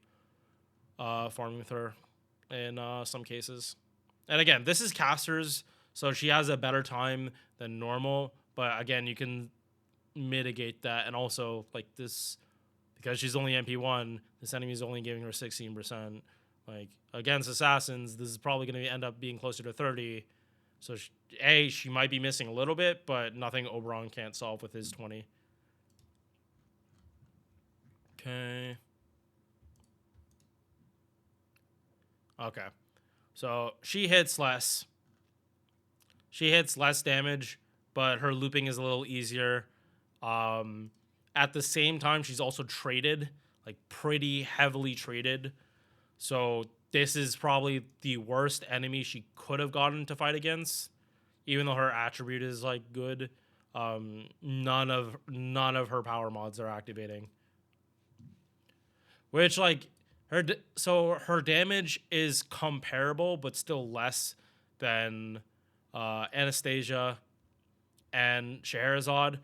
farming with her in some cases. And again, this is casters, so she has a better time than normal. But again, you can mitigate that, and also like this, because she's only MP1, this enemy is only giving her 16%. Like against assassins, this is probably going to end up being closer to 30. So she might be missing a little bit, but nothing Oberon can't solve with his 20. Okay. Okay. So she hits less. She hits less damage, but her looping is a little easier. At the same time, she's also traded, like pretty heavily traded. So this is probably the worst enemy she could have gotten to fight against, even though her attribute is like good. None of her power mods are activating, which like her damage is comparable, but still less than Anastasia and Scheherazade.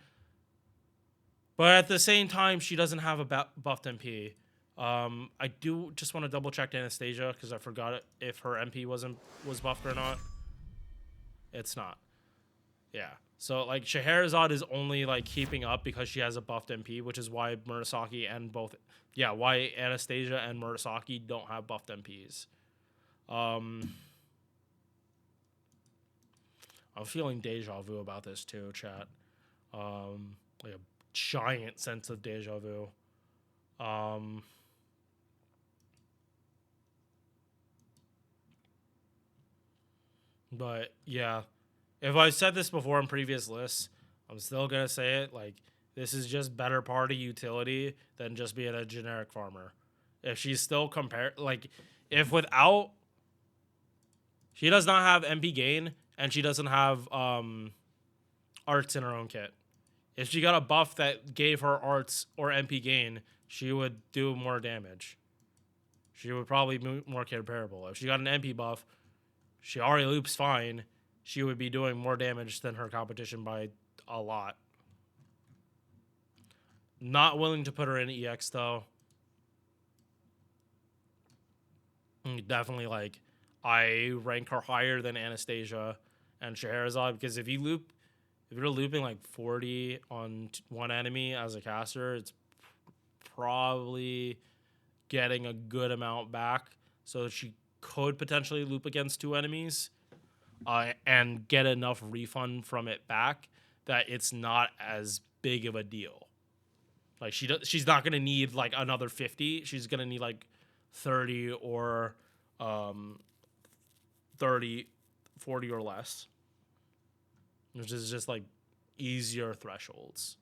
But at the same time, she doesn't have a buffed MP. I do just want to double check Anastasia because I forgot if her MP was buffed or not. It's not. Yeah. So like Scheherazade is only like keeping up because she has a buffed MP, which is why Murasaki and why Anastasia and Murasaki don't have buffed MPs. I'm feeling deja vu about this too, chat. Like a giant sense of deja vu. But yeah, if I said this before in previous lists, I'm still gonna say it. Like this is just better party utility than just being a generic farmer. If she's still if without, she does not have MP gain and she doesn't have arts in her own kit. If she got a buff that gave her arts or MP gain, she would do more damage. She would probably be more comparable. If she got an MP buff, she already loops fine. She would be doing more damage than her competition by a lot. Not willing to put her in EX though. Definitely like I rank her higher than Anastasia and Scheherazade because if you're looping like 40 on one enemy as a caster, it's probably getting a good amount back. So she could potentially loop against 2 enemies and get enough refund from it back that it's not as big of a deal. Like she's not gonna need like another 50. She's gonna need like 30 or 30, 40 or less, which is just like easier thresholds.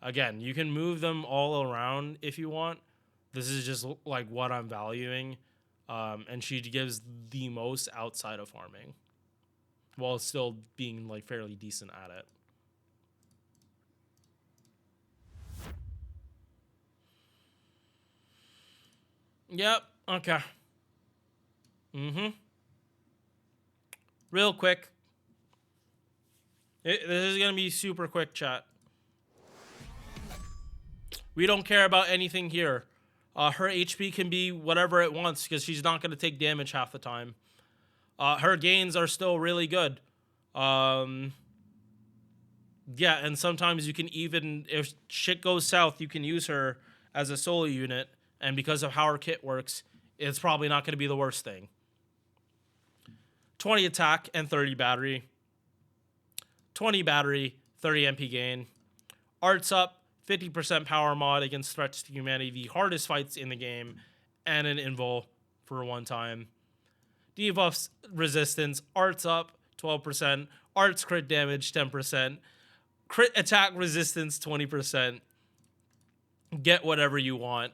Again, you can move them all around if you want. This is just like what I'm valuing. And she gives the most outside of farming while still being like fairly decent at it. Yep. Okay. Real quick. This is going to be super quick, chat. We don't care about anything here. Her HP can be whatever it wants because she's not going to take damage half the time. Her gains are still really good. Yeah, and sometimes you can even, if shit goes south, you can use her as a solo unit. And because of how her kit works, it's probably not going to be the worst thing. 20 attack and 30 battery. 20 battery, 30 MP gain. Arts up, 50% power mod against threats to humanity, the hardest fights in the game, and an invul for one time. Debuffs resistance, arts up, 12%. Arts crit damage, 10%. Crit attack resistance, 20%. Get whatever you want.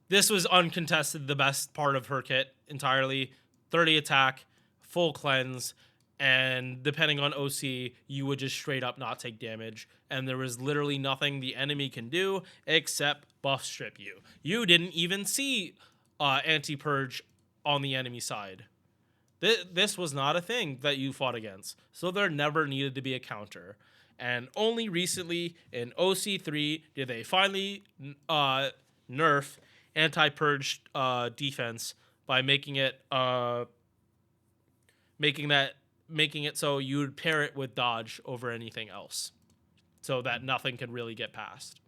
This was uncontested the best part of her kit entirely. 30 attack, full cleanse, and depending on OC, you would just straight up not take damage. And there was literally nothing the enemy can do except buff strip you. You didn't even see anti-purge on the enemy side. This was not a thing that you fought against. So there never needed to be a counter. And only recently in OC3 did they finally nerf anti-purge defense by making it so you would pair it with dodge over anything else, so that nothing can really get past.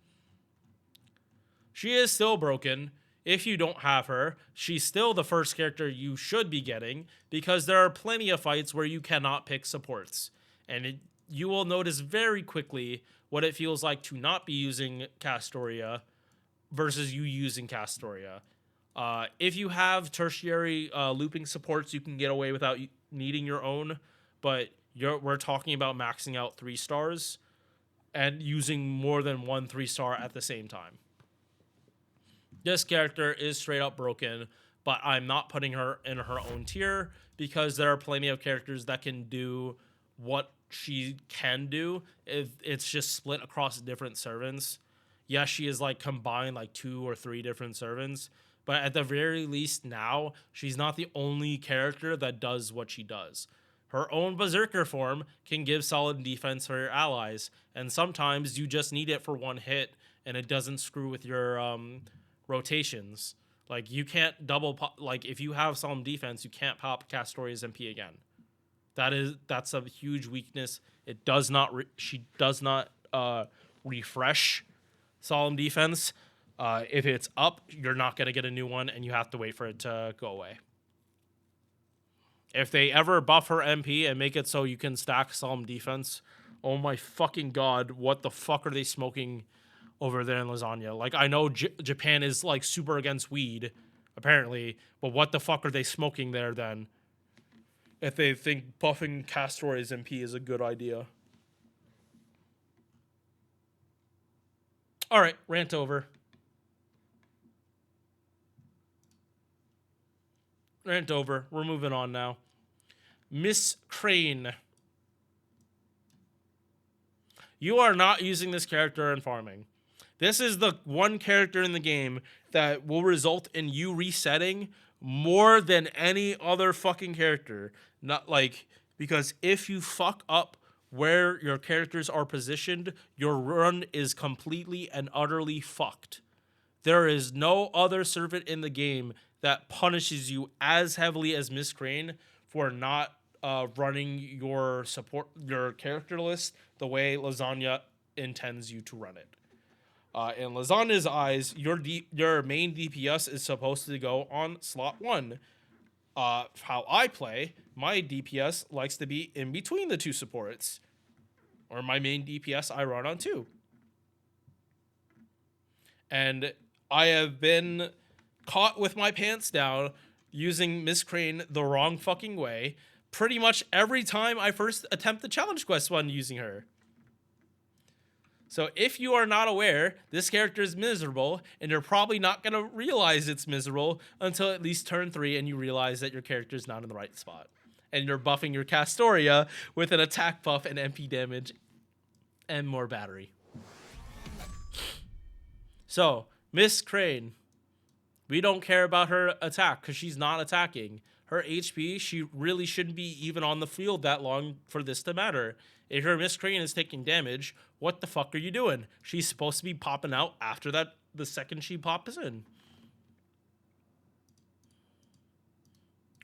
She is still broken. If you don't have her, she's still the first character you should be getting, because there are plenty of fights where you cannot pick supports, and you will notice very quickly what it feels like to not be using Castoria versus you using Castoria. If you have tertiary looping supports, you can get away without needing your own, but we're talking about maxing out 3 stars and using more than 1 3-star at the same time. This character is straight up broken, but I'm not putting her in her own tier because there are plenty of characters that can do what she can do. It's just split across different servants. Yes, she is like combined like 2 or 3 different servants, but at the very least now, she's not the only character that does what she does. Her own Berserker form can give solid defense for your allies, and sometimes you just need it for 1 hit, and it doesn't screw with your rotations. Like, you can't double pop, like, if you have solemn defense, you can't pop Castoria's MP again. That's a huge weakness. It does not she does not refresh solemn defense. If it's up, you're not going to get a new one, and you have to wait for it to go away. If they ever buff her MP and make it so you can stack solemn defense, oh my fucking god, what the fuck are they smoking over there in Lasagna? Like, I know Japan is like super against weed, apparently, but what the fuck are they smoking there then? If they think buffing Castoria's MP is a good idea. All right, rant over. Rant over. We're moving on now. Miss Crane. You are not using this character in farming. This is the one character in the game that will result in you resetting more than any other fucking character. Not like, because if you fuck up where your characters are positioned, your run is completely and utterly fucked. There is no other servant in the game that punishes you as heavily as Miss Crane for not running your character list the way Lasagna intends you to run it. In Lasagna's eyes, your main DPS is supposed to go on slot 1. How I play, my DPS likes to be in between the 2 supports. Or my main DPS I run on 2. And I have been caught with my pants down using Miss Crane the wrong fucking way pretty much every time I first attempt the challenge quest one using her. So if you are not aware, this character is miserable, and you're probably not going to realize it's miserable until at least turn 3 and you realize that your character is not in the right spot. And you're buffing your Castoria with an attack buff and MP damage and more battery. So, Miss Crane, we don't care about her attack because she's not attacking. Her HP, she really shouldn't be even on the field that long for this to matter. If your Miss Crane is taking damage, what the fuck are you doing? She's supposed to be popping out after that, the second she pops in.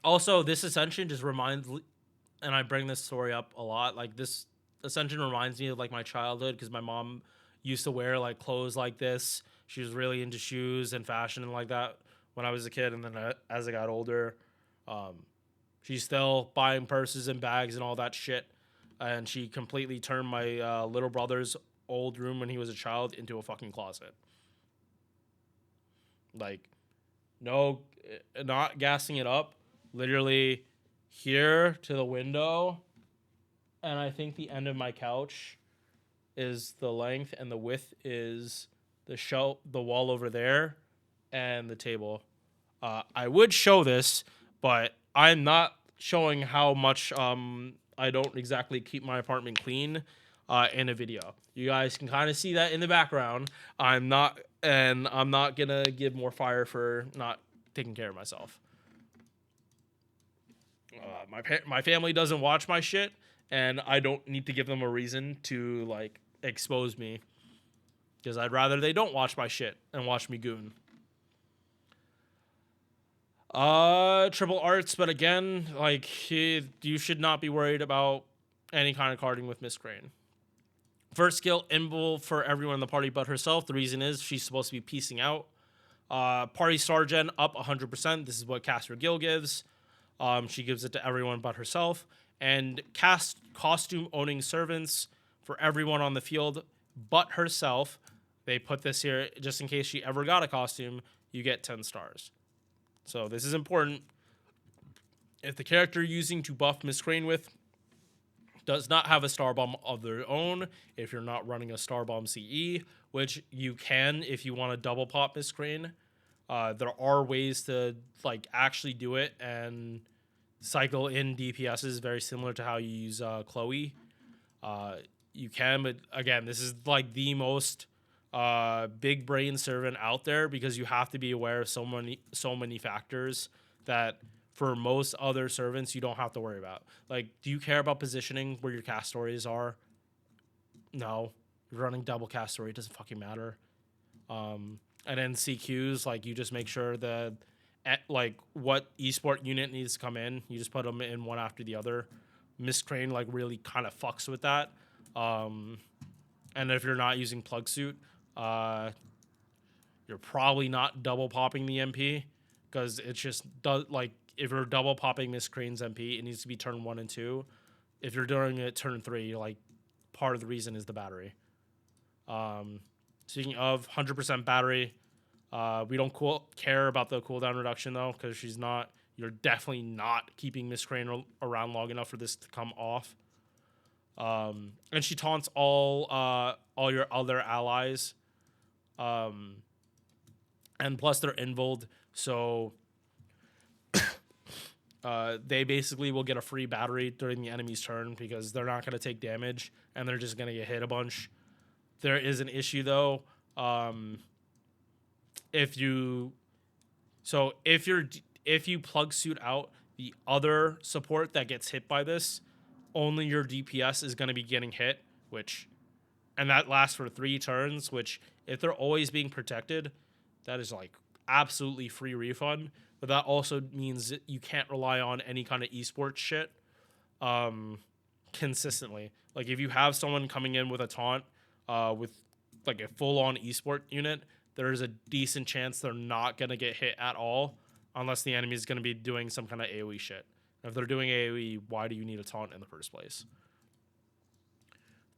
Also, this Ascension just reminds, and I bring this story up a lot, like this Ascension reminds me of like my childhood because my mom used to wear like clothes like this. She was really into shoes and fashion and like that when I was a kid, and then as I got older, she's still buying purses and bags and all that shit. And she completely turned my little brother's old room when he was a child into a fucking closet. Like, no, not gassing it up. Literally here to the window, and I think the end of my couch is the length, and the width is the wall over there, and the table. I would show this, but I'm not showing how much I don't exactly keep my apartment clean in a video. You guys can kind of see that in the background. I'm not gonna give more fire for not taking care of myself. My family doesn't watch my shit, and I don't need to give them a reason to like expose me, because I'd rather they don't watch my shit and watch me goon. Triple arts, but again, like you should not be worried about any kind of carding with Miss Crane. First skill, invul for everyone in the party but herself. The reason is she's supposed to be piecing out. Party star gen up 100%. This is what Caster Gill gives. She gives it to everyone but herself. And cast costume owning servants for everyone on the field but herself. They put this here just in case she ever got a costume. You get 10 stars. So this is important. If the character you're using to buff Miss Crane with does not have a star bomb of their own, if you're not running a star bomb CE, which you can if you want to double pop Miss Crane, there are ways to like actually do it and cycle in DPSs very similar to how you use Chloe. You can, but again, this is like the most big brain servant out there, because you have to be aware of so many factors that for most other servants you don't have to worry about. Like, do you care about positioning where your cast stories are? No. You're running double cast story, it doesn't fucking matter. And then CQs, like, you just make sure that like what esport unit needs to come in, you just put them in one after the other. Miss Crane like really kind of fucks with that. And if you're not using plug suit, you're probably not double popping the MP, because it's just like if you're double popping Miss Crane's MP, it needs to be turn 1 and 2. If you're doing it turn 3, like part of the reason is the battery. Speaking of 100% battery, we don't care about the cooldown reduction though, because she's not. You're definitely not keeping Miss Crane around long enough for this to come off. And she taunts all your other allies. And plus they're invuled, so they basically will get a free battery during the enemy's turn, because they're not going to take damage and they're just going to get hit a bunch. There is an issue though. If you plug suit out the other support that gets hit by this, only your DPS is going to be getting hit, and that lasts for 3 turns, which if they're always being protected, that is like absolutely free refund. But that also means that you can't rely on any kind of esports shit consistently. Like if you have someone coming in with a taunt with like a full-on esport unit, there's a decent chance they're not going to get hit at all unless the enemy is going to be doing some kind of AoE shit. And if they're doing AoE, why do you need a taunt in the first place?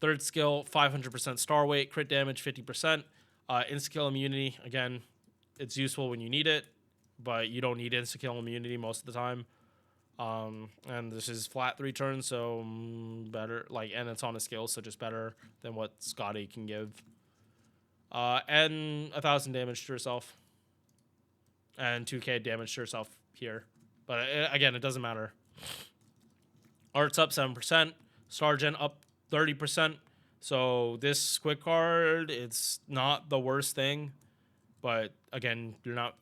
Third skill, 500% star weight, crit damage 50%. Insta-kill immunity, again, it's useful when you need it, but you don't need insta-kill immunity most of the time. And this is flat 3 turns, so better, like, and it's on a skill, so just better than what Scotty can give. And 1,000 damage to herself. And 2k damage to herself here. But again, it doesn't matter. Art's up 7%. Star Gen up 30%. So this quick card, it's not the worst thing. But again, you're not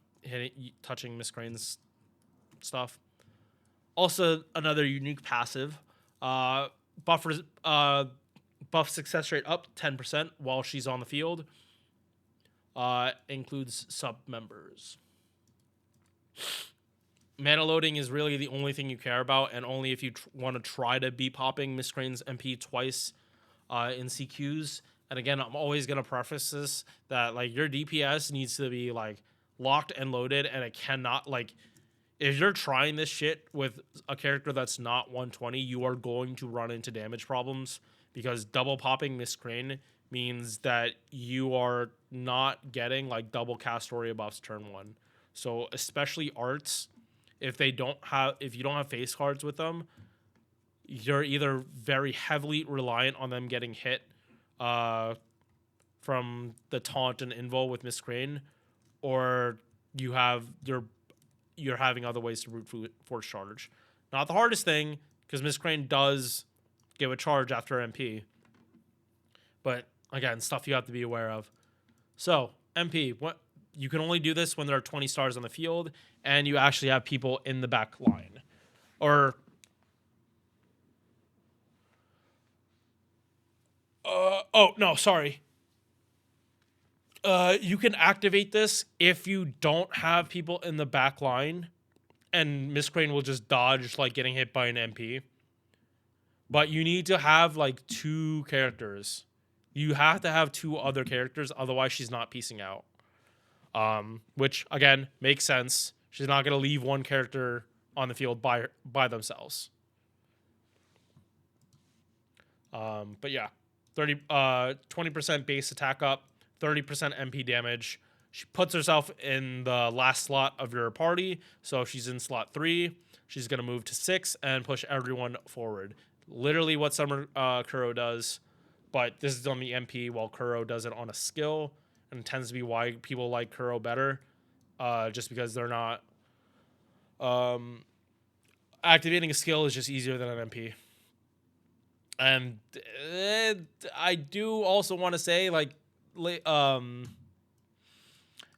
touching Miss Crane's stuff. Also, another unique passive. Buff success rate up 10% while she's on the field. Includes sub members. Mana loading is really the only thing you care about, and only if you want to try to be popping Miss Crane's MP twice in CQs, And again, I'm always gonna preface this that like your DPS needs to be like locked and loaded, and it cannot like if you're trying this shit with a character that's not 120, you are going to run into damage problems because double popping Miss Crane means that you are not getting like double cast story buffs turn one. So especially arts, if you don't have face cards with them, you're either very heavily reliant on them getting hit from the taunt and invo with Miss Crane, or you're having other ways to root force charge. Not the hardest thing, because Miss Crane does give a charge after MP. But again, stuff you have to be aware of. So, MP, what you can only do this when there are 20 stars on the field and you actually have people in the back line. Or oh no, sorry. You can activate this if you don't have people in the back line, and Miss Crane will just dodge like getting hit by an MP. But you need to have like 2 characters. You have to have 2 other characters, otherwise she's not piecing out. Which again makes sense. She's not gonna leave one character on the field by themselves. But yeah, 20% base attack up, 30% MP damage. She puts herself in the last slot of your party. So if she's in slot 3, she's gonna move to 6 and push everyone forward. Literally what Summer Kuro does, but this is on the MP while Kuro does it on a skill, and it tends to be why people like Kuro better, just because they're not activating a skill is just easier than an MP. And I do also want to say like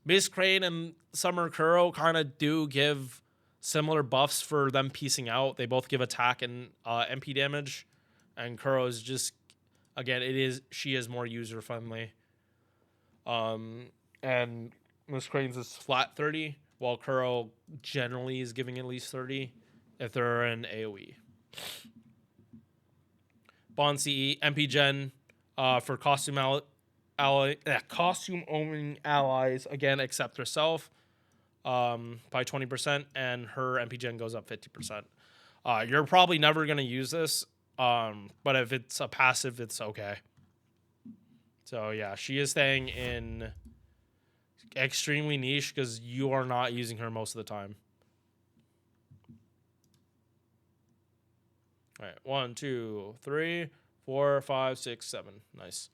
Miss Crane and Summer Kuro kind of do give similar buffs for them piecing out. They both give attack and MP damage, and Kuro is just she is more user friendly. And Miss Crane's is flat 30, while Kuro generally is giving at least 30 if they're in AoE. Bond CE MP Gen for costume owning allies again except herself. By 20%, and her MP Gen goes up 50%. You're probably never going to use this, but if it's a passive, it's okay. So yeah, she is staying in extremely niche because you are not using her most of the time. All right, 1, 2, 3, 4, 5, 6, 7. Nice.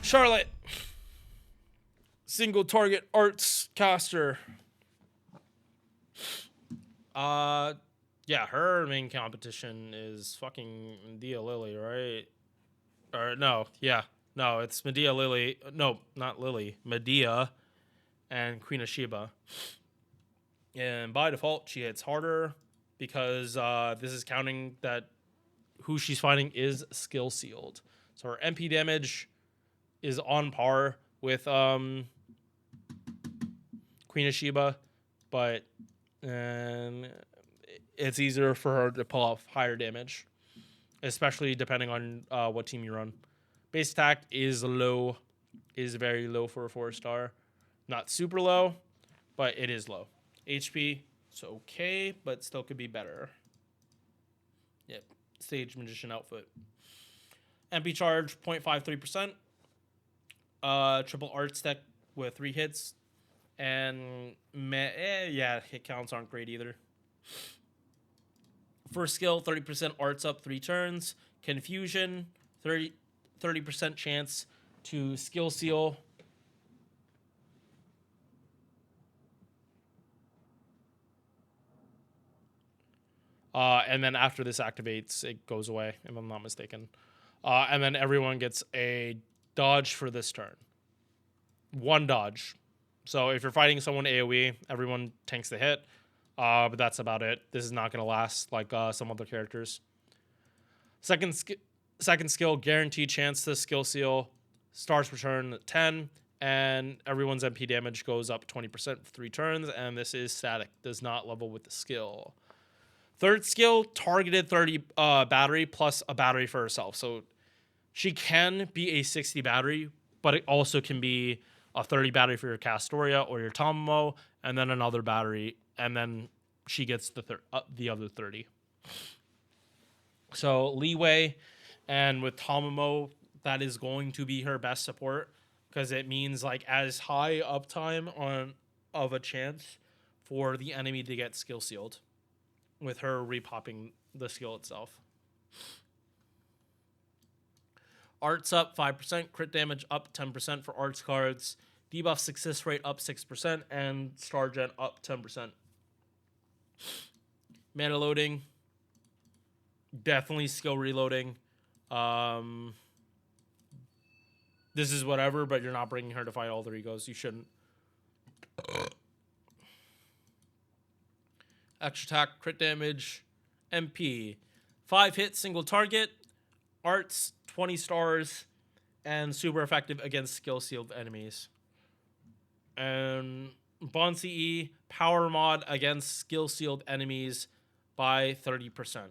Charlotte. Single target arts caster. Yeah, her main competition is fucking Medea Lily, right? Or no, yeah. No, it's Medea Lily. No, not Lily. Medea and Queen of Sheba. And by default, she hits harder because this is counting that who she's fighting is skill sealed. So her MP damage is on par with Queen of Sheba, but it's easier for her to pull off higher damage, especially depending on what team you run. Base attack is low, is very low for a 4-star. Not super low, but it is low. HP, it's okay, but still could be better. Yep, Sage Magician outfit. MP charge 0.53%. Triple art stack with 3 hits. And hit counts aren't great either. First skill, 30% arts up 3 turns. Confusion, 30% chance to skill seal. And then after this activates, it goes away, if I'm not mistaken. And then everyone gets a dodge for this turn. 1 dodge. So if you're fighting someone AoE, everyone tanks the hit. But that's about it. This is not going to last like some other characters. Second skill, guaranteed chance to skill seal. Stars per turn 10. And everyone's MP damage goes up 20% for 3 turns. And this is static. Does not level with the skill. Third skill, targeted 30 battery plus a battery for herself. So She can be a 60 battery, but it also can be a 30 battery for your Castoria or your Tamamo, and then another battery, and then she gets the other 30. So leeway, and with Tamamo, that is going to be her best support because it means like as high uptime on of a chance for the enemy to get skill sealed with her repopping the skill itself. Arts up 5%, crit damage up 10% for arts cards, debuff success rate up 6%, and star gen up 10%. Mana loading, definitely skill reloading. This is whatever, but you're not bringing her to fight Alter Egos. You shouldn't. Extra attack, crit damage, MP. 5 hits, single target. Arts, 20 stars, and super effective against skill sealed enemies. And Bond CE, power mod against skill sealed enemies by 30%.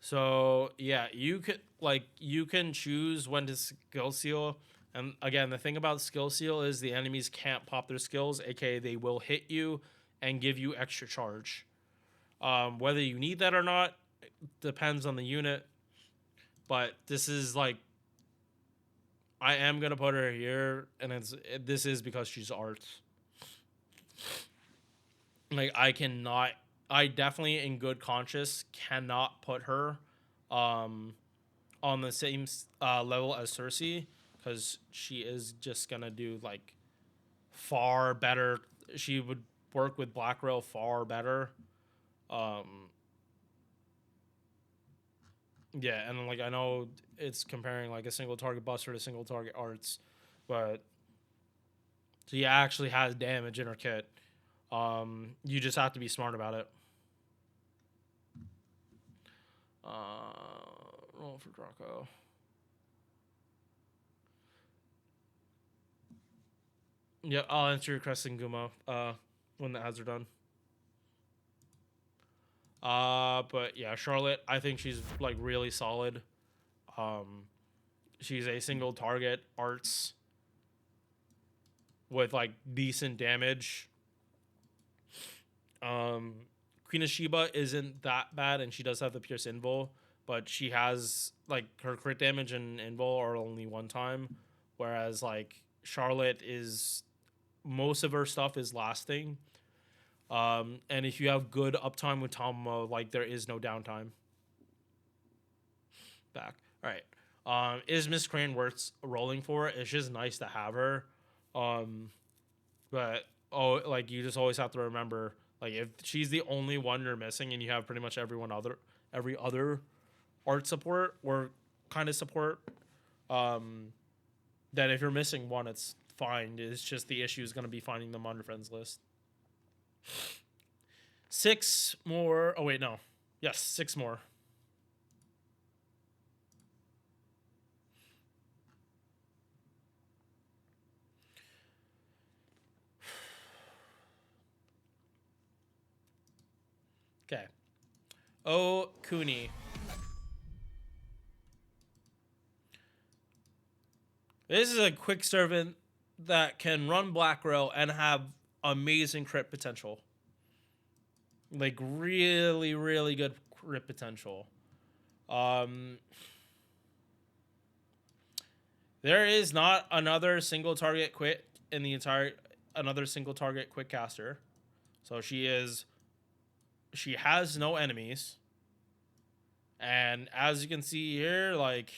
So yeah, you can choose when to skill seal. And again, the thing about skill seal is the enemies can't pop their skills, aka they will hit you and give you extra charge. Whether you need that or not depends on the unit. But this is like, I am gonna put her here, and this is because she's arts. Like I definitely in good conscience cannot put her on the same level as Cersei, because she is just gonna do like far better. She would work with Black Rail far better. Yeah, and like I know it's comparing like a single target buster to single target arts, but she actually has damage in her kit. You just have to be smart about it. Roll for Draco. Yeah, I'll answer your question, Gumo, when the ads are done. But yeah, Charlotte, I think she's like really solid. She's a single target arts with like decent damage. Queen of Sheba isn't that bad, and she does have the Pierce Invul, but she has like her crit damage and Invul are only one time, whereas like Charlotte is most of her stuff is lasting. And if you have good uptime with Tamamo, like there is no downtime. Back. All right. Is Miss Crane worth rolling for? It's just nice to have her. But like you just always have to remember, like if she's the only one you're missing, and you have pretty much every other art support or kind of support, then if you're missing one, it's fine. It's just the issue is going to be finding them on your friends list. 6 more. Oh wait, no. Yes, 6 more. Okay. Oh, Kuni. This is a quick servant that can run Black Rail and have amazing crit potential. Like really, really good crit potential. There is not another single target quit in the entire another single target quick caster. So she has no enemies. And as you can see here, like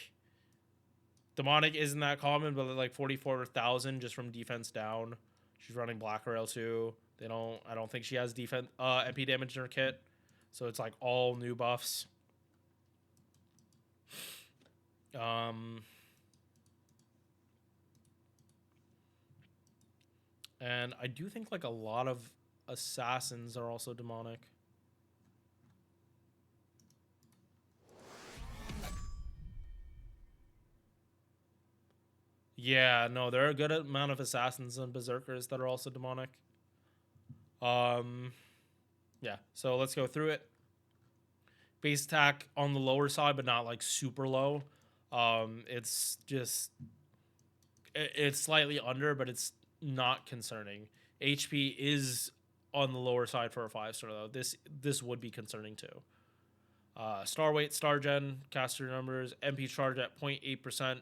Demonic isn't that common, but like 44,000 just from defense down. She's running Black Rail too. I don't think she has defense MP damage in her kit. So it's like all new buffs. And I do think like a lot of assassins are also demonic. Yeah, no, there are a good amount of assassins and berserkers that are also demonic. Yeah, so let's go through it. base attack on the lower side, but not like super low. It's just it's slightly under, but it's not concerning. HP is on the lower side for a 5-star though. This would be concerning too. Star weight, star gen, caster numbers, MP charge at 0.8%,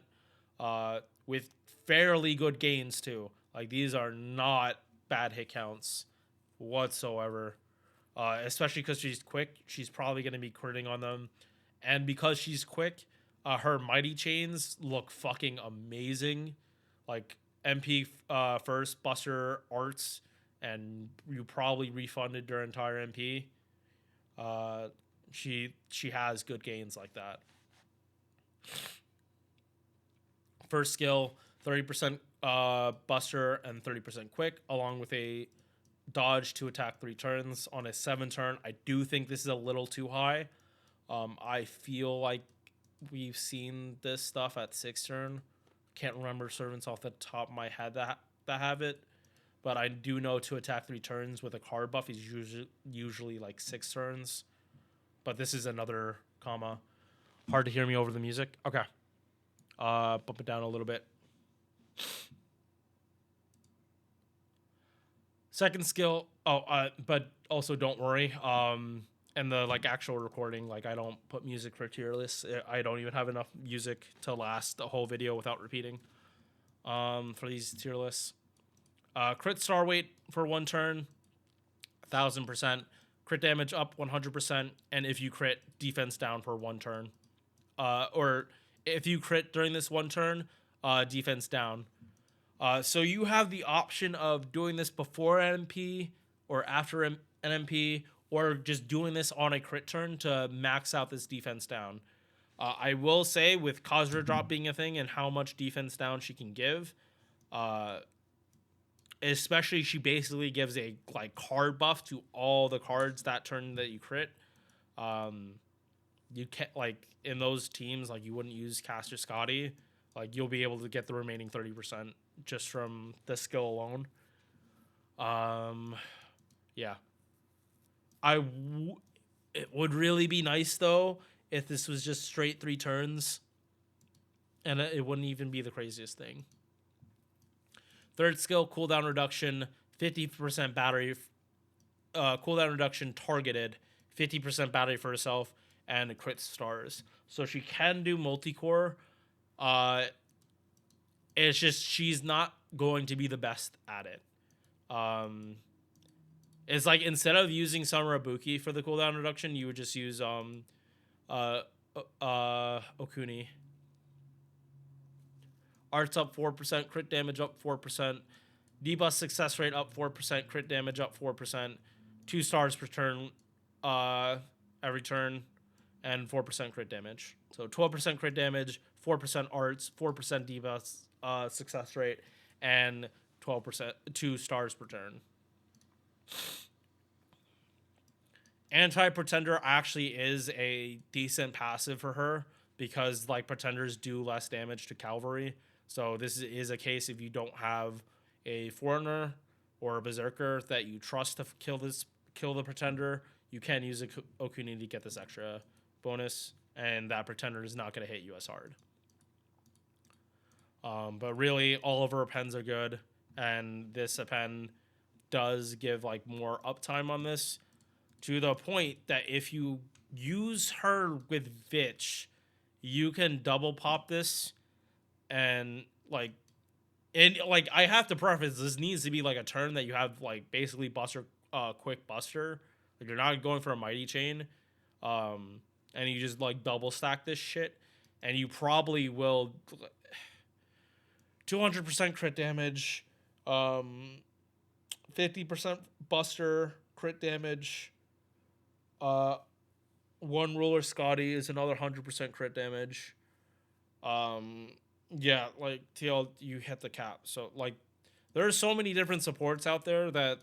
with fairly good gains too. Like these are not bad hit counts whatsoever. Especially because she's quick, she's probably going to be critting on them, and because she's quick, her mighty chains look fucking amazing. Like MP first, Buster arts, and you probably refunded your entire MP. Uh, she has good gains like that. First skill, 30% Buster and 30% quick, along with a dodge to attack 3 turns on a 7 turn. I do think this is a little too high. I feel like we've seen this stuff at 6 turn. Can't remember servants off the top of my head that have it, but I do know to attack 3 turns with a card buff is usually like 6 turns. But this is another comma. Hard to hear me over the music. Okay. Bump it down a little bit. Second skill. But also don't worry. And the like actual recording, like I don't put music for tier lists. I don't even have enough music to last the whole video without repeating. For these tier lists, crit star weight for 1 turn, 1000%. Crit damage up 100%, and if you crit, defense down for 1 turn. Or if you crit during this 1 turn, defense down. So you have the option of doing this before NMP or after NMP, or just doing this on a crit turn to max out this defense down. I will say, with Khazra drop being a thing and how much defense down she can give, especially she basically gives a like card buff to all the cards that turn that you crit. You can't, like in those teams, like you wouldn't use Caster Scotty. Like you'll be able to get the remaining 30% just from the skill alone. Yeah. It would really be nice though if this was just straight 3 turns, and it wouldn't even be the craziest thing. Third skill, cooldown reduction, 50% battery, cooldown reduction targeted, 50% battery for herself, and crit stars. So she can do multi-core. It's just she's not going to be the best at it. It's like instead of using Summer Ibuki for the cooldown reduction, you would just use Okuni. Arts up 4%, crit damage up 4%, debuff success rate up 4%, crit damage up 4%, 2 stars per turn, every turn, and 4% crit damage. So 12% crit damage, 4% arts, 4% debuff success rate, and 12%, 2 stars per turn. Anti-Pretender actually is a decent passive for her because like pretenders do less damage to cavalry. So this is a case if you don't have a foreigner or a berserker that you trust to kill the pretender, you can use Okuni to get this extra bonus, and that pretender is not going to hit you as hard. But really, all of her pens are good, and this pen does give like more uptime on this, to the point that if you use her with Vitch, you can double pop this, and like I have to preface, this needs to be like a turn that you have like basically Buster, quick Buster, like you're not going for a mighty chain, and you just like double stack this shit, and you probably will 200% crit damage, 50% Buster crit damage. 1 ruler Scotty is another 100% crit damage. Yeah, like TL, you hit the cap. So like, there are so many different supports out there that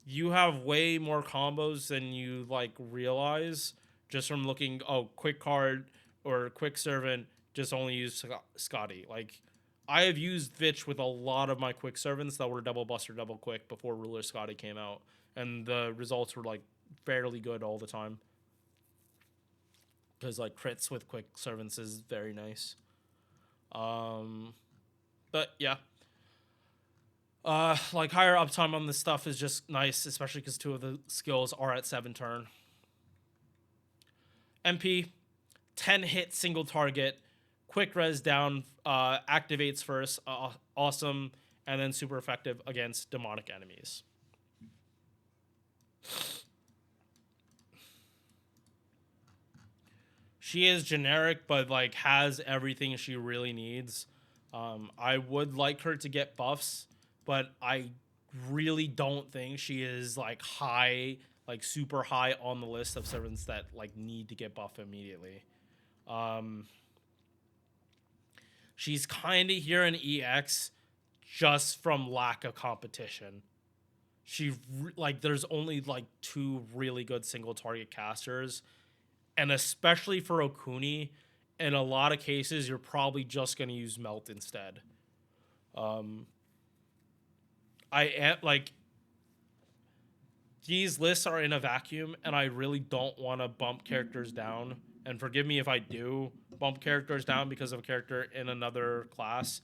you have way more combos than you like realize just from looking. Oh, quick card or quick servant, just only use Scotty. Like, I have used Vitch with a lot of my quick servants that were double Buster, double quick before Ruler Scotty came out, and the results were like fairly good all the time. because like crits with quick servants is very nice. But yeah. Like higher uptime on this stuff is just nice, especially because 2 of the skills are at 7 turn. MP, 10 hit single target, quick res down, activates first, awesome, and then super effective against demonic enemies. She is generic, but like has everything she really needs. I would like her to get buffs, but I really don't think she is like high, like super high on the list of servants that like need to get buff immediately. She's kind of here in EX just from lack of competition. Like there's only like 2 really good single target casters, and especially for Okuni, in a lot of cases you're probably just going to use Melt instead. I am like, these lists are in a vacuum, and I really don't want to bump characters down. And forgive me if I do bump characters down because of a character in another class.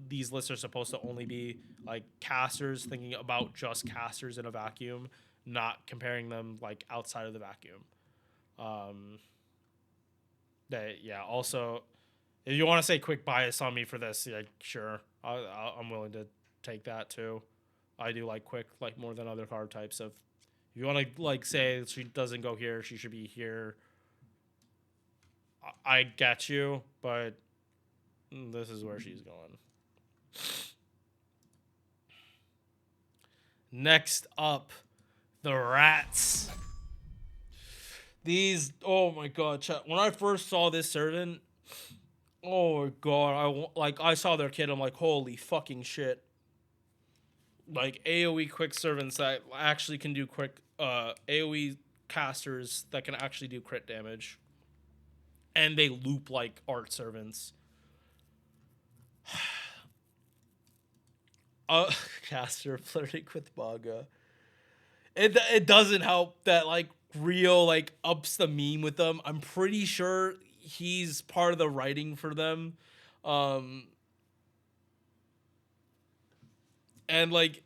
These lists are supposed to only be like casters, thinking about just casters in a vacuum, not comparing them like outside of the vacuum. Yeah. Also, if you want to say quick bias on me for this, like sure, I'm willing to take that too. I do like quick like more than other card types. If you want to like say she doesn't go here, she should be here. I get you, but this is where she's going. Next up, the rats. These, oh my god, chat. When I first saw this servant, oh my god, I saw their kid. I'm like, holy fucking shit. Like AoE quick servants that actually can do quick AoE casters that can actually do crit damage, and they loop like art servants. Caster flirting with manga. It doesn't help that like Rio like ups the meme with them. I'm pretty sure he's part of the writing for them. And like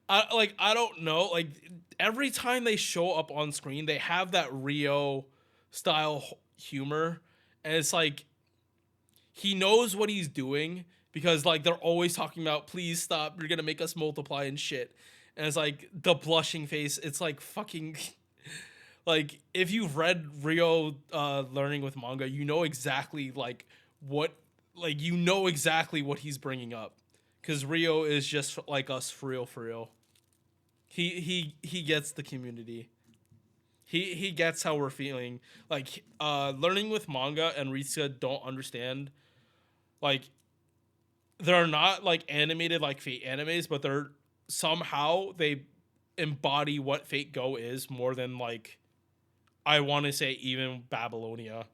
I don't know, like every time they show up on screen they have that Rio style humor, and it's like he knows what he's doing, because like they're always talking about please stop, you're gonna make us multiply and shit, and it's like the blushing face. It's like fucking like if you've read Rio learning with manga, you know exactly like what, like you know exactly what he's bringing up, because Rio is just like us for real, for real. He gets the community. He gets how we're feeling. Like learning with manga and Ritsuka don't understand. Like they're not like animated like Fate animes, but they're somehow they embody what Fate Go is more than like, I want to say even Babylonia.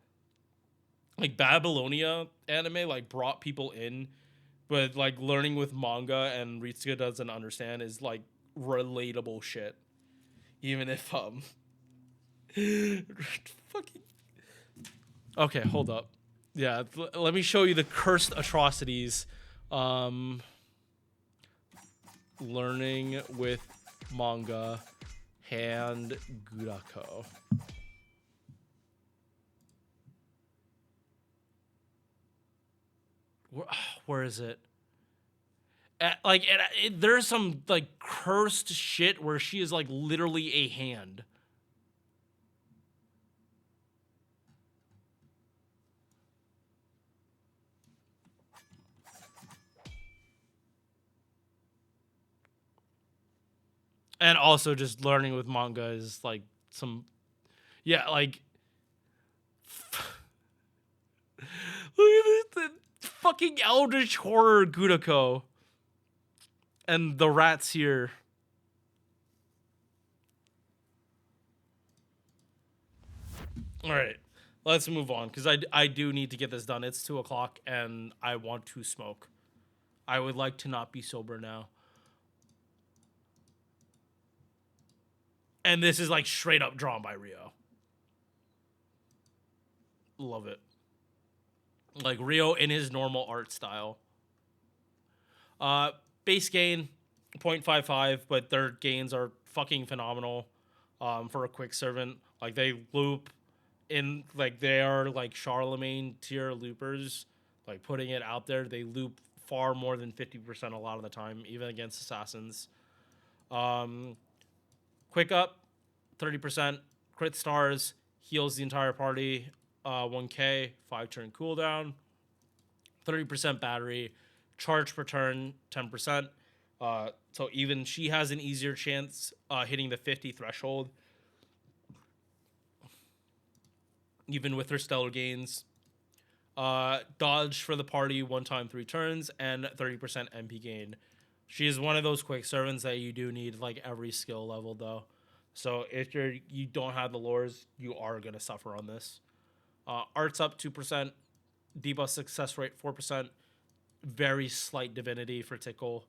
Like Babylonia anime like brought people in, but like learning with manga and Ritsuka doesn't understand is like relatable shit. Even if fucking okay, hold up. Yeah, let me show you the cursed atrocities. Learning with manga hand Gurako. Where is it? There's some like cursed shit where she is like literally a hand. And also just learning with manga is like some, yeah, like look at this, the fucking eldritch horror Gurako. And the rats here. All right, let's move on, because I do need to get this done. It's 2:00 and I want to smoke. I would like to not be sober now. And this is like straight up drawn by Rio. Love it. Like Rio in his normal art style. Base gain 0.55, but their gains are fucking phenomenal. For a quick servant, like they loop in, like they are like Charlemagne tier loopers. Like putting it out there, they loop far more than 50% a lot of the time, even against assassins. Quick up 30%, crit stars, heals the entire party 1k, 5 turn cooldown, 30% battery, charge per turn 10%. So even she has an easier chance hitting the 50 threshold, even with her stellar gains. Dodge for the party 1 time 3 turns, and 30% MP gain. She is one of those quick servants that you do need like every skill level though. So if you don't have the lures, you are gonna suffer on this. Arts up 2%, debuff success rate 4%, very slight divinity for tickle.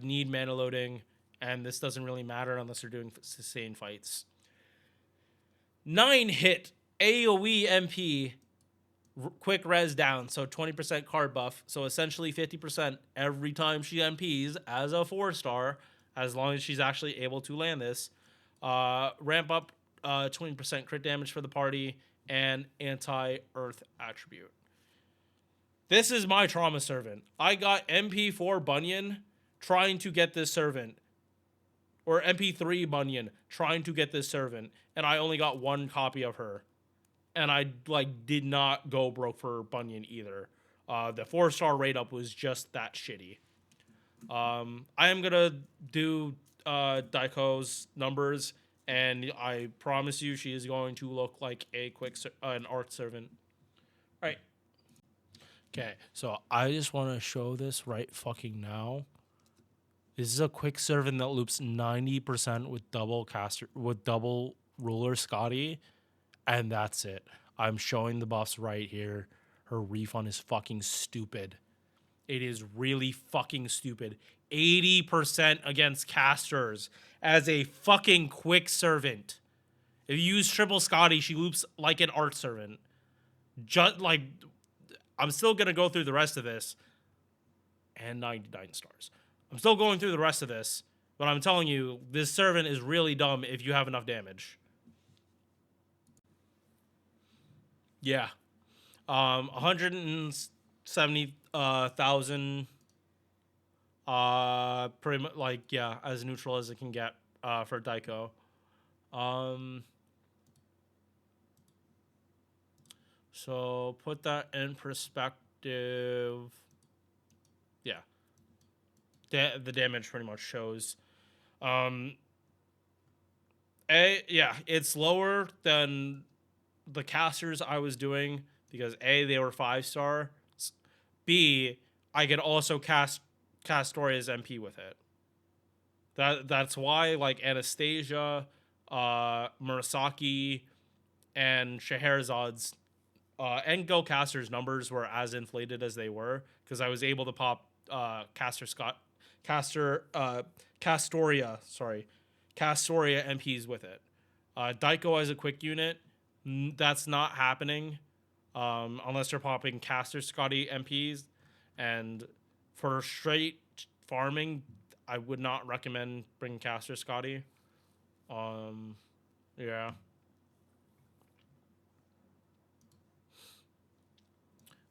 Need mana loading, and this doesn't really matter unless you're doing sustained fights. 9 hit AoE MP, quick res down, so 20% card buff, so essentially 50% every time she MPs as a 4-star, as long as she's actually able to land this. Ramp up 20% crit damage for the party, and anti-earth attribute. This is my trauma servant. I got MP4 Bunyan trying to get this servant, or MP3 Bunyan trying to get this servant, and I only got 1 copy of her. And I like did not go broke for Bunyan either. The 4-star rate up was just that shitty. I am gonna do Daiko's numbers, and I promise you, she is going to look like a an art servant. All right. Okay, so I just want to show this right fucking now. This is a quick servant that loops 90% with double ruler Scotty. And that's it. I'm showing the buffs right here. Her refund is fucking stupid. It is really fucking stupid. 80% against casters as a fucking quick servant. If you use triple Scotty, she loops like an art servant. Just like, I'm still gonna go through the rest of this. And 99 stars. I'm still going through the rest of this, but I'm telling you, this servant is really dumb if you have enough damage. Yeah. 170,000 pretty much, like, yeah, as neutral as it can get for Daiko. So put that in perspective. Yeah. The damage pretty much shows. Yeah, it's lower than the casters I was doing because A, they were 5-star. B, I could also cast Storia's MP with it. That's why like Anastasia, Murasaki, and Scheherazad's and casters numbers were as inflated as they were because I was able to pop Castoria MPs with it. Daiko as a quick unit, that's not happening unless you're popping Caster Scotty MPs. And for straight farming, I would not recommend bringing Caster Scotty. Yeah.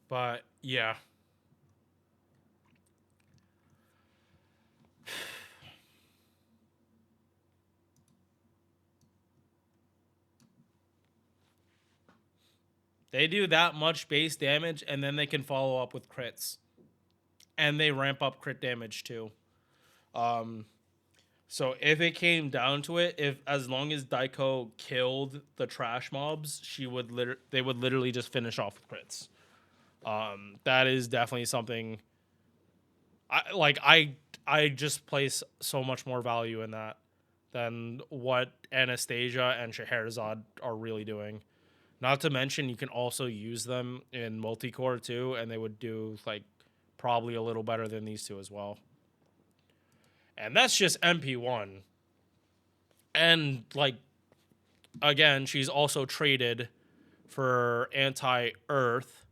But yeah. They do that much base damage, and then they can follow up with crits. And they ramp up crit damage, too. So if it came down to it, as long as Daiko killed the trash mobs, they would literally just finish off with crits. That is definitely something... I just place so much more value in that than what Anastasia and Scheherazade are really doing. Not to mention, you can also use them in multi-core too, and they would do like probably a little better than these two as well. And that's just MP1. And like, again, she's also traded for anti-earth.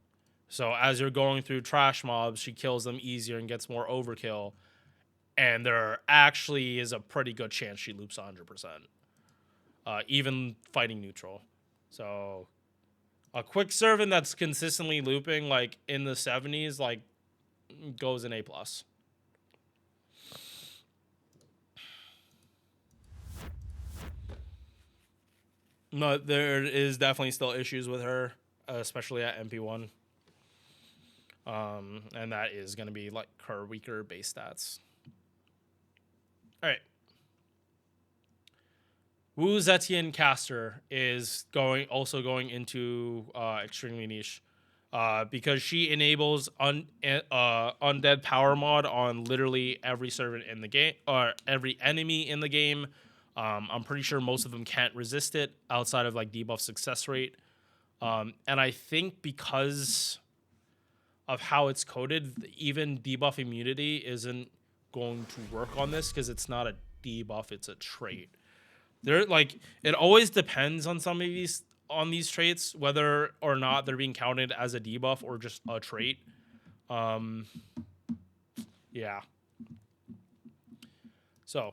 So as you're going through trash mobs, she kills them easier and gets more overkill. And there actually is a pretty good chance she loops 100%, even fighting neutral. So a quick servant that's consistently looping like in the 70s, like goes in A+. No, there is definitely still issues with her, especially at MP1. And that is going to be like her weaker base stats. All right. Wu Zetian Caster is also going into extremely niche because she enables undead power mod on literally every servant in the game or every enemy in the game. I'm pretty sure most of them can't resist it outside of like debuff success rate. And I think because of how it's coded, even debuff immunity isn't going to work on this because it's not a debuff, it's a trait. They're like, it always depends on some of these traits whether or not they're being counted as a debuff or just a trait. Yeah. So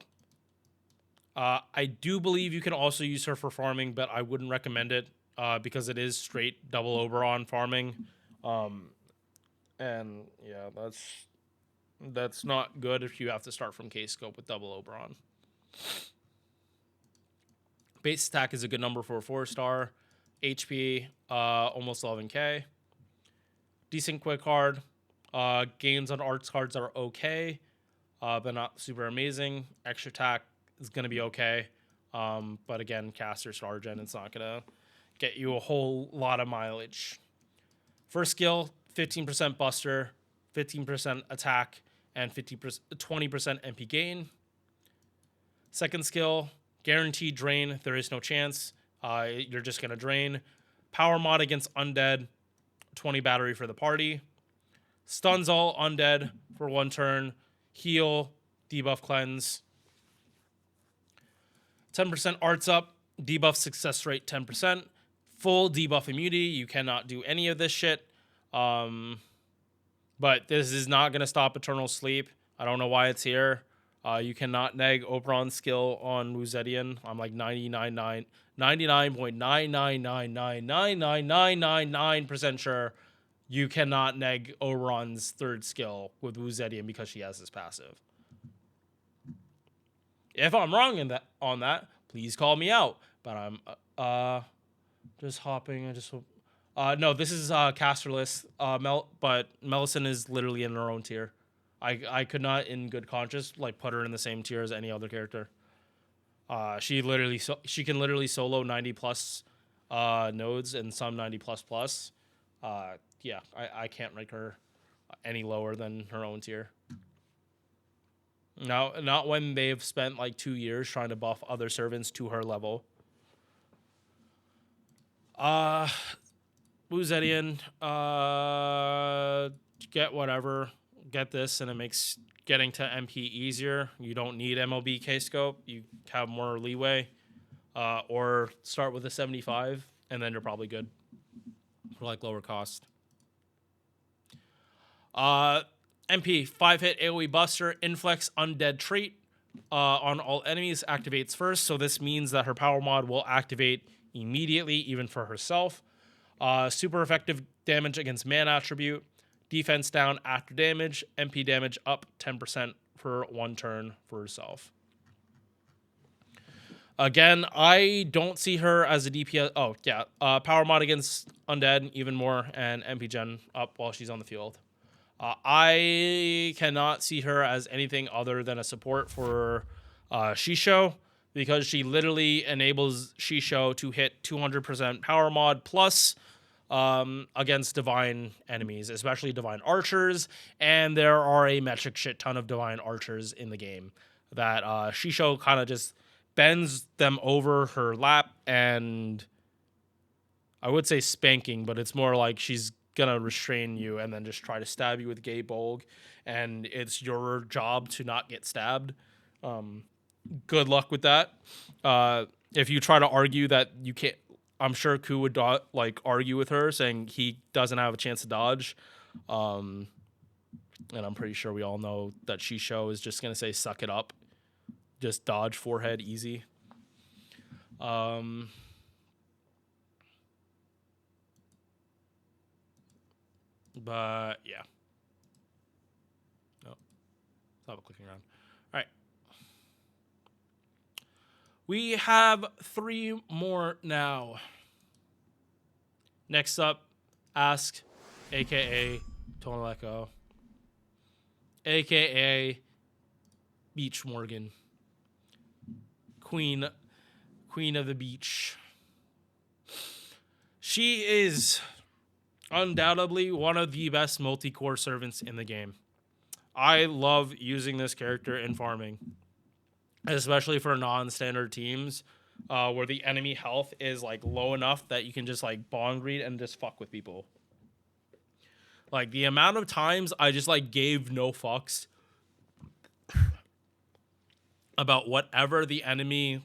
I do believe you can also use her for farming, but I wouldn't recommend it because it is straight double Oberon farming. And yeah, that's not good if you have to start from K-Scope with double Oberon. Base attack is a good number for a 4-star. HP, almost 11k. Decent quick card. Gains on arts cards are okay, but not super amazing. Extra attack is going to be okay. But again, caster star gen, it's not going to get you a whole lot of mileage. First skill, 15% buster, 15% attack, and 20% MP gain. Second skill, guaranteed drain. There is no chance. You're just going to drain. Power mod against undead. 20 battery for the party. Stuns all undead for 1 turn. Heal. Debuff cleanse. 10% arts up. Debuff success rate 10%. Full debuff immunity. You cannot do any of this shit. But this is not going to stop Eternal Sleep. I don't know why it's here. You cannot neg Oberon skill on Wu Zetian. I'm like 99.999999999% sure you cannot neg Oberon's 3rd skill with Wu Zetian because she has this passive. If I'm wrong on that, please call me out. But I'm just hopping. No, this is casterless. But Melisande is literally in her own tier. I could not, in good conscience, like put her in the same tier as any other character. She can literally solo 90+ nodes and some 90++. Yeah, I can't rank her any lower than her own tier. No, not when they've spent like 2 years trying to buff other servants to her level. Wu Zetian, get whatever. Get this, and it makes getting to MP easier. You don't need MLB K-Scope. You have more leeway. Or start with a 75, and then you're probably good for like lower cost. MP, 5-hit AoE Buster, Inflex Undead trait on all enemies activates first. So this means that her power mod will activate immediately, even for herself. Super effective damage against man attribute. Defense down after damage. MP damage up 10% for 1 turn for herself. Again, I don't see her as a DPS. Oh, yeah. Power mod against undead, even more, and MP gen up while she's on the field. I cannot see her as anything other than a support for Shisho, because she literally enables Shisho to hit 200% power mod plus against divine enemies, especially divine archers, and there are a metric shit ton of divine archers in the game that Shisho kind of just bends them over her lap, and I would say spanking, but it's more like she's gonna restrain you and then just try to stab you with Gay Bolg, and it's your job to not get stabbed. Good luck with that. If you try to argue that you can't, I'm sure Ku would like argue with her, saying he doesn't have a chance to dodge. And I'm pretty sure we all know that Shisho is just gonna say "suck it up," just dodge forehead easy. But yeah, no, stop clicking around. All right, we have 3 more now. Next up, Ask, aka Tonal Echo, aka Beach Morgan, Queen of the Beach. She is undoubtedly one of the best multi-core servants in the game. I love using this character in farming, especially for non-standard teams, where the enemy health is like low enough that you can just like bond read and just fuck with people. Like the amount of times I just like gave no fucks about whatever the enemy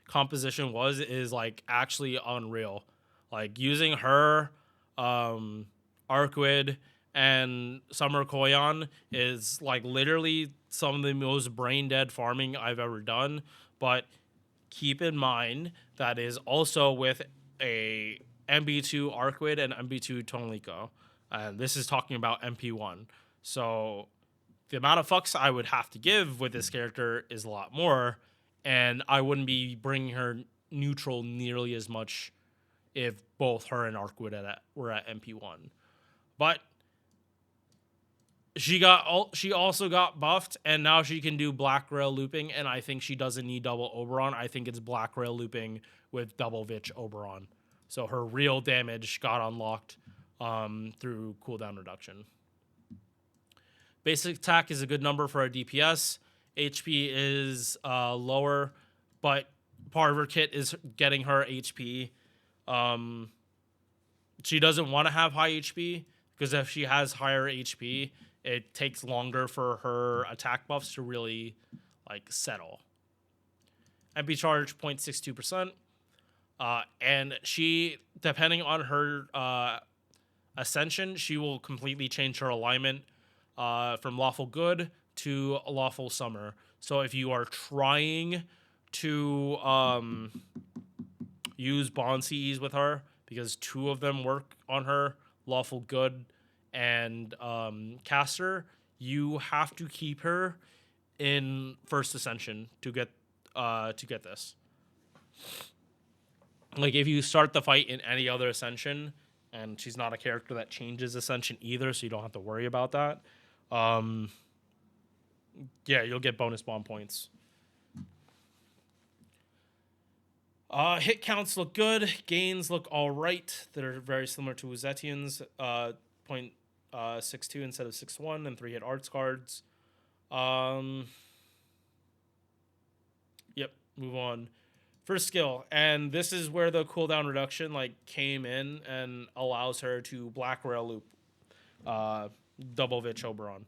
composition was is like actually unreal. Like using her, Arquid, and Summer Koyon is like literally some of the most brain dead farming I've ever done. But keep in mind that is also with a MB2 Arquid and MB2 Tonliko. And this is talking about MP1. So the amount of fucks I would have to give with this character is a lot more, and I wouldn't be bringing her neutral nearly as much if both her and Arquid were at MP1. But she also got buffed, and now she can do black rail looping, and I think she doesn't need double Oberon. I think it's black rail looping with double Vich Oberon. So her real damage got unlocked through cooldown reduction. Basic attack is a good number for a DPS. HP is lower, but part of her kit is getting her HP. She doesn't want to have high HP, because if she has higher HP, it takes longer for her attack buffs to really like settle. MP charge 0.62%. And she, depending on her ascension, she will completely change her alignment from lawful good to lawful summer. So if you are trying to use bond CEs with her, because 2 of them work on her, lawful good and caster, you have to keep her in first ascension to get this. Like if you start the fight in any other ascension, and she's not a character that changes ascension either, so you don't have to worry about that. Yeah, you'll get bonus bond points. Hit counts look good. Gains look all right. They're very similar to Zetian's. 0.62 instead of 6.1 and 3 hit arts cards. Yep, move on. First skill, and this is where the cooldown reduction like came in and allows her to black rail loop double Vich Oberon.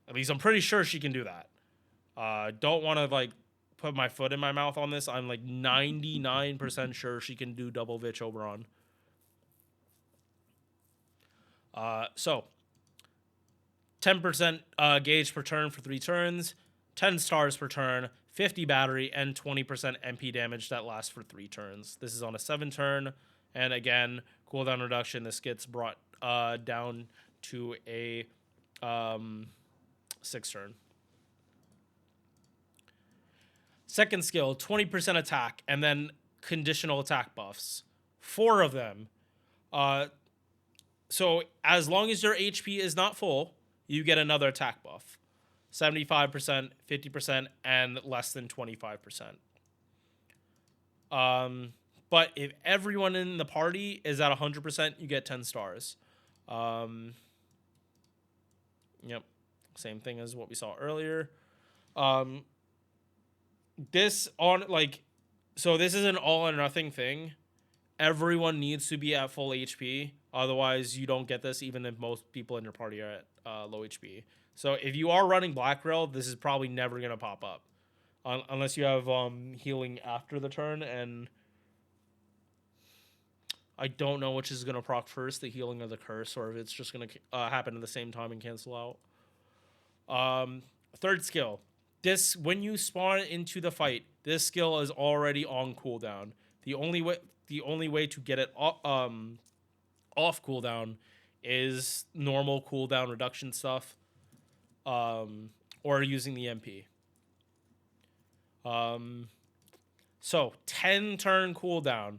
At least I'm pretty sure she can do that. Don't want to like put my foot in my mouth on this. I'm like 99% sure she can do double Vich Oberon. So 10% gauge per turn for 3 turns, 10 stars per turn, 50 battery, and 20% MP damage that lasts for 3 turns. This is on a 7 turn, and again, cooldown reduction. This gets brought down to a 6 turn. Second skill, 20% attack, and then conditional attack buffs. 4 of them. So as long as your HP is not full, you get another attack buff. 75%, 50%, and less than 25%. But if everyone in the party is at 100%, you get 10 stars. Yep. Same thing as what we saw earlier. This is an all or nothing thing. Everyone needs to be at full HP. Otherwise, you don't get this, even if most people in your party are at low HP. So if you are running Black Rail, this is probably never going to pop up. Unless you have healing after the turn. And I don't know which is going to proc first, the healing or the curse, or if it's just going to happen at the same time and cancel out. Third skill. This, when you spawn into the fight, this skill is already on cooldown. The only way to get it off cooldown is normal cooldown reduction stuff, or using the MP. So 10 turn cooldown,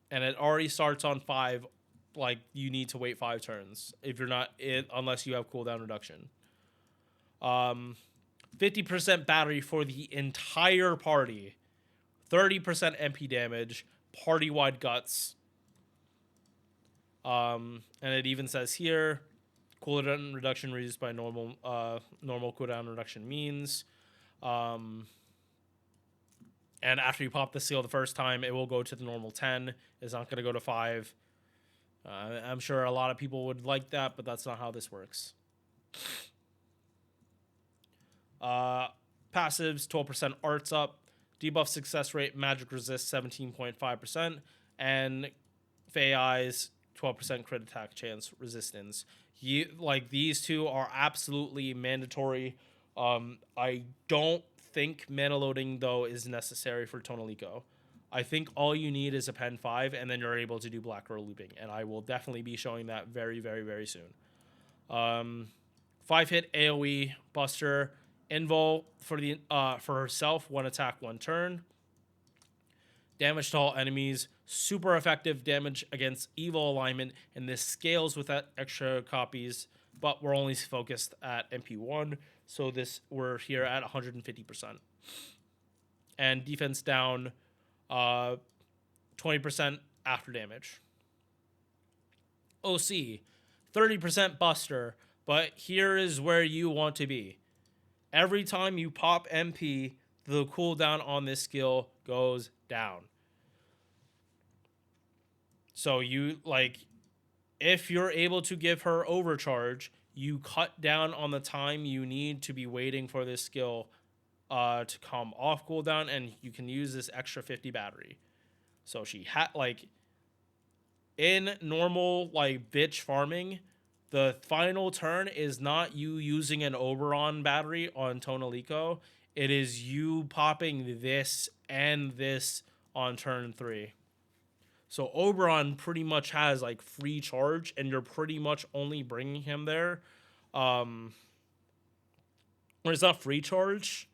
and it already starts on 5. Like, you need to wait 5 turns if you're not unless you have cooldown reduction. 50% battery for the entire party, 30% MP damage, party-wide guts. And it even says here, cooldown reduction reduced by normal cooldown reduction means. And after you pop the seal the first time, it will go to the normal 10. It's not going to go to 5. I'm sure a lot of people would like that, but that's not how this works. Passives, 12% arts up. Debuff success rate, magic resist 17.5%. And Fey Eyes, 12% crit attack chance resistance. These two are absolutely mandatory. I don't think mana loading, though, is necessary for Tonalico. I think all you need is a pen 5, and then you're able to do Black Girl looping, and I will definitely be showing that very, very, very soon. 5-hit AoE Buster. Invul for herself, 1 attack, 1 turn. Damage to all enemies. Super effective damage against evil alignment, and this scales with that extra copies, but we're only focused at MP1, so we're here at 150%. And defense down 20% after damage. OC, 30% Buster, but here is where you want to be. Every time you pop MP, the cooldown on this skill goes down. So if you're able to give her overcharge, you cut down on the time you need to be waiting for this skill to come off cooldown, and you can use this extra 50 battery. So she had in normal bitch farming, the final turn is not you using an Oberon battery on Tonalico. It is you popping this and this on turn 3. So Oberon pretty much has free charge, and you're pretty much only bringing him there. Or it's not free charge.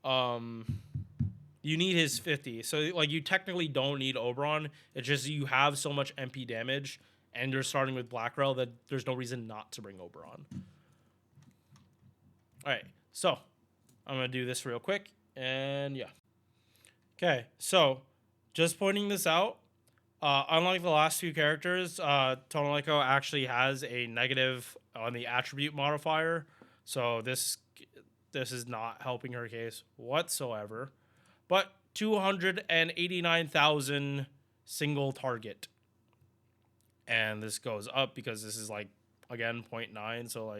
You need his 50. So you technically don't need Oberon. It's just you have so much MP damage, and you're starting with Black Rail that there's no reason not to bring Oberon. All right, so I'm going to do this real quick, and yeah. Okay, so just pointing this out, unlike the last few characters, Tonalico actually has a negative on the attribute modifier, so this is not helping her case whatsoever. But 289,000 single target. And this goes up because this is again 0.9, so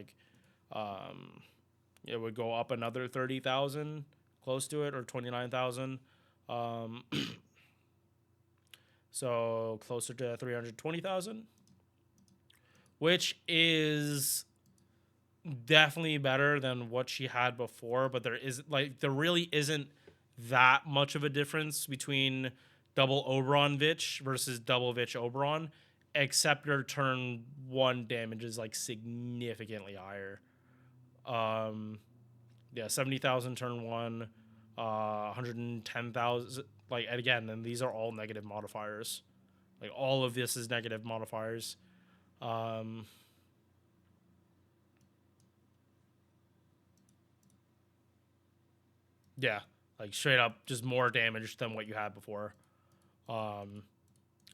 it would go up another 30,000, close to it, or 29,000. So closer to 320,000, which is definitely better than what she had before, but there really isn't that much of a difference between double Oberon Vitch versus double Vitch Oberon, except your turn 1 damage is significantly higher. 70,000 turn 1, 110,000. And again, and these are all negative modifiers. All of this is negative modifiers. Yeah, straight up just more damage than what you had before. And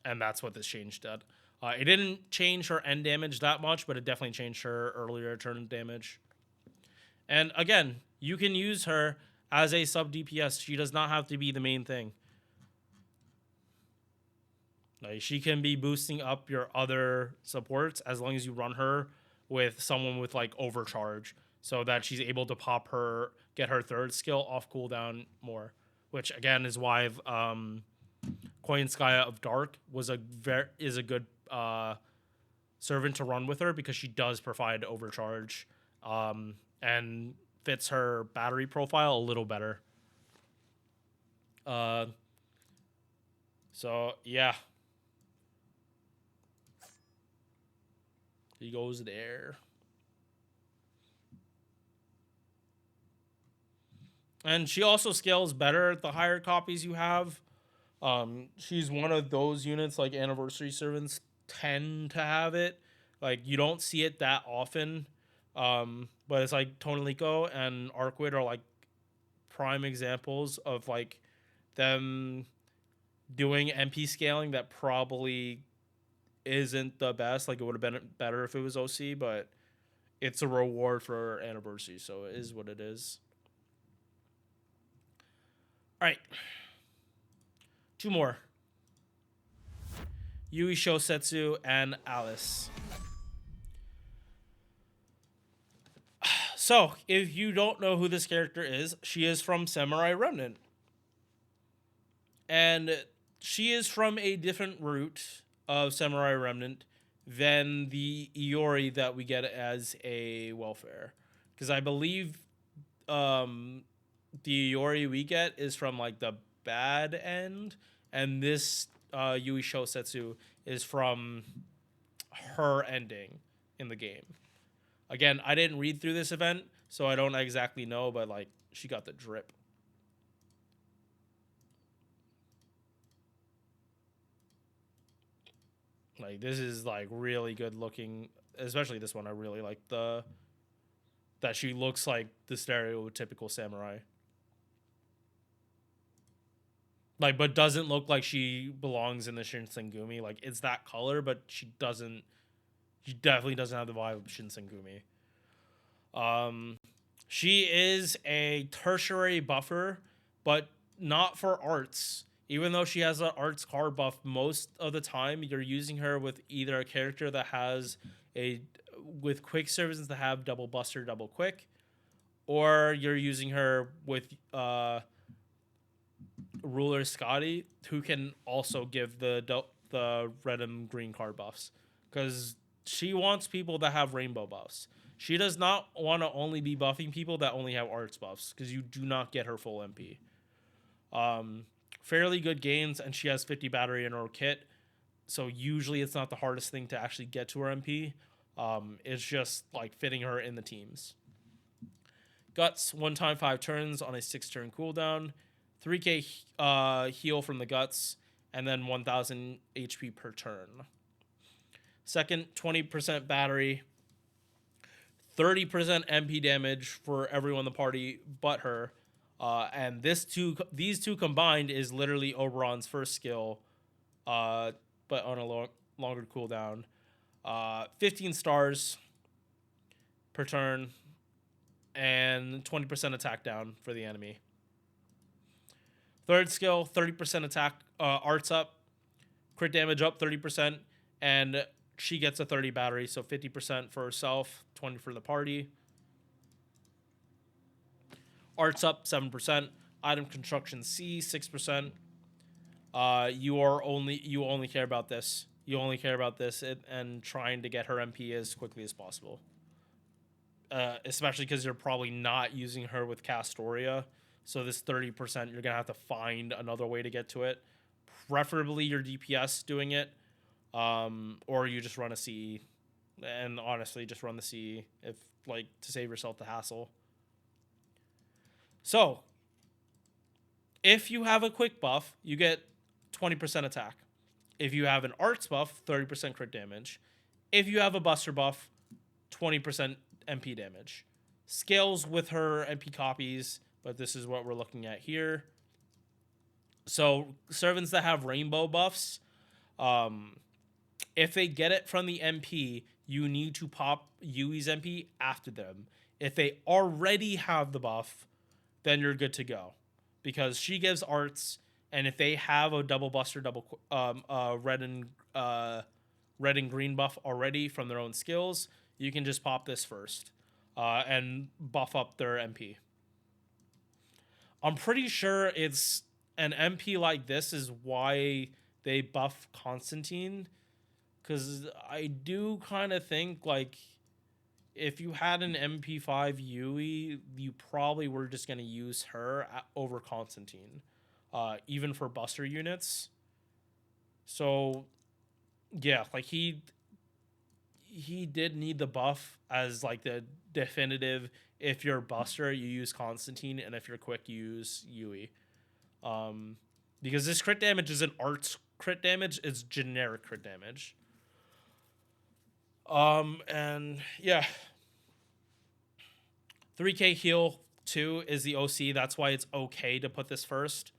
that's what this change did. It didn't change her end damage that much, but it definitely changed her earlier turn damage. And again, you can use her as a sub DPS. She does not have to be the main thing. She can be boosting up your other supports as long as you run her with someone with overcharge, so that she's able to get her 3rd skill off cooldown more. Which again is why Koinskaya of Dark is a good servant to run with her because she does provide overcharge, and fits her battery profile a little better. So yeah, he goes there. And she also scales better the higher copies you have. She's one of those units like anniversary servants tend to have it. Like you don't see it that often. But it's like Tonalico and Arquid are like prime examples of like them doing MP scaling that probably isn't the best. Like it would have been better if it was OC, but it's a reward for anniversary, so it is what it is. All right, two more. Yui Shosetsu and Alice. So, if you don't know who this character is, she is from Samurai Remnant. And she is from a different route of Samurai Remnant than the Iori that we get as a welfare. Because I believe the Iori we get is from like the bad end, and this Yui Shosetsu is from her ending in the game. Again, I didn't read through this event, so I don't exactly know, but like she got the drip. Like this is like really good looking, especially this one. I really like that she looks like the stereotypical samurai. Like, but doesn't look like she belongs in the Shinsengumi. Like, it's that color, but she doesn't. She definitely doesn't have the vibe of Shinsengumi. She is a tertiary buffer, but not for arts. Even though she has an arts card buff, most of the time you're using her with either a character that has a with quick services that have double buster, double quick, or you're using her with Ruler Scotty, who can also give the red and green card buffs, because she wants people that have rainbow buffs. She does not want to only be buffing people that only have arts buffs, because you do not get her full MP. Fairly good gains, and she has 50 battery in her kit, so usually it's not the hardest thing to actually get to her MP. It's just like fitting her in the teams. Guts, 1 time 5 turns on a 6 turn cooldown. 3k heal from the guts, and then 1000 HP per turn. Second, 20% battery, 30% MP damage for everyone in the party but her. And these two combined is literally Oberon's first skill, but on a longer cooldown. 15 stars per turn, and 20% attack down for the enemy. Third skill, 30% attack, arts up, crit damage up 30%, and she gets a 30 battery, so 50% for herself, 20 for the party. Arts up 7%, item construction C 6%. You only care about this. You only care about this and trying to get her MP as quickly as possible. Especially because you're probably not using her with Castoria. So this 30%, you're going to have to find another way to get to it. Preferably your DPS doing it. Or you just run a CE. And honestly, just run the CE if like to save yourself the hassle. So, if you have a quick buff, you get 20% attack. If you have an arts buff, 30% crit damage. If you have a buster buff, 20% MP damage. Scales with her MP copies, but this is what we're looking at here. So servants that have rainbow buffs, if they get it from the MP, you need to pop Yui's MP after them. If they already have the buff, then you're good to go, because she gives arts, and if they have a double buster, double red and green buff already from their own skills, you can just pop this first and buff up their MP. I'm pretty sure it's an MP like this is why they buff Constantine. Because I do kind of think, like, if you had an MP5 Yui, you probably were just going to use her over Constantine, even for Buster units. So, yeah, like, he did need the buff as, like, the definitive, if you're Buster, you use Constantine, and if you're quick, you use Yui. Because this crit damage isn't arts crit damage, it's generic crit damage. And yeah, 3k heal 2 is the OC. That's why it's okay to put this first.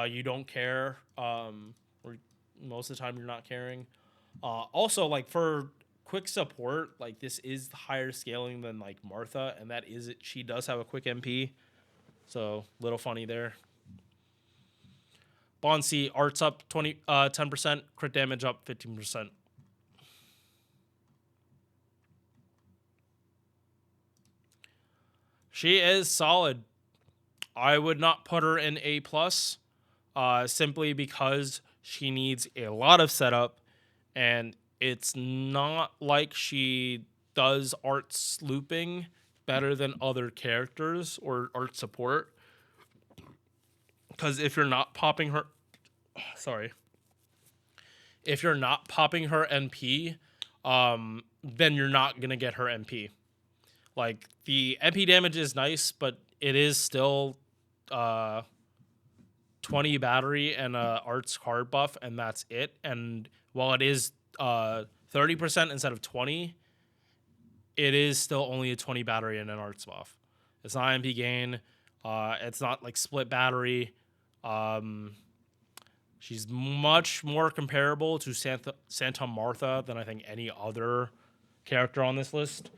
You don't care. Or most of the time you're not caring. Also, like, for quick support, like, this is higher scaling than, like, Martha, and that is it. She does have a quick MP, so little funny there. Bond C, arts up 10%, crit damage up 15%. She is solid. I would not put her in A+, simply because she needs a lot of setup, and it's not like she does arts looping better than other characters or art support. Because if you're not popping her, if you're not popping her NP, then you're not gonna get her MP. Like, the MP damage is nice, but it is still 20 battery and a arts card buff, and that's it. And while it is 30% instead of 20, it is still only a 20 battery and an arts buff. It's not MP gain. It's not like split battery. She's much more comparable to Santa Martha than I think any other character on this list.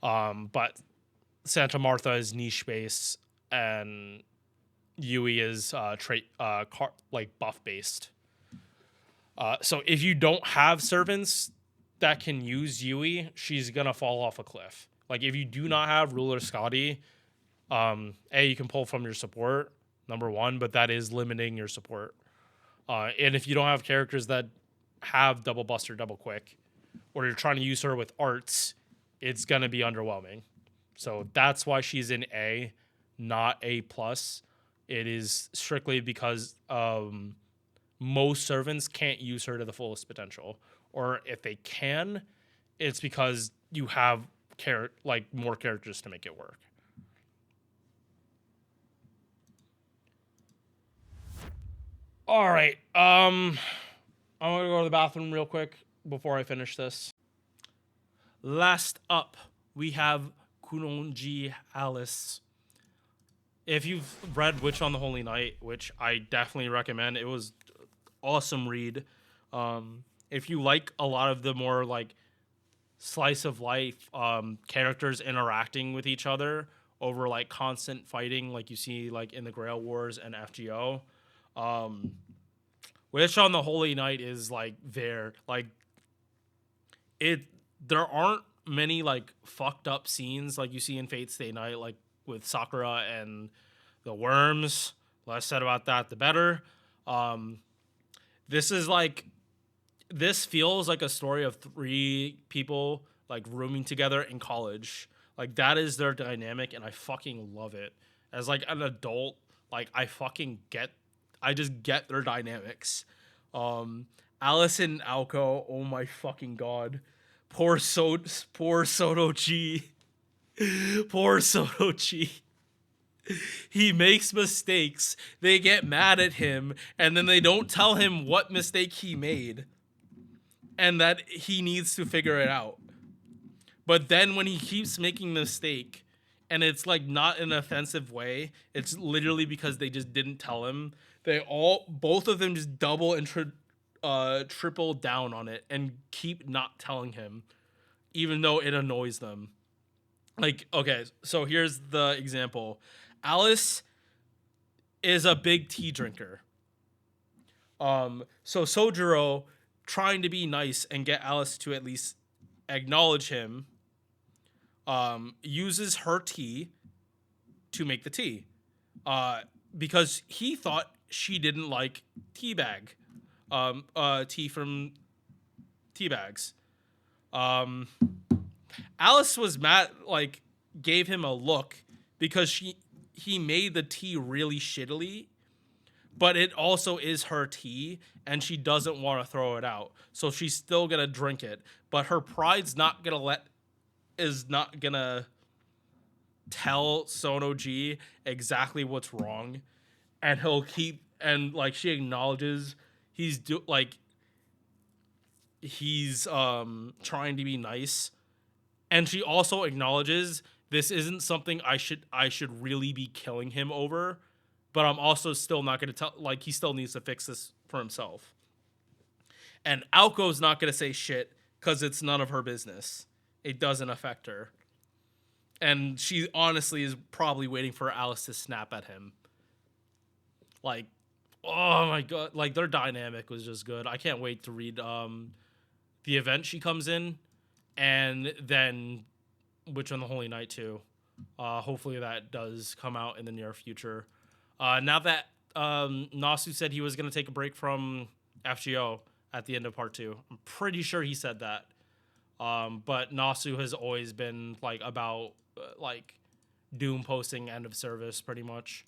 But Santa Martha is niche based, and Yui is buff based. So if you don't have servants that can use Yui, she's gonna fall off a cliff. Like, if you do not have Ruler Scotty, you can pull from your support, number one, but that is limiting your support. And if you don't have characters that have double buster, double quick, or you're trying to use her with arts, it's gonna be underwhelming. So that's why she's in A, not A+. It is strictly because most servants can't use her to the fullest potential. Or if they can, it's because you have more characters to make it work. All right. I'm gonna go to the bathroom real quick before I finish this. Last up, we have Kunonji Alice. If you've read Witch on the Holy Night, which I definitely recommend, it was awesome read. If you like a lot of the more like slice of life characters interacting with each other over like constant fighting, like you see like in the Grail Wars and FGO, Witch on the Holy Night is like there. Like, there aren't many like fucked up scenes like you see in Fate Stay Night, like with Sakura and the worms. Less said about that, the better. This feels like a story of 3 people like rooming together in college. Like, that is their dynamic, and I fucking love it. As like an adult, like I just get their dynamics. Alice and Alco, oh my fucking god. Poor Sotochi. Poor Sotochi. He makes mistakes. They get mad at him, and then they don't tell him what mistake he made and that he needs to figure it out. But then when he keeps making a mistake, and it's like not in an offensive way, it's literally because they just didn't tell him. Both of them just double and triple down on it and keep not telling him, even though it annoys them. Like, okay, so here's the example. Alice is a big tea drinker. So Sojiro, trying to be nice and get Alice to at least acknowledge him, uses her tea to make the tea. Because he thought she didn't like tea from tea bags. Alice was mad, like, gave him a look because he made the tea really shittily, but it also is her tea and she doesn't want to throw it out. So she's still going to drink it, but her pride's not going to tell Sono G exactly what's wrong, and he'll keep, and like she acknowledges he's trying to be nice, and she also acknowledges this isn't something I should really be killing him over, but I'm also still not going to tell, like, he still needs to fix this for himself. And Aoko's not going to say shit because it's none of her business. It doesn't affect her. And she honestly is probably waiting for Alice to snap at him. Like, oh my god, like their dynamic was just good. I can't wait to read the event she comes in, and then Witch on the Holy Night too. Hopefully that does come out in the near future. Now that Nasu said he was going to take a break from FGO at the end of part 2. I'm pretty sure he said that. But Nasu has always been like about like Doom posting end of service pretty much.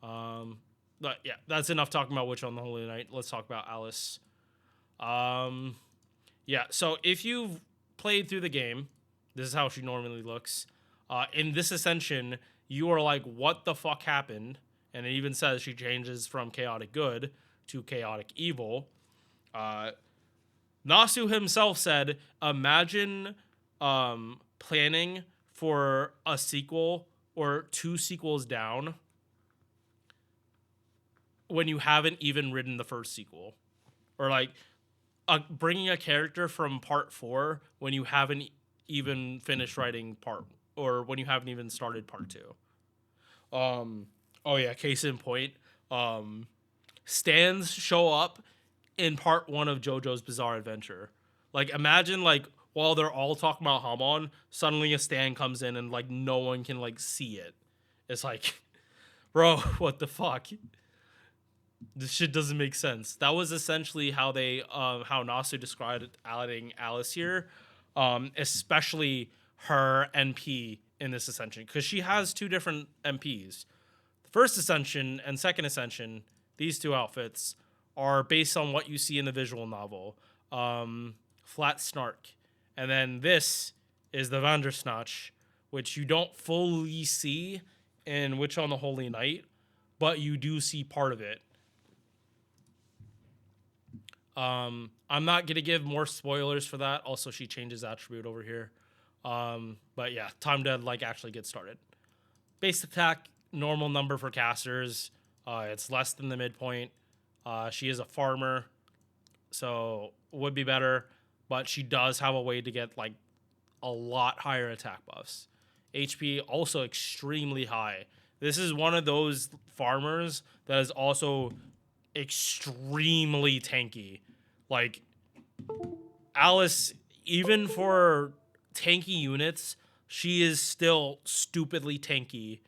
But yeah, that's enough talking about Witch on the Holy Night. Let's talk about Alice. Yeah, so if you've played through the game, this is how she normally looks. In this ascension, you are like, what the fuck happened? And it even says she changes from chaotic good to chaotic evil. Nasu himself said, imagine planning for a sequel or 2 sequels down when you haven't even written the first sequel. Or like bringing a character from part 4 when you haven't even finished writing or when you haven't even started part 2. Oh yeah, case in point, stands show up in part 1 of JoJo's Bizarre Adventure. Like, imagine, like, while they're all talking about Hamon, suddenly a stand comes in and, like, no one can, like, see it. It's like, bro, what the fuck? This shit doesn't make sense. That was essentially how how Nasu described adding Alice here, especially her NP in this ascension, because she has 2 different NPs. The first ascension and second ascension, these 2 outfits, are based on what you see in the visual novel, Flat Snark. And then this is the Vandersnatch, which you don't fully see in Witch on the Holy Night, but you do see part of it. I'm not going to give more spoilers for that. Also, she changes attribute over here. But yeah, time to like actually get started. Base attack, normal number for casters. It's less than the midpoint. She is a farmer, so would be better, but she does have a way to get like a lot higher attack buffs. HP also extremely high. This is one of those farmers that is also extremely tanky. Like, Alice, even for tanky units, she is still stupidly tanky,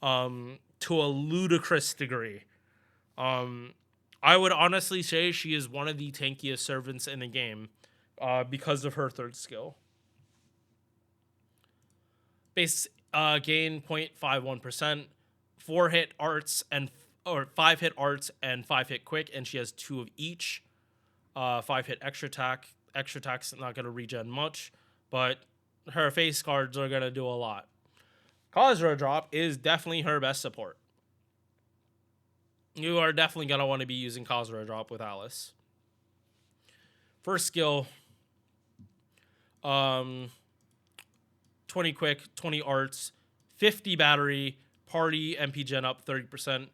to a ludicrous degree. I would honestly say she is one of the tankiest servants in the game, because of her 3rd skill. Base gain 0.51%, 4 hit arts or 5 hit arts and 5 hit quick, and she has 2 of each. 5 hit extra attack. Extra attack's not gonna regen much, but her face cards are gonna do a lot. Khazra drop is definitely her best support. You are definitely going to want to be using Khazra drop with Alice. First skill, 20 quick, 20 arts, 50 battery, party MP gen up 30%.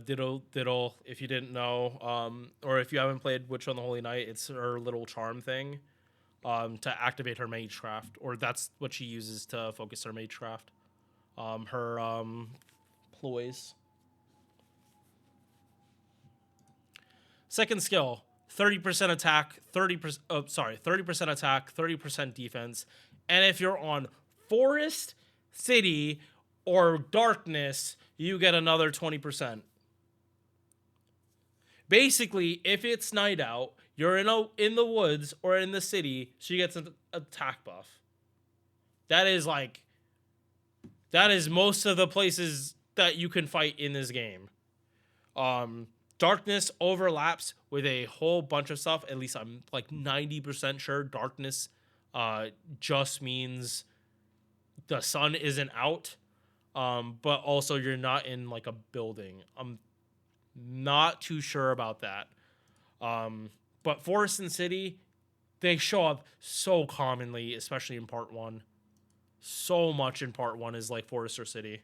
Diddle, if you didn't know, or if you haven't played Witch on the Holy Night, it's her little charm thing, to activate her magecraft, or that's what she uses to focus her magecraft. Her ploys. Second skill, 30% attack, 30% attack, 30% defense. And if you're on Forest, City, or Darkness, you get another 20%. Basically, if it's night out, You're in the woods or in the city, she gets an attack buff. That is like that is most of the places that you can fight in this game. Darkness overlaps with a whole bunch of stuff. At least I'm like 90% sure darkness just means the sun isn't out. But also you're not in like a building. I'm not too sure about that. But forest and city, they show up so commonly, especially in part one. So much in part one is like forest or city.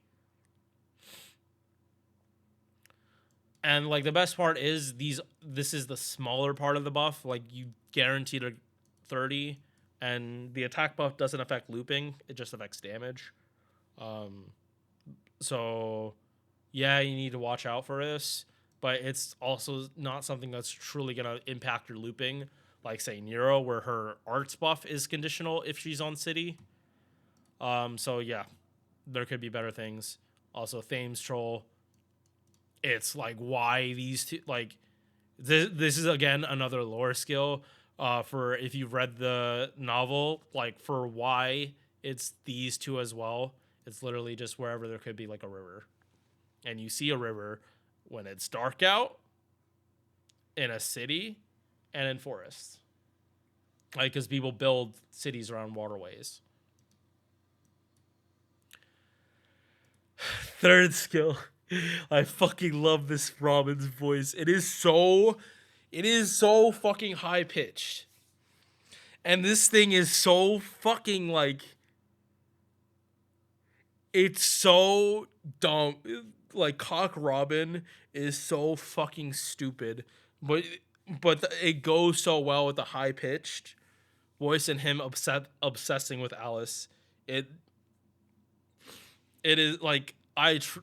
And like the best part is this is the smaller part of the buff. Like you guaranteed a 30, and the attack buff doesn't affect looping, it just affects damage. So yeah, you need to watch out for this, but it's also not something that's truly gonna impact your looping, like say Nero, where her arts buff is conditional if she's on city. So yeah, there could be better things. Also, Thames Troll. It's like why these two like this is again another lore skill for if you've read the novel, like for why it's these two as well. It's literally just wherever there could be like a river. And you see a river when it's dark out, in a city, and in forests. Like, because people build cities around waterways. Third skill. I fucking love this Robin's voice. It is so fucking high pitched. And this thing is so fucking like it's so dumb. Like Cock Robin is so fucking stupid, but it goes so well with the high pitched voice and him obsessing with Alice. It is like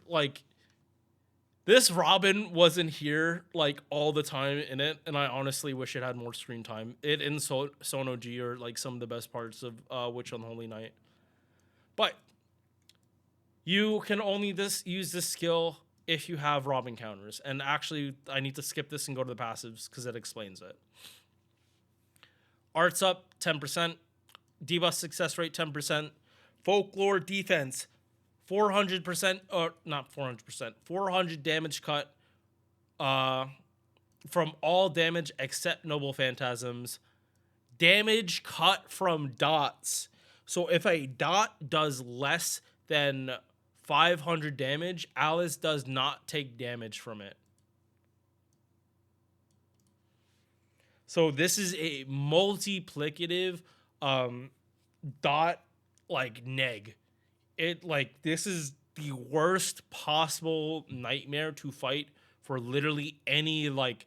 like this Robin wasn't here like all the time in it, and I honestly wish it had more screen time. It and Sono G are like some of the best parts of Witch on Holy Night. But you can only use this skill if you have Robin counters. And actually, I need to skip this and go to the passives because it explains it. Arts up 10%, debuff success rate 10%, folklore defense 400%, or not 400%, 400 damage cut from all damage except noble phantasms. Damage cut from dots. So if a dot does less than 500 damage, Alice does not take damage from it. So this is a multiplicative dot like neg. It like this is the worst possible nightmare to fight for literally any like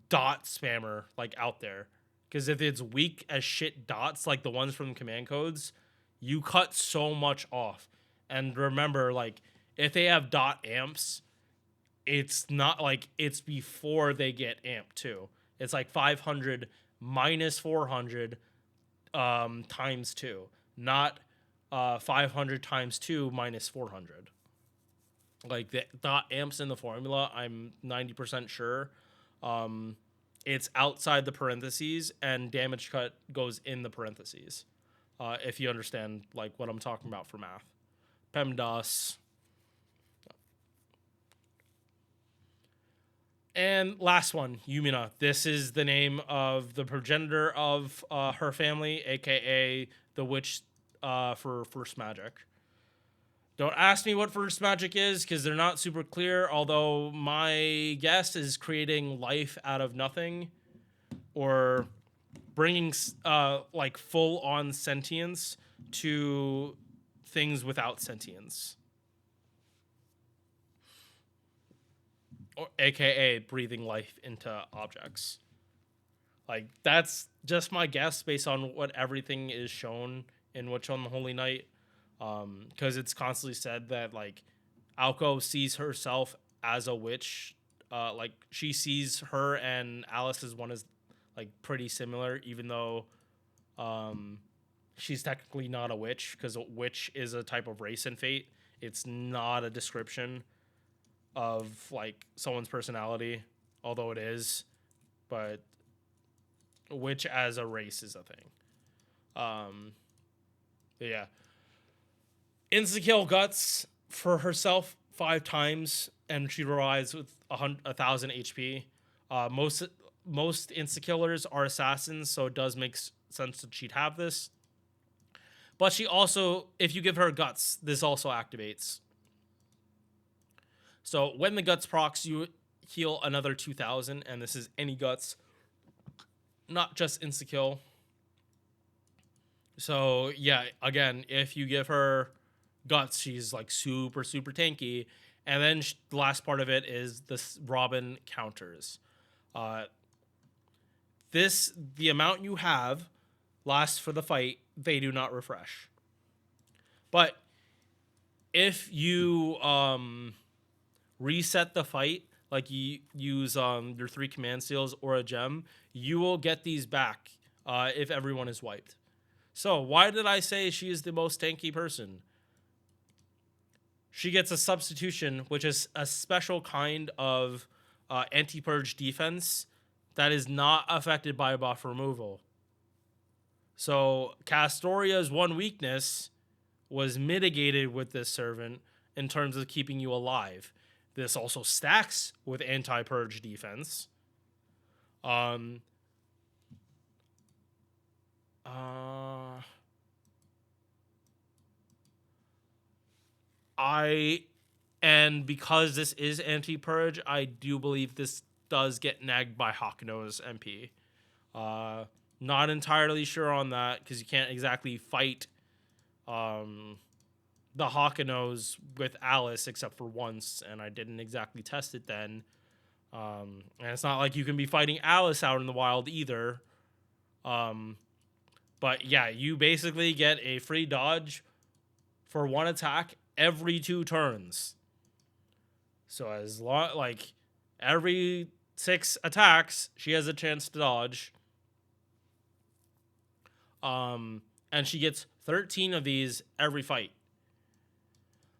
dot spammer like out there. Because if it's weak as shit dots like the ones from command codes, you cut so much off. And remember, like if they have dot amps, it's not like it's before they get amped too. It's like 500 minus 400 times 2, not 500 times 2 minus 400. Like the dot amps in the formula, I'm 90% sure. It's outside the parentheses, and damage cut goes in the parentheses. If you understand like what I'm talking about for math. PEMDAS. And last one, Yumina. This is the name of the progenitor of her family, aka the witch for first magic. Don't ask me what first magic is because they're not super clear, although my guess is creating life out of nothing or bringing like full on sentience to things without sentience. Or aka breathing life into objects. Like that's just my guess based on what everything is shown in Witch on the Holy Night. Because it's constantly said that like Alco sees herself as a witch. Like she sees her and Alice as one as like pretty similar, even though she's technically not a witch, because a witch is a type of race in Fate. It's not a description of like someone's personality, although it is. But which as a race is a thing. Yeah. Insta-kill Guts for herself 5 times, and she revives with 1,000 HP. Most insta-killers are assassins, so it does make sense that she'd have this. But she also, if you give her Guts, this also activates. So when the Guts procs, you heal another 2,000, and this is any Guts, not just insta-kill. So yeah, again, if you give her Guts, she's like super tanky, and then the last part of it is this Robin counters. The amount you have lasts for the fight. They do not refresh. But if you reset the fight, like you use your 3 command seals or a gem, you will get these back if everyone is wiped. So why did I say she is the most tanky person? She gets a substitution, which is a special kind of anti-purge defense that is not affected by buff removal. So Castoria's one weakness was mitigated with this servant in terms of keeping you alive. This also stacks with anti-purge defense. And because this is anti-purge, I do believe this does get nagged by Hawkno's MP. Not entirely sure on that, because you can't exactly fight the Hawknos with Alice except for once, and I didn't exactly test it then. And it's not like you can be fighting Alice out in the wild either. But yeah, you basically get a free dodge for 1 attack every 2 turns. So as long, like, every 6 attacks, she has a chance to dodge. And she gets 13 of these every fight.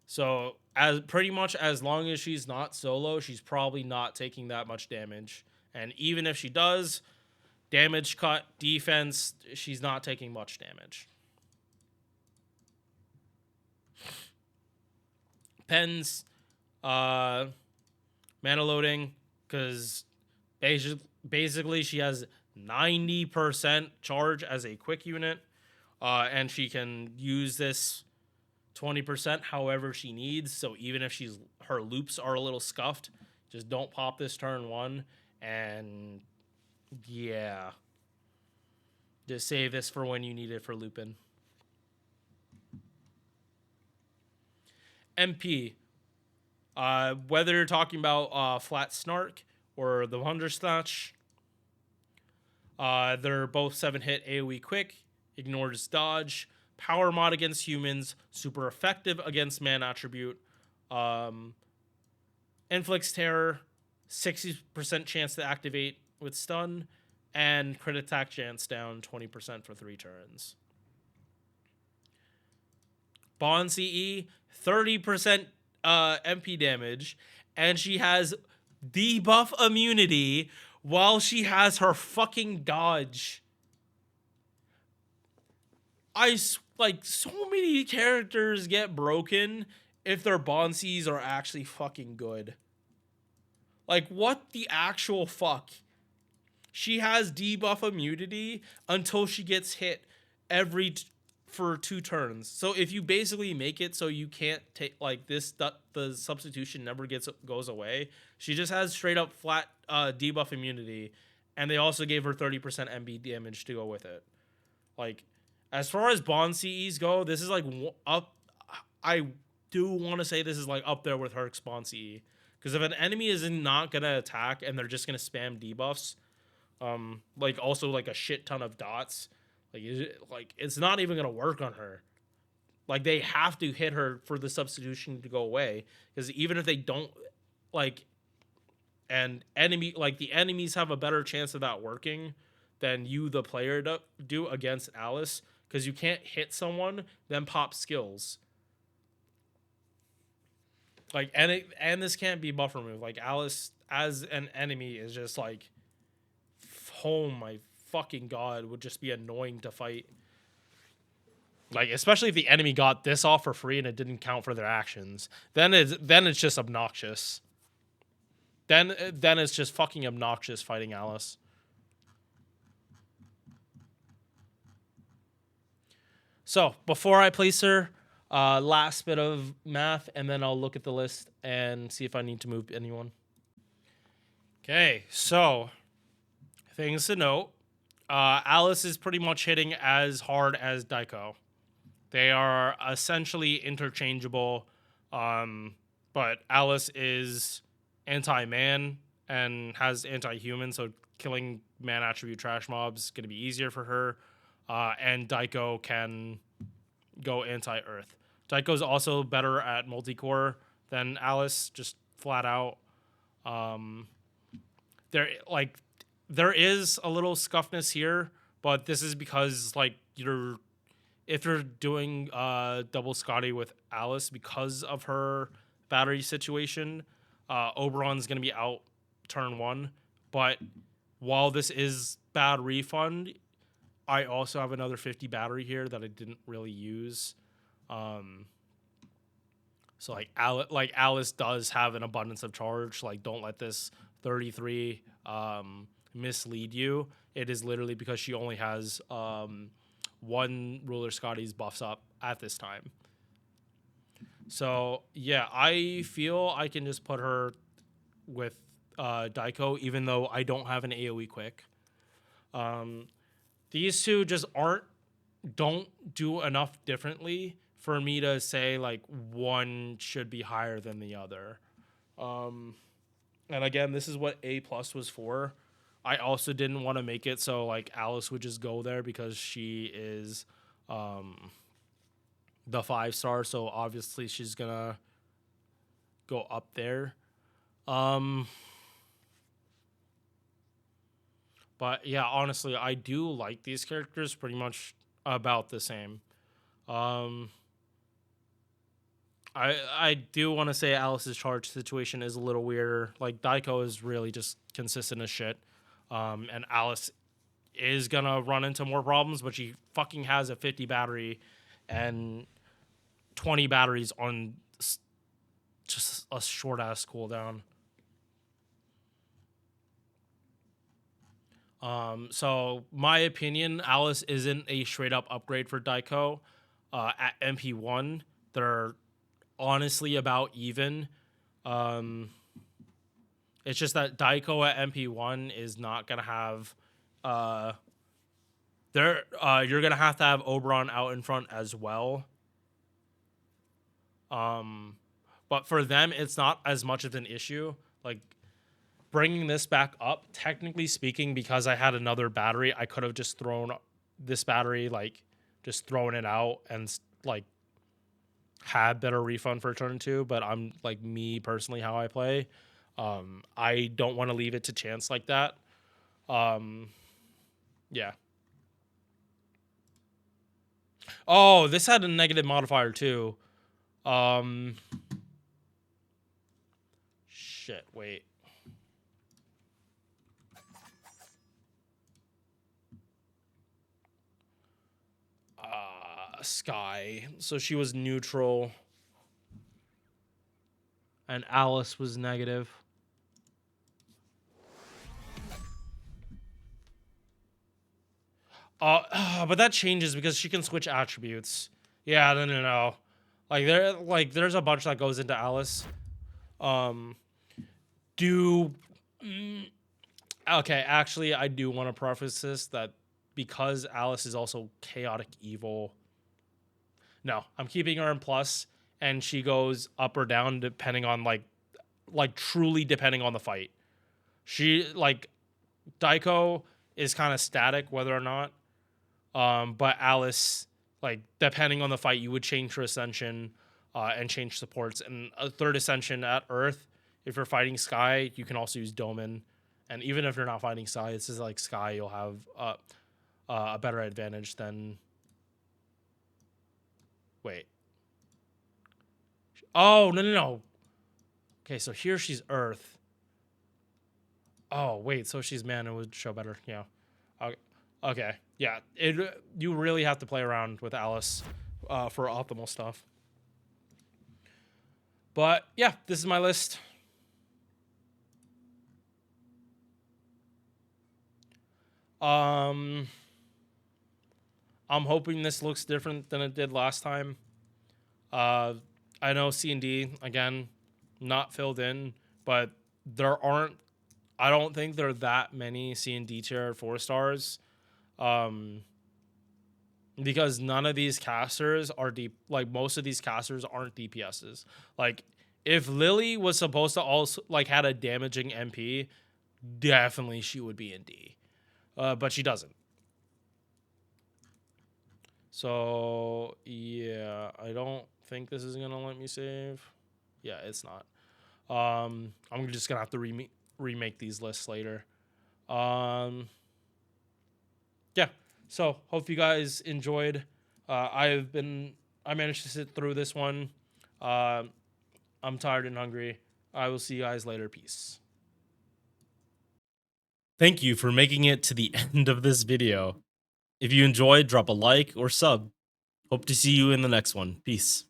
So as pretty much as long as she's not solo, she's probably not taking that much damage. And even if she does, damage cut, defense, she's not taking much damage. Pens, mana loading, because basically she has 90% charge as a quick unit, and she can use this 20% however she needs. So even if her loops are a little scuffed, just don't pop this turn 1, and yeah, just save this for when you need it for looping. MP, whether you're talking about Flat Snark or the Wonder Snatch, they're both 7-hit AoE quick, ignores dodge, power mod against humans, super effective against man attribute, inflicts terror, 60% chance to activate with stun, and crit attack chance down 20% for 3 turns. Bond CE, 30% MP damage, and she has debuff immunity while she has her fucking dodge. So many characters get broken if their Bond CEs are actually fucking good. Like, what the actual fuck? She has debuff immunity until she gets hit for 2 turns. So if you basically make it so you can't take the substitution never goes away, she just has straight up flat debuff immunity, and they also gave her 30% MB damage to go with it. Like, as far as Bond CEs go, this is like up. I do want to say this is like up there with Herc's Bond CE, because if an enemy is not gonna attack and they're just gonna spam debuffs, like also like a shit ton of dots, like it's not even gonna work on her. Like, they have to hit her for the substitution to go away, because even if they don't, like, and the enemies have a better chance of that working than you, the player, do against Alice, because you can't hit someone then pop skills. Like, and this can't be buff remove. Like, Alice as an enemy is just like, oh my fucking god, would just be annoying to fight. Like, especially if the enemy got this off for free and it didn't count for their actions. Then it's just obnoxious. Then it's just fucking obnoxious fighting Alice. So, before I place her, last bit of math, and then I'll look at the list and see if I need to move anyone. Okay, so things to note. Alice is pretty much hitting as hard as Daiko. They are essentially interchangeable, but Alice is anti-man and has anti-human, so killing man attribute trash mobs is going to be easier for her. And Daiko can go anti-earth. Daiko's also better at multi-core than Alice, just flat out. There is a little scuffness here, but this is because if you're doing double Scotty with Alice because of her battery situation, Oberon's gonna be out turn 1. But while this is bad refund, I also have another 50 battery here that I didn't really use. So Alice does have an abundance of charge. Like, don't let this 33 mislead you. It is literally because she only has 1 Ruler Scotty's buffs up at this time. So yeah, I feel I can just put her with Daiko, even though I don't have an AoE quick. These two just don't do enough differently for me to say like one should be higher than the other. And again, this is what A+ was for. I also didn't want to make it so like Alice would just go there because she is the 5-star, so obviously she's gonna go up there. But yeah, honestly, I do like these characters pretty much about the same. I do want to say Alice's charge situation is a little weirder. Like, Daiko is really just consistent as shit. And Alice is gonna run into more problems, but she fucking has a 50 battery and 20 batteries on just a short ass cooldown. So my opinion, Alice isn't a straight up upgrade for Daiko. At MP1, they're honestly about even. It's just that Daiko at MP1 is not gonna have you're gonna have to have Oberon out in front as well. But for them, it's not as much of an issue. Like, bringing this back up, technically speaking, because I had another battery, I could have just thrown this battery, like, just thrown it out and, like, had better refund for turn 2. But I'm, like, me personally, how I play, I don't want to leave it to chance like that. Yeah. Oh, this had a negative modifier, too. Shit, wait. Sky. So she was neutral. And Alice was negative. But that changes because she can switch attributes. Yeah, no. There's a bunch that goes into Alice. Okay, actually, I do want to preface this that because Alice is also chaotic evil. No, I'm keeping her in plus, and she goes up or down depending on like truly depending on the fight. She Daiko is kind of static whether or not. But Alice, like, depending on the fight, you would change her ascension and change supports. And a third ascension at Earth, if you're fighting Sky, you can also use Doman. And even if you're not fighting Sky, this is like Sky, you'll have a better advantage than. Wait. Oh, no. Okay, so here she's Earth. Oh, wait, so she's man, it would show better. Yeah. Okay. Okay, yeah. You really have to play around with Alice for optimal stuff. But yeah, this is my list. Um, I'm hoping this looks different than it did last time. Uh, I know C&D again, not filled in, but there aren't. I don't think there are that many C&D tier 4 stars. Um, because none of these casters are deep. Like most of these casters aren't DPSs. Like if Lily was supposed to also like had a damaging MP, definitely she would be in D. But she doesn't. So yeah, I don't think this is gonna let me save. Yeah, it's not. I'm just gonna have to remake these lists later. Um, yeah. So hope you guys enjoyed. I managed to sit through this one. Uh, I'm tired and hungry. I will see you guys later. Peace. Thank you for making it to the end of this video. If you enjoyed, drop a like or sub. Hope to see you in the next one. Peace.